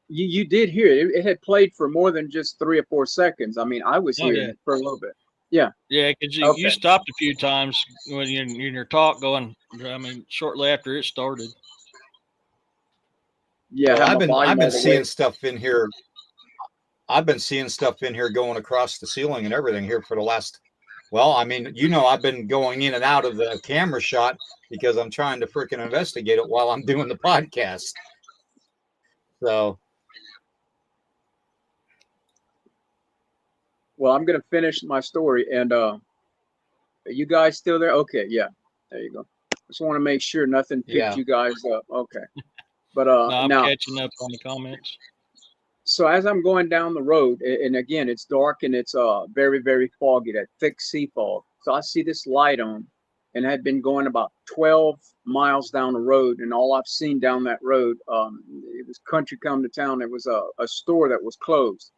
you did hear it. It had played for more than just 3 or 4 seconds. I mean, I was Oh hearing yeah, it for a little bit. Yeah. yeah. Because you Okay. stopped a few times when you're in your talk going. I mean, shortly after it started. Yeah, I Well, have I've my been volume I've been all the way. seeing stuff in here. I've been seeing stuff in here going across the ceiling and everything here for the last. Well, I mean, I've been going in and out of the camera shot because I'm trying to freaking investigate it while I'm doing the podcast. So Well, I'm gonna finish my story, and are you guys still there? Okay, yeah, there you go. Just want to make sure nothing picked yeah, you guys up. Okay, but No, I'm now, catching up on the comments. so as I'm going down the road, and again, it's dark and it's very very foggy, that thick sea fog. So I see this light on, and I had been going about 12 miles down the road, and all I've seen down that road, it was country come to town. There was a store that was closed.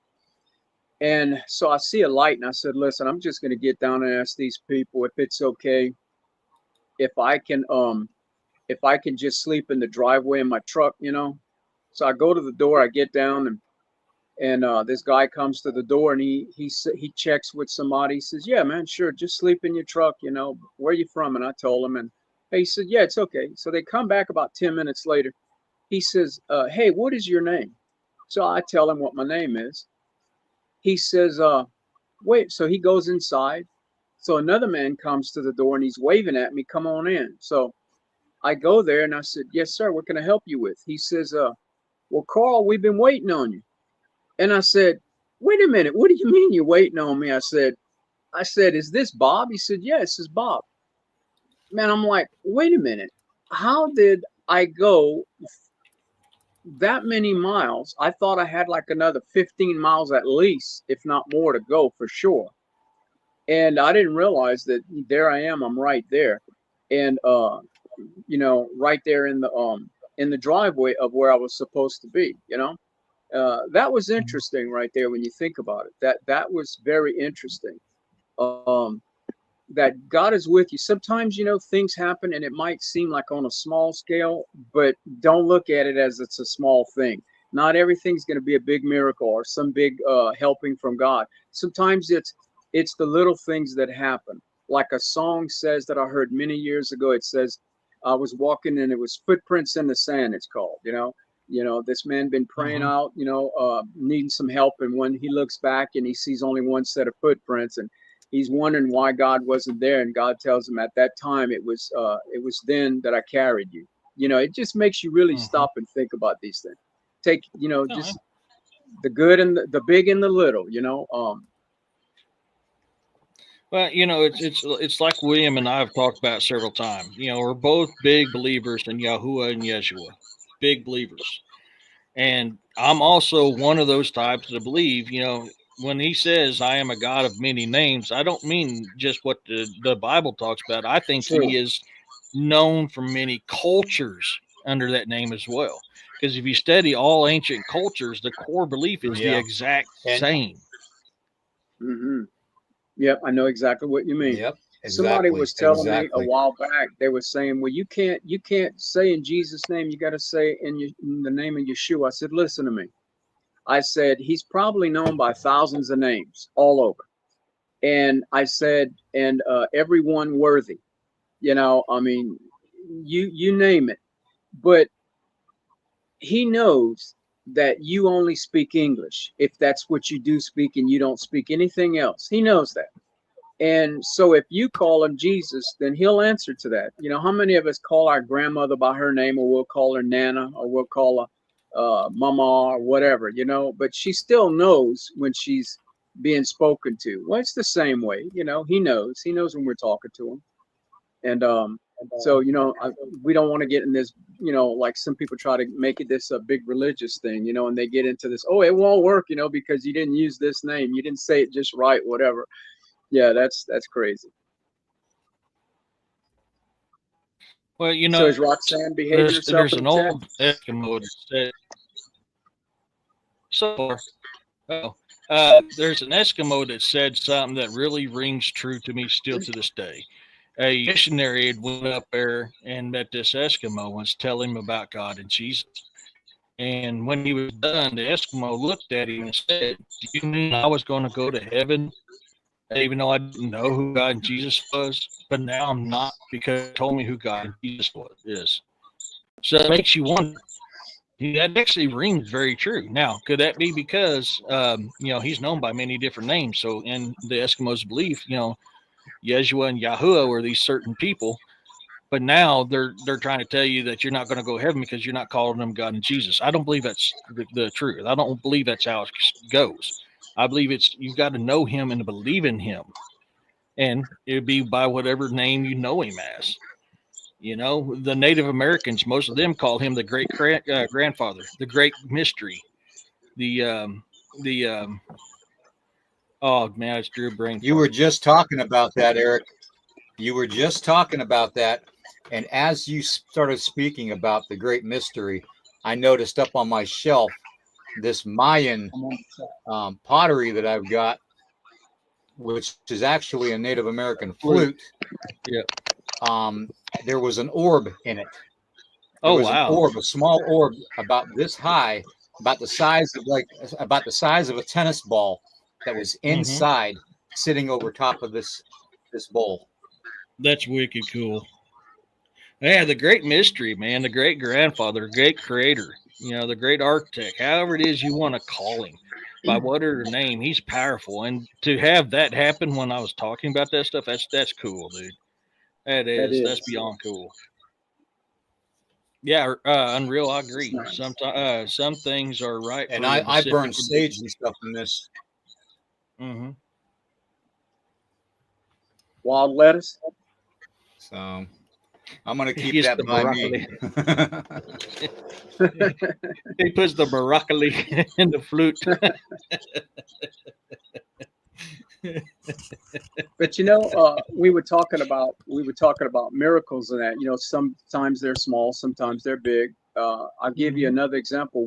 And so I see a light, and I said, "Listen, I'm just going to get down and ask these people if it's okay if I can if I can just sleep in the driveway in my truck." So I go to the door, I get down, and this guy comes to the door, and he checks with somebody. He says, "Yeah, man, sure, just sleep in your truck. Where you from?" And I told him, and he said, "Yeah, it's okay." So they come back about 10 minutes later. He says, "Hey, what is your name?" So I tell him what my name is. He says, "Wait." So he goes inside. So another man comes to the door, and he's waving at me, "Come on in." So I go there, and I said, "Yes, sir. What can I help you with?" He says, "Well, Carl, we've been waiting on you." And I said, "Wait a minute. What do you mean you're waiting on me?" I said, "Is this Bob?" He said, "Yeah, this is Bob." Man, I'm like, wait a minute. How did I go that many miles? I thought I had like another 15 miles at least, if not more, to go for sure. And I didn't realize that there I am. I'm right there, and right there in the driveway of where I was supposed to be. That was interesting right there when you think about it. That was very interesting. Um, that God is with you. Sometimes things happen, and it might seem like on a small scale, but don't look at it as it's a small thing. Not everything's going to be a big miracle or some big helping from God. Sometimes it's the little things that happen. Like a song says that I heard many years ago. It says, "I was walking and it was footprints in the sand." It's called. This man been praying Hmm. out, needing some help, and when he looks back and he sees only one set of footprints, and he's wondering why God wasn't there, and God tells him at that time it was then that I carried you. It just makes you really Hmm. stop and think about these things. Take Oh, yeah. just the good and the big and the little. Well, it's like William and I have talked about several times. We're both big believers in Yahuwah and Yeshua, big believers. And I'm also one of those types that believe, when he says, "I am a God of many names," I don't mean just what the Bible talks about. I think True. he is known for many cultures under that name as well. Because if you study all ancient cultures, the core belief is the yeah, exact and same. Hmm. Yep, I know exactly what you mean. yep, Somebody Exactly. was telling me a Exactly. while back. They were saying, "Well, you can't say in Jesus' name. You got to say in the name of Yeshua." I said, "Listen to me." I said, "He's probably known by thousands of names all over." And I said, "And everyone worthy. I mean, you name it. But he knows that you only speak English if that's what you do speak, and you don't speak anything else. He knows that." And so if you call him Jesus, then he'll answer to that. How many of us call our grandmother by her name, or we'll call her Nana, or we'll call her Mama, or whatever, but she still knows when she's being spoken to. Well, it's the same way, he knows. He knows when we're talking to him. And so, we don't want to get in this, like some people try to make it this a big religious thing, and they get into this, oh, it won't work, because you didn't use this name. You didn't say it just right, whatever. Yeah, that's crazy. Well, So is Roxanne behave yourself there's in an the chat? old Eskimo that said so far. Oh, there's an Eskimo that said something that really rings true to me still to this day. A missionary had went up there and met this Eskimo and was telling him about God and Jesus. And when he was done, the Eskimo looked at him and said, "Do you mean I was going to go to heaven, even though I didn't know who God and Jesus was? But now I'm not because he told me who God and Jesus is." So it makes you wonder. That actually rings very true. Now, could that be because he's known by many different names? So, in the Eskimos' belief, Yeshua and Yahuwah were these certain people, but now they're trying to tell you that you're not going to go to heaven because you're not calling them God and Jesus. I don't believe that's the truth. I don't believe that's how it goes. I believe it's you've got to know Him and believe in Him, and it'd be by whatever name you know Him as. The Native Americans, most of them call him the great grandfather, the great mystery, the the oh man, it's Drew brain You were fart. just talking about that, Eric. You were just talking about that. And as you started speaking about the great mystery, I noticed up on my shelf this Mayan pottery that I've got, which is actually a Native American flute. Yeah. There was an orb in it. There Oh was an wow. orb, a small orb about this high, about the size of a tennis ball, that was inside, sitting over top of this bowl. That's wicked cool. Yeah, the great mystery, man, the great grandfather, great creator, the great architect, however it is you want to call him, by whatever name, he's powerful. And to have that happen when I was talking about that stuff, that's cool, dude. That That's is. beyond cool. Yeah, unreal. I It's agree. nice. Some things are right And for a I specific burned sage and stuff in this. Mm-hmm. Wild lettuce. So I'm going to keep He's that the by me. broccoli. He puts the broccoli in the flute. But we were talking about miracles and that. Sometimes they're small, sometimes they're big. I'll give you another example.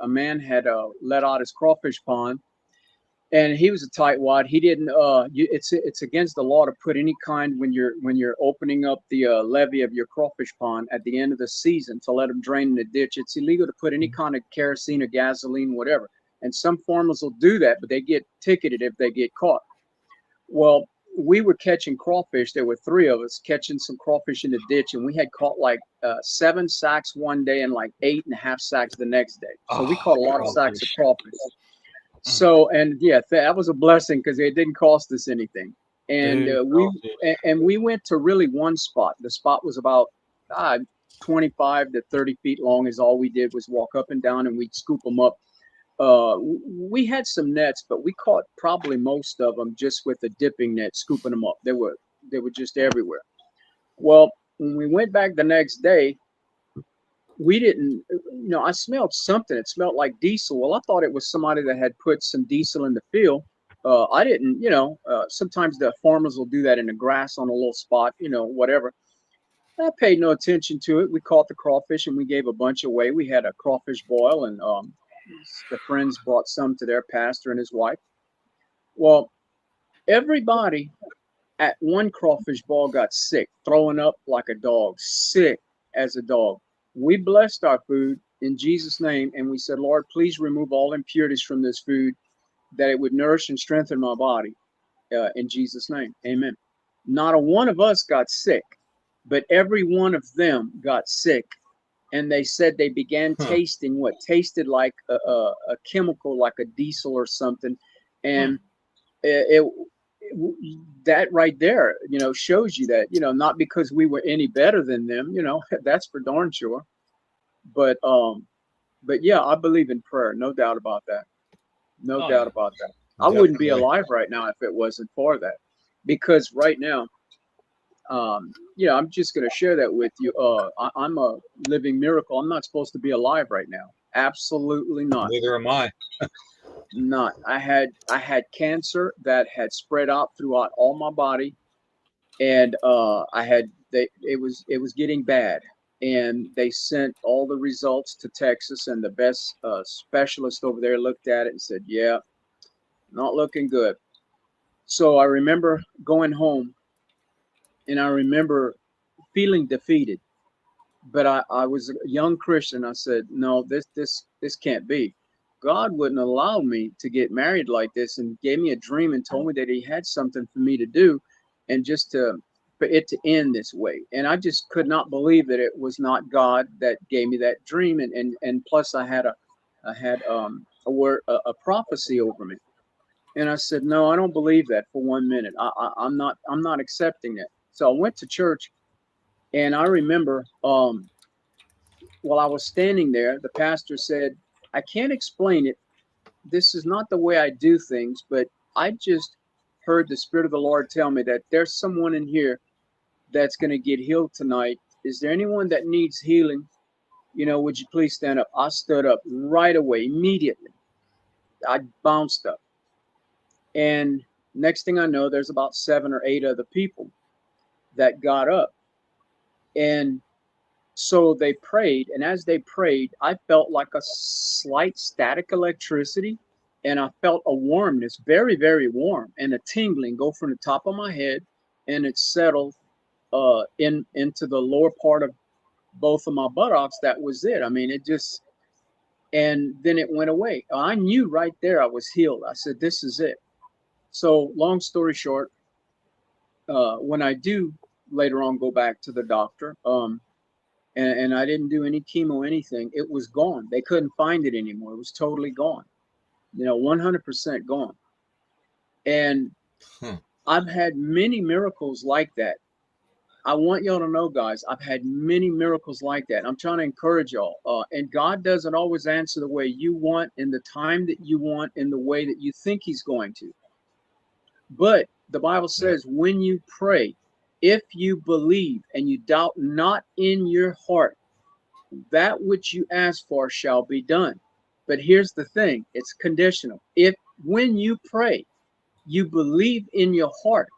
A man had let out his crawfish pond, and he was a tightwad. He didn't. It's against the law to put any kind when you're opening up the levee of your crawfish pond at the end of the season to let them drain in the ditch. It's illegal to put any kind of kerosene or gasoline, whatever. And some farmers will do that, but they get ticketed if they get caught. Well, we were catching crawfish. There were three of us catching some crawfish in the ditch, and we had caught like 7 sacks one day and like 8.5 sacks the next day. So we caught a lot of sacks of crawfish. So, and yeah, that was a blessing because it didn't cost us anything. And Dude, we went to really one spot. The spot was about 25 to 30 feet long. Is all we did was walk up and down, and we'd scoop them up. We had some nets, but we caught probably most of them just with a dipping net, scooping them up. They were just everywhere. Well, when we went back the next day, we didn't, I smelled something. It smelled like diesel. Well, I thought it was somebody that had put some diesel in the field. I didn't, sometimes the farmers will do that in the grass on a little spot, whatever. I paid no attention to it. We caught the crawfish and we gave a bunch away. We had a crawfish boil, and the friends brought some to their pastor and his wife. Well, everybody At one crawfish ball got sick, throwing up like a dog, sick as a dog. We blessed our food in Jesus' name, and we said, Lord, please remove all impurities from this food, that it would nourish and strengthen my body. In Jesus' name, amen. Not a one of us got sick, but every one of them got sick. And they said they began Huh. tasting what tasted like a chemical, like a diesel or something. And it, that right there, shows you that, not because we were any better than them, that's for darn sure. But yeah, I believe in prayer, no doubt about that. No Oh doubt yeah. about that. I wouldn't be Definitely. alive right now if it wasn't for that. Because right now, I'm just going to share that with you. I'm a living miracle. I'm not supposed to be alive right now. Absolutely not. Neither am I. Not. I had cancer that had spread out throughout all my body, and it was getting bad, and they sent all the results to Texas, and the best specialist over there looked at it and said, "Yeah, not looking good." So I remember going home, and I remember feeling defeated. But I was a young Christian. I said, no, this can't be. God wouldn't allow me to get married like this, and gave me a dream and told me that He had something for me to do, and just for it to end this way. And I just could not believe that it was not God that gave me that dream. And plus I had a word, a prophecy over me. And I said, no, I don't believe that for 1 minute. I'm not accepting that. So I went to church, and I remember while I was standing there, the pastor said, I can't explain it. This is not the way I do things, but I just heard the Spirit of the Lord tell me that there's someone in here that's going to get healed tonight. Is there anyone that needs healing? Would you please stand up? I stood up right away, immediately. I bounced up. And next thing I know, there's about 7 or 8 other people that got up. And so they prayed, and as they prayed, I felt like a slight static electricity, and I felt a warmness, very, very warm, and a tingling go from the top of my head, and it settled into the lower part of both of my buttocks. That was it. I mean, it just, and then it went away. I knew right there I was healed. I said, this is it. So long story short, when I do later on go back to the doctor, and I didn't do any chemo, anything. It was gone. They couldn't find it anymore. It was totally gone, 100% gone. And Huh. I've had many miracles like that. I want y'all to know, guys, I've had many miracles like that. I'm trying to encourage y'all. And God doesn't always answer the way you want, in the time that you want, in the way that you think He's going to. But the Bible Yeah. says, when you pray, if you believe and you doubt not in your heart, that which you ask for shall be done. But here's the thing, it's conditional. If when you pray, you believe in your heart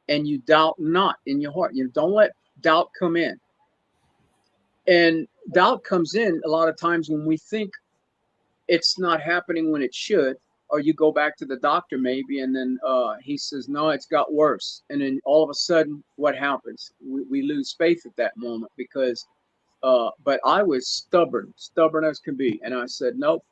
and you doubt not in your heart, don't let doubt come in. And doubt comes in a lot of times when we think it's not happening when it should, or you go back to the doctor maybe, and then he says, no, it's got worse. And then all of a sudden, what happens? We lose faith at that moment, because but I was stubborn as can be. And I said, nope,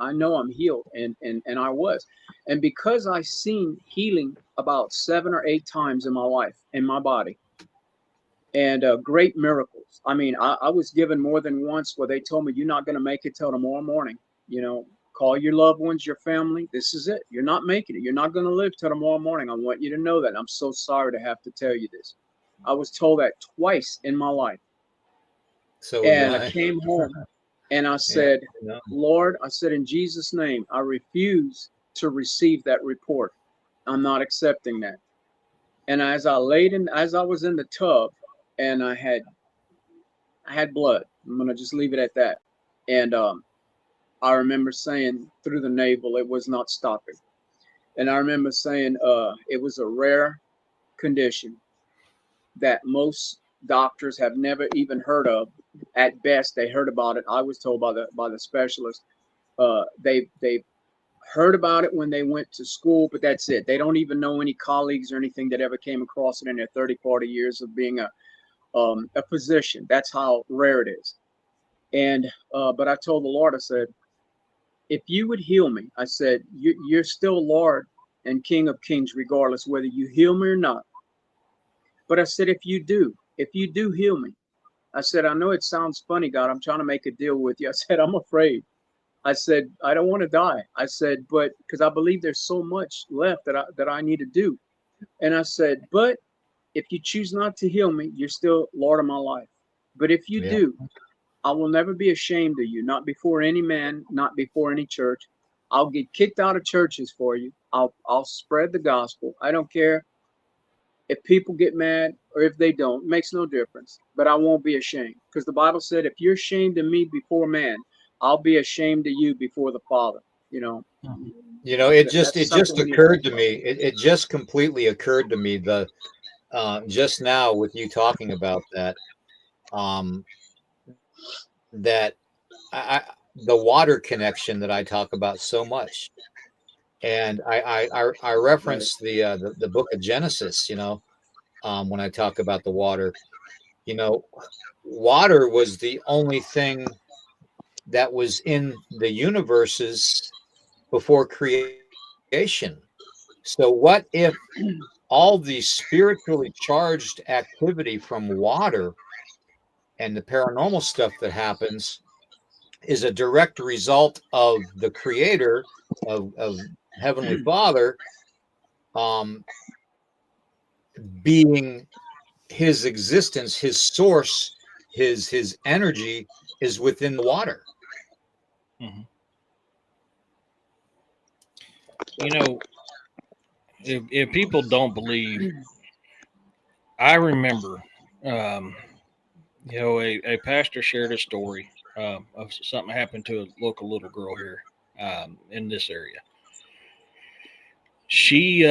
I know I'm healed. And I was. And because I seen healing about 7 or 8 times in my life, in my body, and great miracles. I mean, I was given more than once where they told me, you're not going to make it till tomorrow morning. Call your loved ones, your family. This is it. You're not making it. You're not going to live till tomorrow morning. I want you to know that. I'm so sorry to have to tell you this. I was told that twice in my life. So was And I I. came home and I Yeah. said, No. Lord, I said, in Jesus' name, I refuse to receive that report. I'm not accepting that. And as I was in the tub, and I had blood. I'm gonna just leave it at that. And I remember saying through the navel, it was not stopping. And I remember saying it was a rare condition that most doctors have never even heard of. At best, they heard about it. I was told by the specialist, they heard about it when they went to school, but that's it. They don't even know any colleagues or anything that ever came across it in their 30, 40 years of being a physician. That's how rare it is. And but I told the Lord, I said, if you would heal me, I said, you're still Lord and King of Kings, regardless whether you heal me or not. But I said, if you do heal me, I said, I know it sounds funny, God. I'm trying to make a deal with you. I said, I'm afraid. I said, I don't want to die. I said, but because I believe there's so much left that I need to do. And I said, but if you choose not to heal me, you're still Lord of my life. But if you Yeah. do, I will never be ashamed of you, not before any man, not before any church. I'll get kicked out of churches for you. I'll spread the gospel. I don't care if people get mad or if they don't. It makes no difference. But I won't be ashamed. Because the Bible said, if you're ashamed of me before man, I'll be ashamed of you before the Father. You know, You know, it that's something just we need to occurred think to about. me. It just completely occurred to me just now with you talking about that. Um, that the water connection that I talk about so much, and I Right. reference the book of Genesis. You know, when I talk about the water, you know, water was the only thing that was in the universes before creation. So what if all the spiritually charged activity from water and the paranormal stuff that happens is a direct result of the creator of Heavenly Father um, being his existence, his source, his energy is within the water. Mhm. You know, if people don't believe, I remember, um, a pastor shared a story of something happened to a local little girl here in this area. She,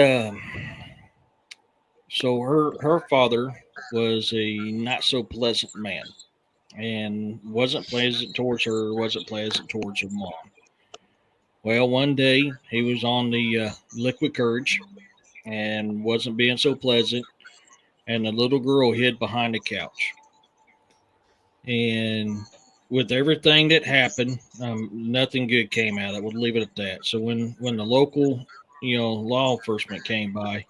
so her father was a not so pleasant man and wasn't pleasant towards her, wasn't pleasant towards her mom. Well, one day he was on the liquid courage and wasn't being so pleasant, and the little girl hid behind the couch. And with everything that happened, nothing good came out of it. We'll leave it at that. So when the local, law enforcement came by,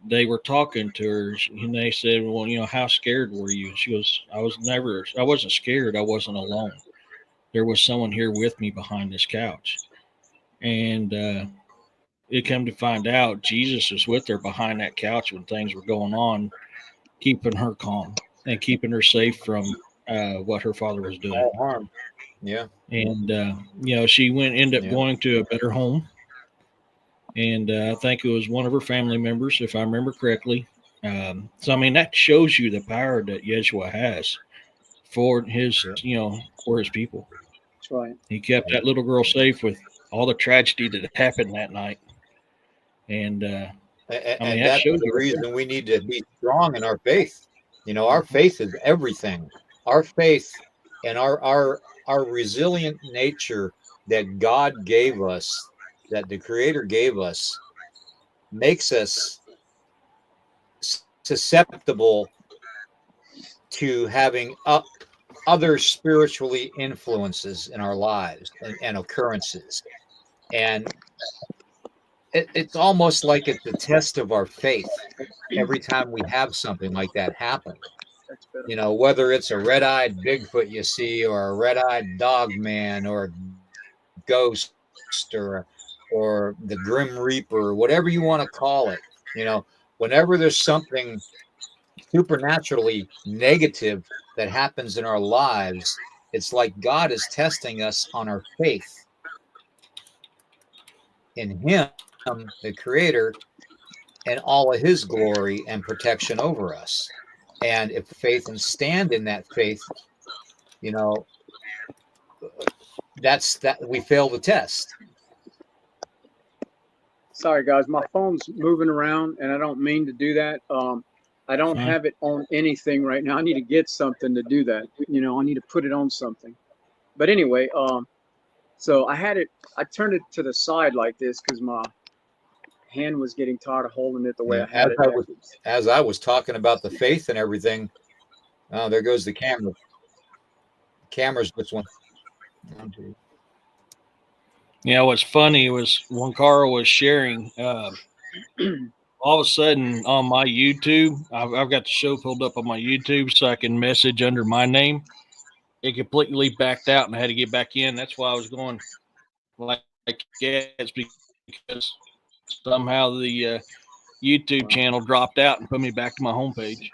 they were talking to her, and they said, "Well, how scared were you?" And she goes, I wasn't scared. I wasn't alone. There was someone here with me behind this couch." And it come to find out, Jesus was with her behind that couch when things were going on, keeping her calm and keeping her safe from what her father was doing. All harm. Yeah. And she ended up Yeah. going to a better home, and I think it was one of her family members, if I remember correctly. So I mean, that shows you the power that Yeshua has for his, Yeah. for his people. That's right. He kept Yeah. that little girl safe with all the tragedy that happened that night, and I mean, And that that's shows the you. reason we need to be strong in our faith. You know, our Mhm. faith is everything. Our faith and our resilient nature that God gave us, that the Creator gave us, makes us susceptible to having other spiritually influences in our lives and occurrences. And it's almost like it's a test of our faith every time we have something like that happen. That's better. You know, whether it's a red-eyed Bigfoot you see, or a red-eyed dog man, or a ghost, or the Grim Reaper, whatever you want to call it. You know, whenever there's something supernaturally negative that happens in our lives, it's like God is testing us on our faith in Him, the Creator, and all of His glory and protection over us. And if faith and stand in that faith, you know, that's that we fail the test. Sorry, guys, my phone's moving around, and I don't mean to do that. I don't Fine. have it on anything right now. I need to get something to do that. I need to put it on something. But anyway, So I turned it to the side like this because my hand was getting tired of holding it the way Yeah, I had it backwards. as I was talking about the faith and everything, oh, there goes the camera. Camera's just one. You know, what's funny was when Carl was sharing, all of a sudden on my YouTube, I've got the show pulled up on my YouTube so I can message under my name. It completely backed out and I had to get back in. That's why I was going like it's because somehow the YouTube channel dropped out and put me back to my homepage.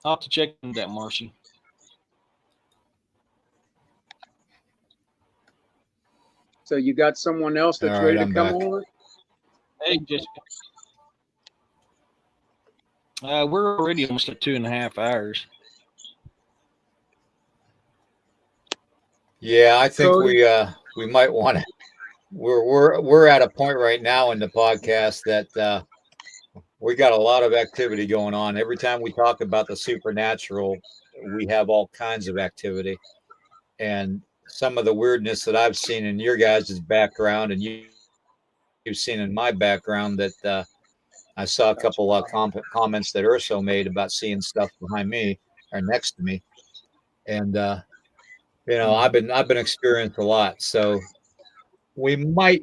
I'll have to check into that, Marcy. So you got someone else that's All right, ready to I'm come back. over? Hey, Jessica. We're already almost at 2.5 hours. Yeah, I think Cody? we might want to. We're at a point right now in the podcast that we got a lot of activity going on. Every time we talk about the supernatural, we have all kinds of activity, and some of the weirdness that I've seen in your guys' background, and you've seen in my background that I saw a couple of comments that Urso made about seeing stuff behind me or next to me, and I've been experienced a lot, so we might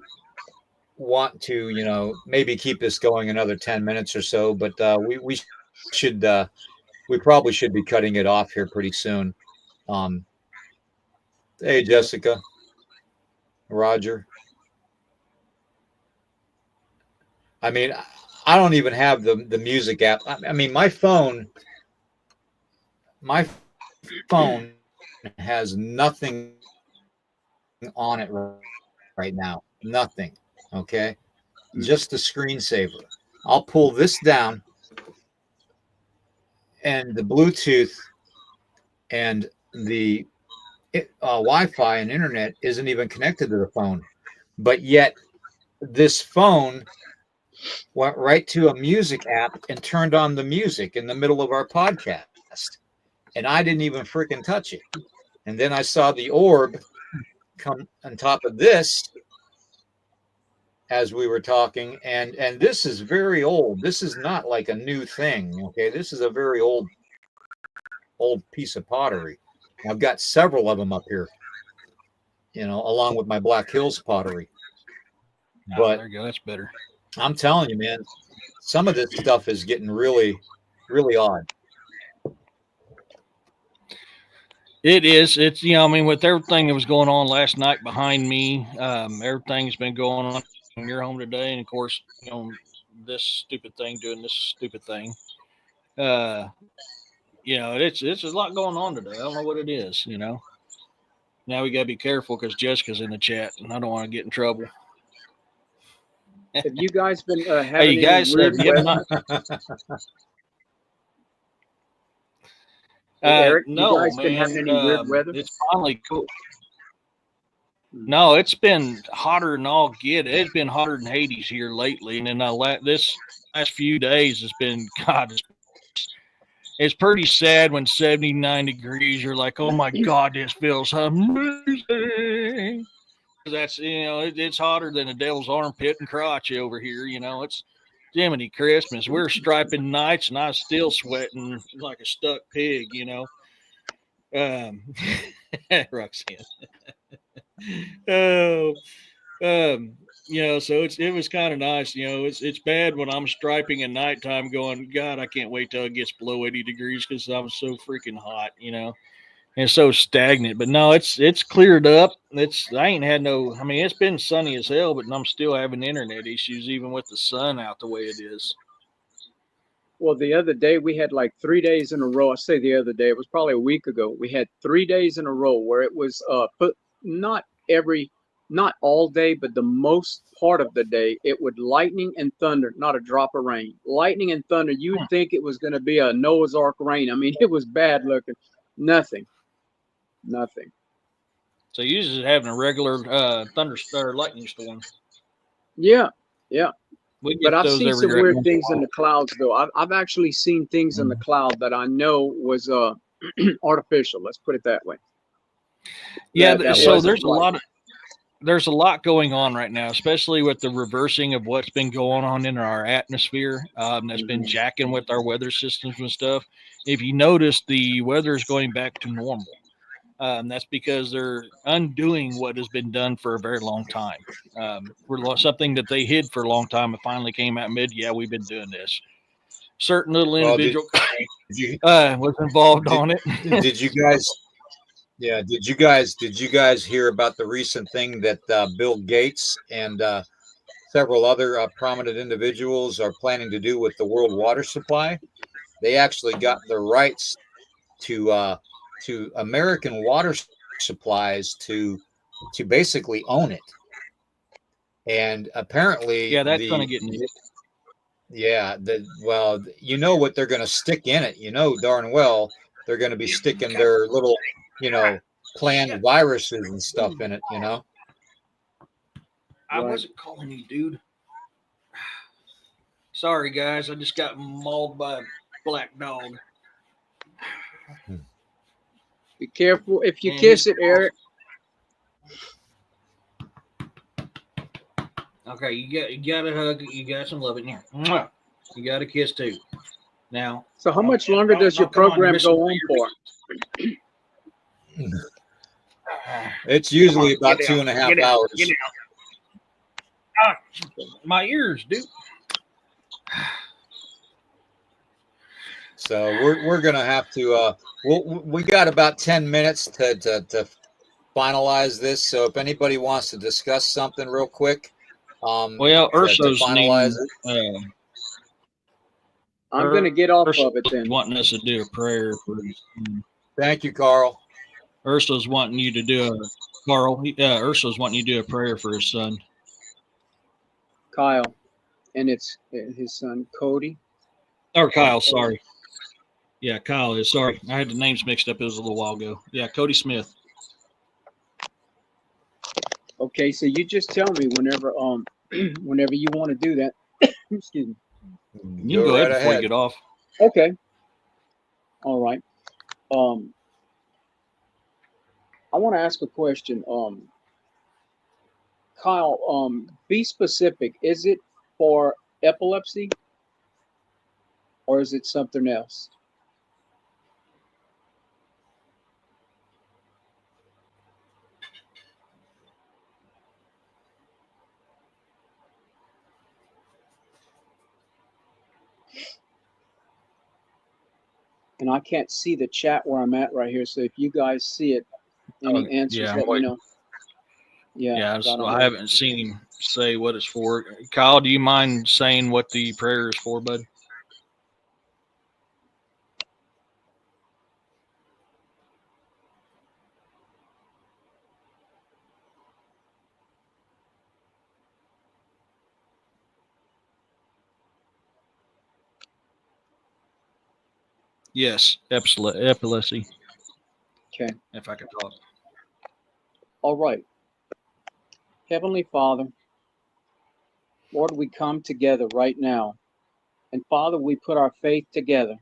want to maybe keep this going another 10 minutes or so, but we should we probably should be cutting it off here pretty soon. Hey, Jessica, Roger. I mean, I don't even have the music app. I mean, my phone has nothing on it right now. Nothing. Okay. Just the screensaver. I'll pull this down, and the Bluetooth and the Wi-Fi and internet isn't even connected to the phone. But yet this phone went right to a music app and turned on the music in the middle of our podcast. And I didn't even freaking touch it. And then I saw the orb come on top of this as we were talking. And this is very old. This is not like a new thing. Okay. This is a very old piece of pottery. I've got several of them up here, along with my Black Hills pottery. But there you go. That's better. I'm telling you, man, some of this stuff is getting really, really odd. It is. It's, I mean, with everything that was going on last night behind me, everything's been going on in your home today. And of course, this stupid thing doing this stupid thing. It's a lot going on today. I don't know what it is, Now we got to be careful because Jessica's in the chat and I don't want to get in trouble. Have you guys been having Hey, you guys, any weird weather? Eric, no, you guys man, been having any weird weather? It's finally cool. No, it's been hotter than all get. It's been hotter than Hades here lately. And then this last few days has been, God, it's pretty sad when 79 degrees, you're like, oh my God, this feels amazing. That's, it's hotter than a devil's armpit and crotch over here. It's Jiminy Christmas. We're striping nights and I was still sweating like a stuck pig, Roxanne. So it was kind of nice. It's bad when I'm striping at nighttime going, God, I can't wait till it gets below 80 degrees because I'm so freaking hot, and so stagnant. But no, it's cleared up. I ain't had no, I mean, it's been sunny as hell, but I'm still having internet issues even with the sun out the way it is. Well, the other day we had like 3 days in a row. I say the other day, it was probably a week ago. We had 3 days in a row where it was not all day, but the most part of the day, it would lightning and thunder, not a drop of rain. Lightning and thunder, you would think it was going to be a Noah's Ark rain. I mean, it was bad looking. Nothing. So you just having a regular lightning storm. Yeah. But I've seen some weird things in the clouds, though. I've actually seen things in the cloud that I know was artificial. Let's put it that way. Yeah. That So wasn't like, there's a lot going on right now, especially with the reversing of what's been going on in our atmosphere. That's been jacking with our weather systems and stuff. If you notice, the weather is going back to normal. That's because they're undoing what has been done for a very long time. For something that they hid for a long time, it finally came out mid. Yeah, we've been doing this. Certain little Well, individual you was involved did, on it. did you guys? Yeah, did you guys hear about the recent thing that Bill Gates and several other prominent individuals are planning to do with the world water supply? They actually got the rights to American water supplies to basically own it. And apparently Yeah, that's going to the get nipped. yeah, well, you know what they're going to stick in it. You know darn well they're going to be sticking their little, you know, planned viruses and stuff in it, you know. I Right. wasn't calling you, dude. Sorry, guys. I just got mauled by a black dog. be careful if you And kiss his it, Eric. Okay, you got a hug. You got some love in here. Mwah. You got a kiss too. Now, So how much longer does your come on, you're program missing go on for? It's usually Come on, about get two down, and a half get down, hours. get down. Ah, my ears, dude. So we're gonna have to we got about 10 minutes to finalize this. So if anybody wants to discuss something real quick, Well, to finalize it. I'm going to get off Ursa's of it then. wanting us to do a prayer for Thank you, Carl. Ursa's wanting you to do a Carl. Ursa's wanting you to do a prayer for his son. Kyle, and it's his son Cody. Or Kyle, sorry. Yeah, Kyle is sorry. I had the names mixed up. It was a little while ago. Yeah, Cody Smith. Okay, so you just tell me whenever whenever you want to do that. Excuse me. You can go ahead before you get off. Okay. All right. I want to ask a question. Kyle, be specific. Is it for epilepsy or is it something else? And I can't see the chat where I'm at right here. So if you guys see it, any answers, yeah. let me know. Yeah. Yeah, 'cause I don't I know. haven't seen him say what it's for. Kyle, do you mind saying what the prayer is for, bud? Yes, epilepsy. Okay. If I could talk. All right. Heavenly Father, Lord, we come together right now. And Father, we put our faith together.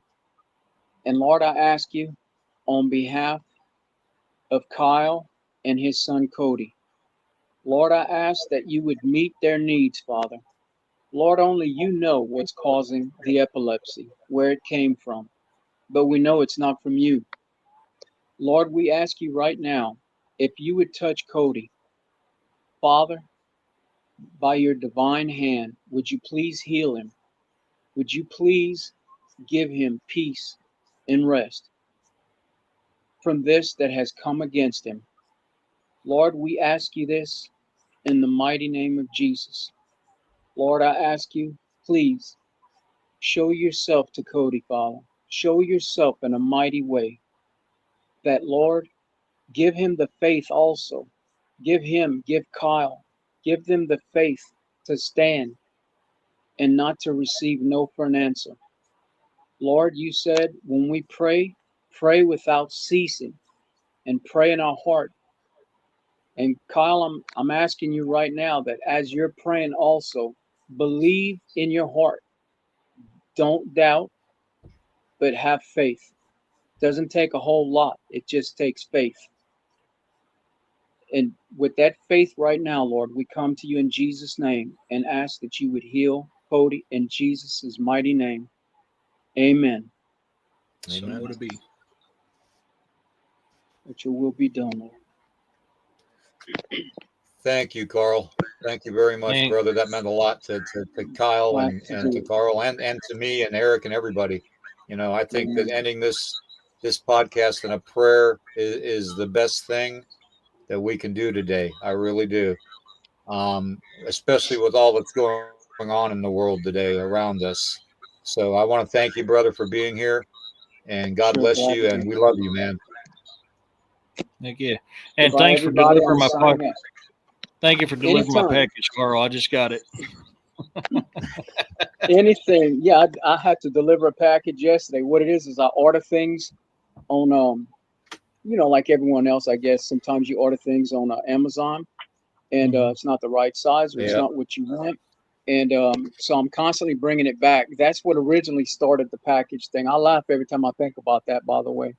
And Lord, I ask you on behalf of Kyle and his son Cody, Lord, I ask that you would meet their needs, Father. Lord, only you know what's causing the epilepsy, where it came from. But we know it's not from you. Lord, we ask you right now, if you would touch Cody, Father, by your divine hand, would you please heal him? Would you please give him peace and rest from this that has come against him? Lord, we ask you this in the mighty name of Jesus. Lord, I ask you, please show yourself to Cody, Father. Show yourself in a mighty way. That, Lord, give him the faith also. Give Kyle, give them the faith to stand and not to receive no for an answer. Lord, you said when we pray, pray without ceasing and pray in our heart. And Kyle, I'm asking you right now that as you're praying also, believe in your heart. Don't doubt, but have faith. Doesn't take a whole lot. It just takes faith. And with that faith right now, Lord, we come to you in Jesus' name and ask that you would heal Cody in Jesus' mighty name. Amen. So Amen. would it be. That your will be done, Lord. Thank you, Carl. Thank you very much, And brother. That meant a lot to Kyle and to Absolutely. Carl and to me and Eric and everybody. I think that Amen. ending this podcast in a prayer is the best thing that we can do today. I really do. Especially with all that's going on in the world today around us. So I want to thank you, brother, for being here, and God Sure, bless glad you, to and be. we love you, man. heck yeah. And Goodbye, everybody. I'm signing up. thank you for delivering my Anytime. package, Carl. I just got it. Anything. Yeah, I had to deliver a package yesterday. What it is I order things on like everyone else, I guess. Sometimes you order things on Amazon, and Mhm. it's not the right size or it's Yeah. not what you want. And so I'm constantly bringing it back. That's what originally started the package thing. I laugh every time I think about that, by the way.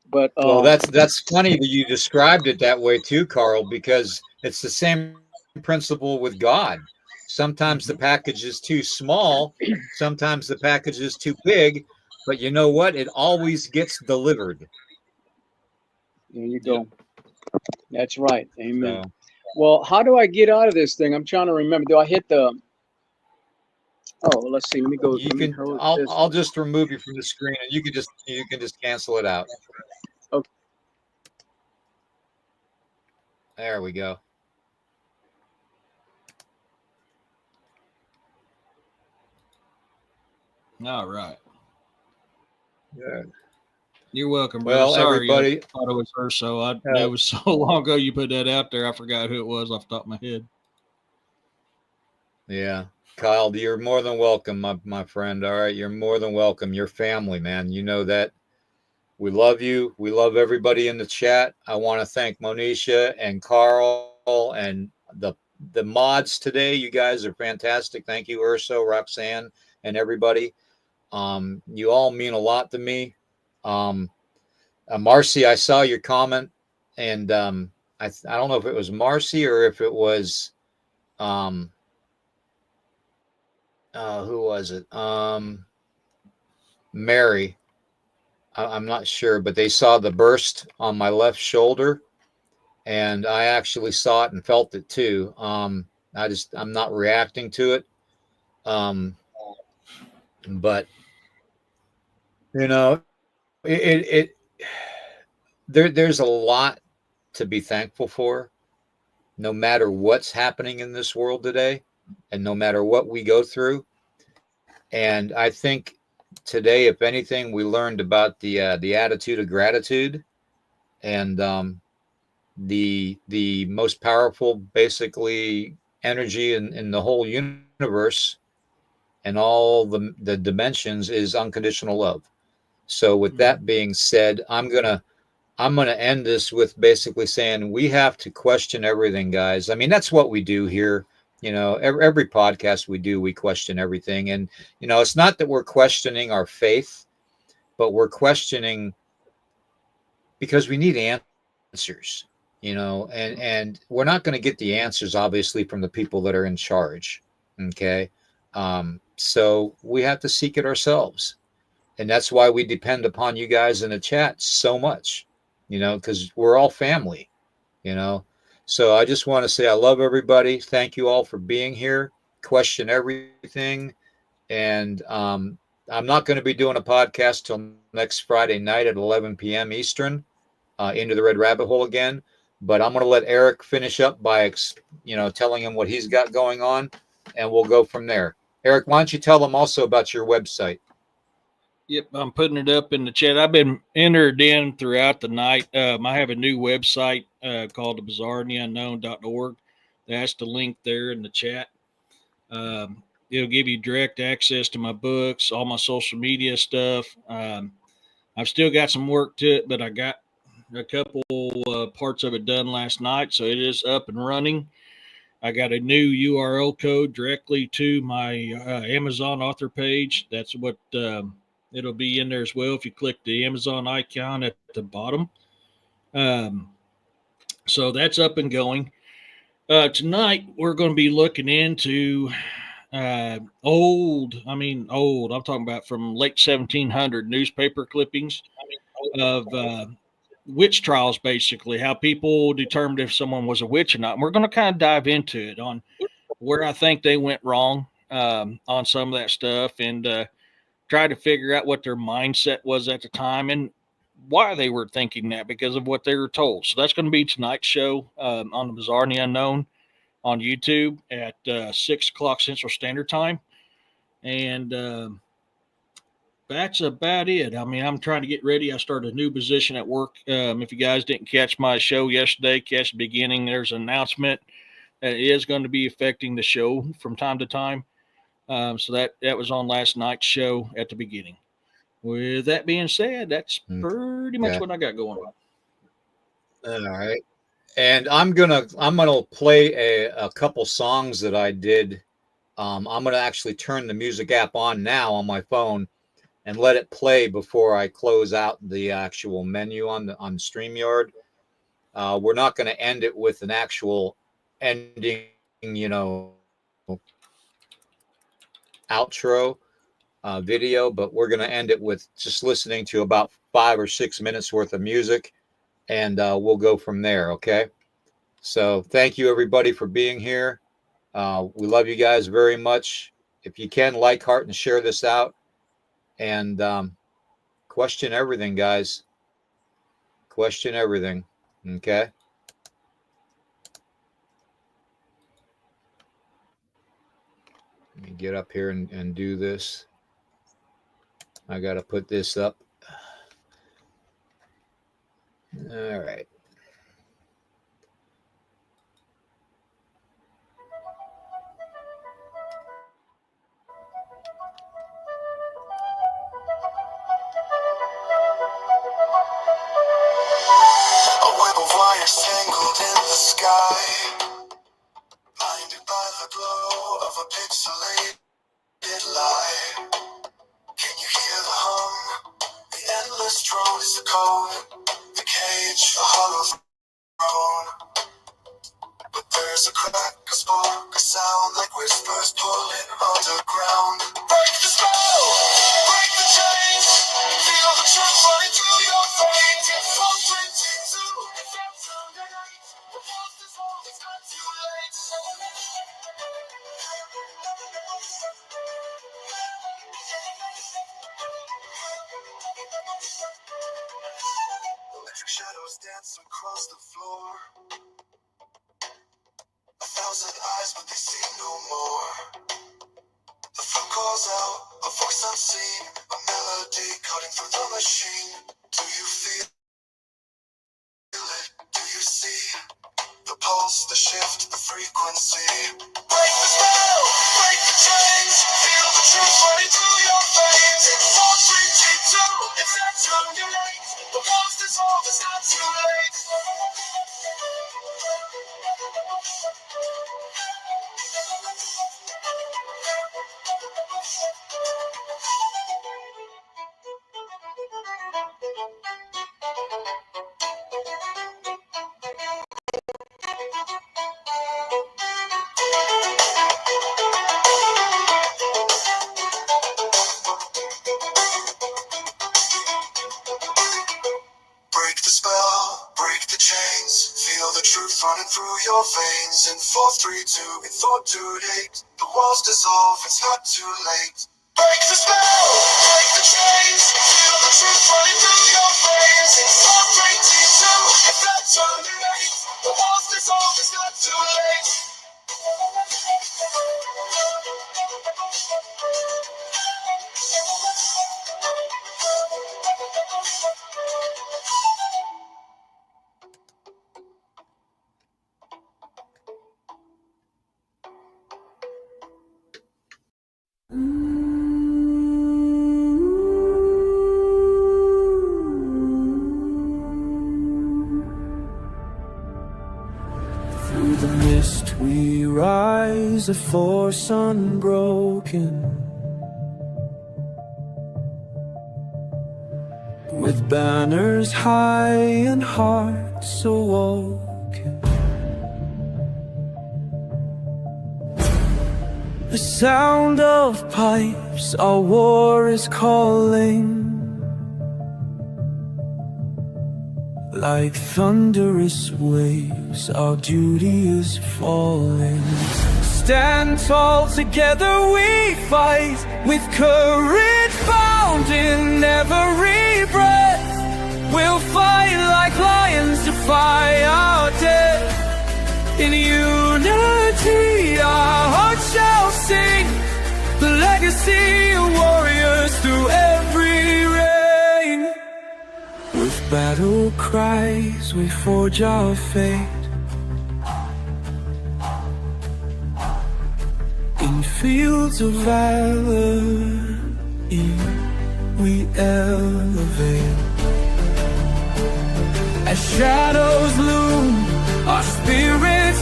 But Well, that's funny that you described it that way too, Carl, because it's the same principle with God. Sometimes the Mhm. package is too small, sometimes the package is too big, but you know what? It always gets delivered. there you Yep. go. That's right. Amen. So Well, how do I get out of this thing? I'm trying to remember. Do I hit the? Oh, let's see. Let me go. you Let me can go this I'll way. just remove you from the screen and you can just cancel it out. Okay. There we go. All right. Good. You're welcome, brother. Well, Sorry, I everybody, thought it was her. So I uh, it was so long ago you put that out there. I forgot who it was off the top of my head. yeah. Kyle, you're more than welcome, my friend. All right, you're more than welcome. You're family, man. You know that. We love you. We love everybody in the chat. I want to thank Monisha and Carl and the mods today. You guys are fantastic. Thank you, Urso, Roxanne, and everybody. You all mean a lot to me. Um, Marcy, I saw your comment, and I don't know if it was Marcy or if it was um, who was it? Mary. I'm not sure, but they saw the burst on my left shoulder, and I actually saw it and felt it too. I'm not reacting to it, but you know, it there's a lot to be thankful for, no matter what's happening in this world today, and no matter what we go through. And I think today, if anything, we learned about the attitude of gratitude, and the most powerful, basically, energy in the whole universe and all the dimensions is unconditional love. So, with Mhm. that being said, I'm gonna end this with basically saying we have to question everything, guys. I mean, that's what we do here. Every podcast we do, we question everything, and it's not that we're questioning our faith, but we're questioning because we need answers. And we're not going to get the answers obviously from the people that are in charge. Okay. So we have to seek it ourselves, and that's why we depend upon you guys in the chat so much, because we're all family, you know. So I just want to say I love everybody. Thank you all for being here. Question everything. And I'm not going to be doing a podcast till next Friday night at 11 p.m. Eastern, Into the Red Rabbit Hole again. But I'm going to let Eric finish up by, telling him what he's got going on, and we'll go from there. Eric, why don't you tell them also about your website? Yep, I'm putting it up in the chat. I've been entered in throughout the night. I have a new website called thebizarreandtheunknown.org. That's the link there in the chat. It'll give you direct access to my books, all my social media stuff. I've still got some work to it, but I got a couple parts of it done last night, so it is up and running. I got a new URL code directly to my Amazon author page. That's what It'll be in there as well if you click the Amazon icon at the bottom. So that's up and going. Tonight, we're going to be looking into old. I'm talking about from late 1700 newspaper clippings of witch trials, basically, how people determined if someone was a witch or not. And we're going to kind of dive into it on where I think they went wrong on some of that stuff and try to figure out what their mindset was at the time and why they were thinking that because of what they were told. So that's going to be tonight's show on the Bizarre and the Unknown on YouTube at 6 o'clock Central Standard Time. And that's about it. I mean, I'm trying to get ready. I started a new position at work. If you guys didn't catch my show yesterday, catch the beginning. There's an announcement that is going to be affecting the show from time to time. So that was on last night's show at the beginning. With that being said, that's pretty much what I got going on. All right. And I'm gonna play a couple songs that I did. I'm gonna actually turn the music app on now on my phone and let it play before I close out the actual menu on StreamYard. We're not going to end it with an actual ending, outro video, but we're going to end it with just listening to about 5 or 6 minutes worth of music, and we'll go from there. Okay. So thank you everybody for being here. We love you guys very much. If you can, like, heart, and share this out. And question everything, guys. Question everything. Okay. Let me get up here and do this. I got to put this up. All right. Tangled in the sky, blinded by the glow of a pixelated lie. Can you hear the hum? The endless drone is the code, the cage, a hollow throne. But there's a crack, a spark, a sound like whispers pulling underground. Break the spell, break the chains, feel the truth running through your veins. It's 422, it's after midnight. The past is all, it's not too late. Electric shadows dance across the floor. 1,000 eyes, but they see no more. The phone calls out, a voice unseen, a melody cutting through the machine. Do you feel it? Do you see the pulse, the shift, the frequency? Break the spell, break the chains, feel the truth running through your veins. It's 432, it's not too late. The past is all, it's not too late. Break the spell, break the chains, feel the truth running through your veins. In 432, we thought too late. The walls dissolve, it's not too late. Break the spell, break the chains, feel the truth running through your veins. In 432, it's not too late. The walls dissolve, it's not too late. Through the mist we rise, a force unbroken. with banners high and hearts awoken. The sound of pipes, our war is calling. Like thunderous waves, our duty is falling. Stand tall, together we fight, with courage found in every breath. We'll fight like lions, defy our death. In unity our hearts shall sing the legacy of warriors through every reign. With battle cries we forge our fate. In fields of valor we elevate. As shadows loom, our spirits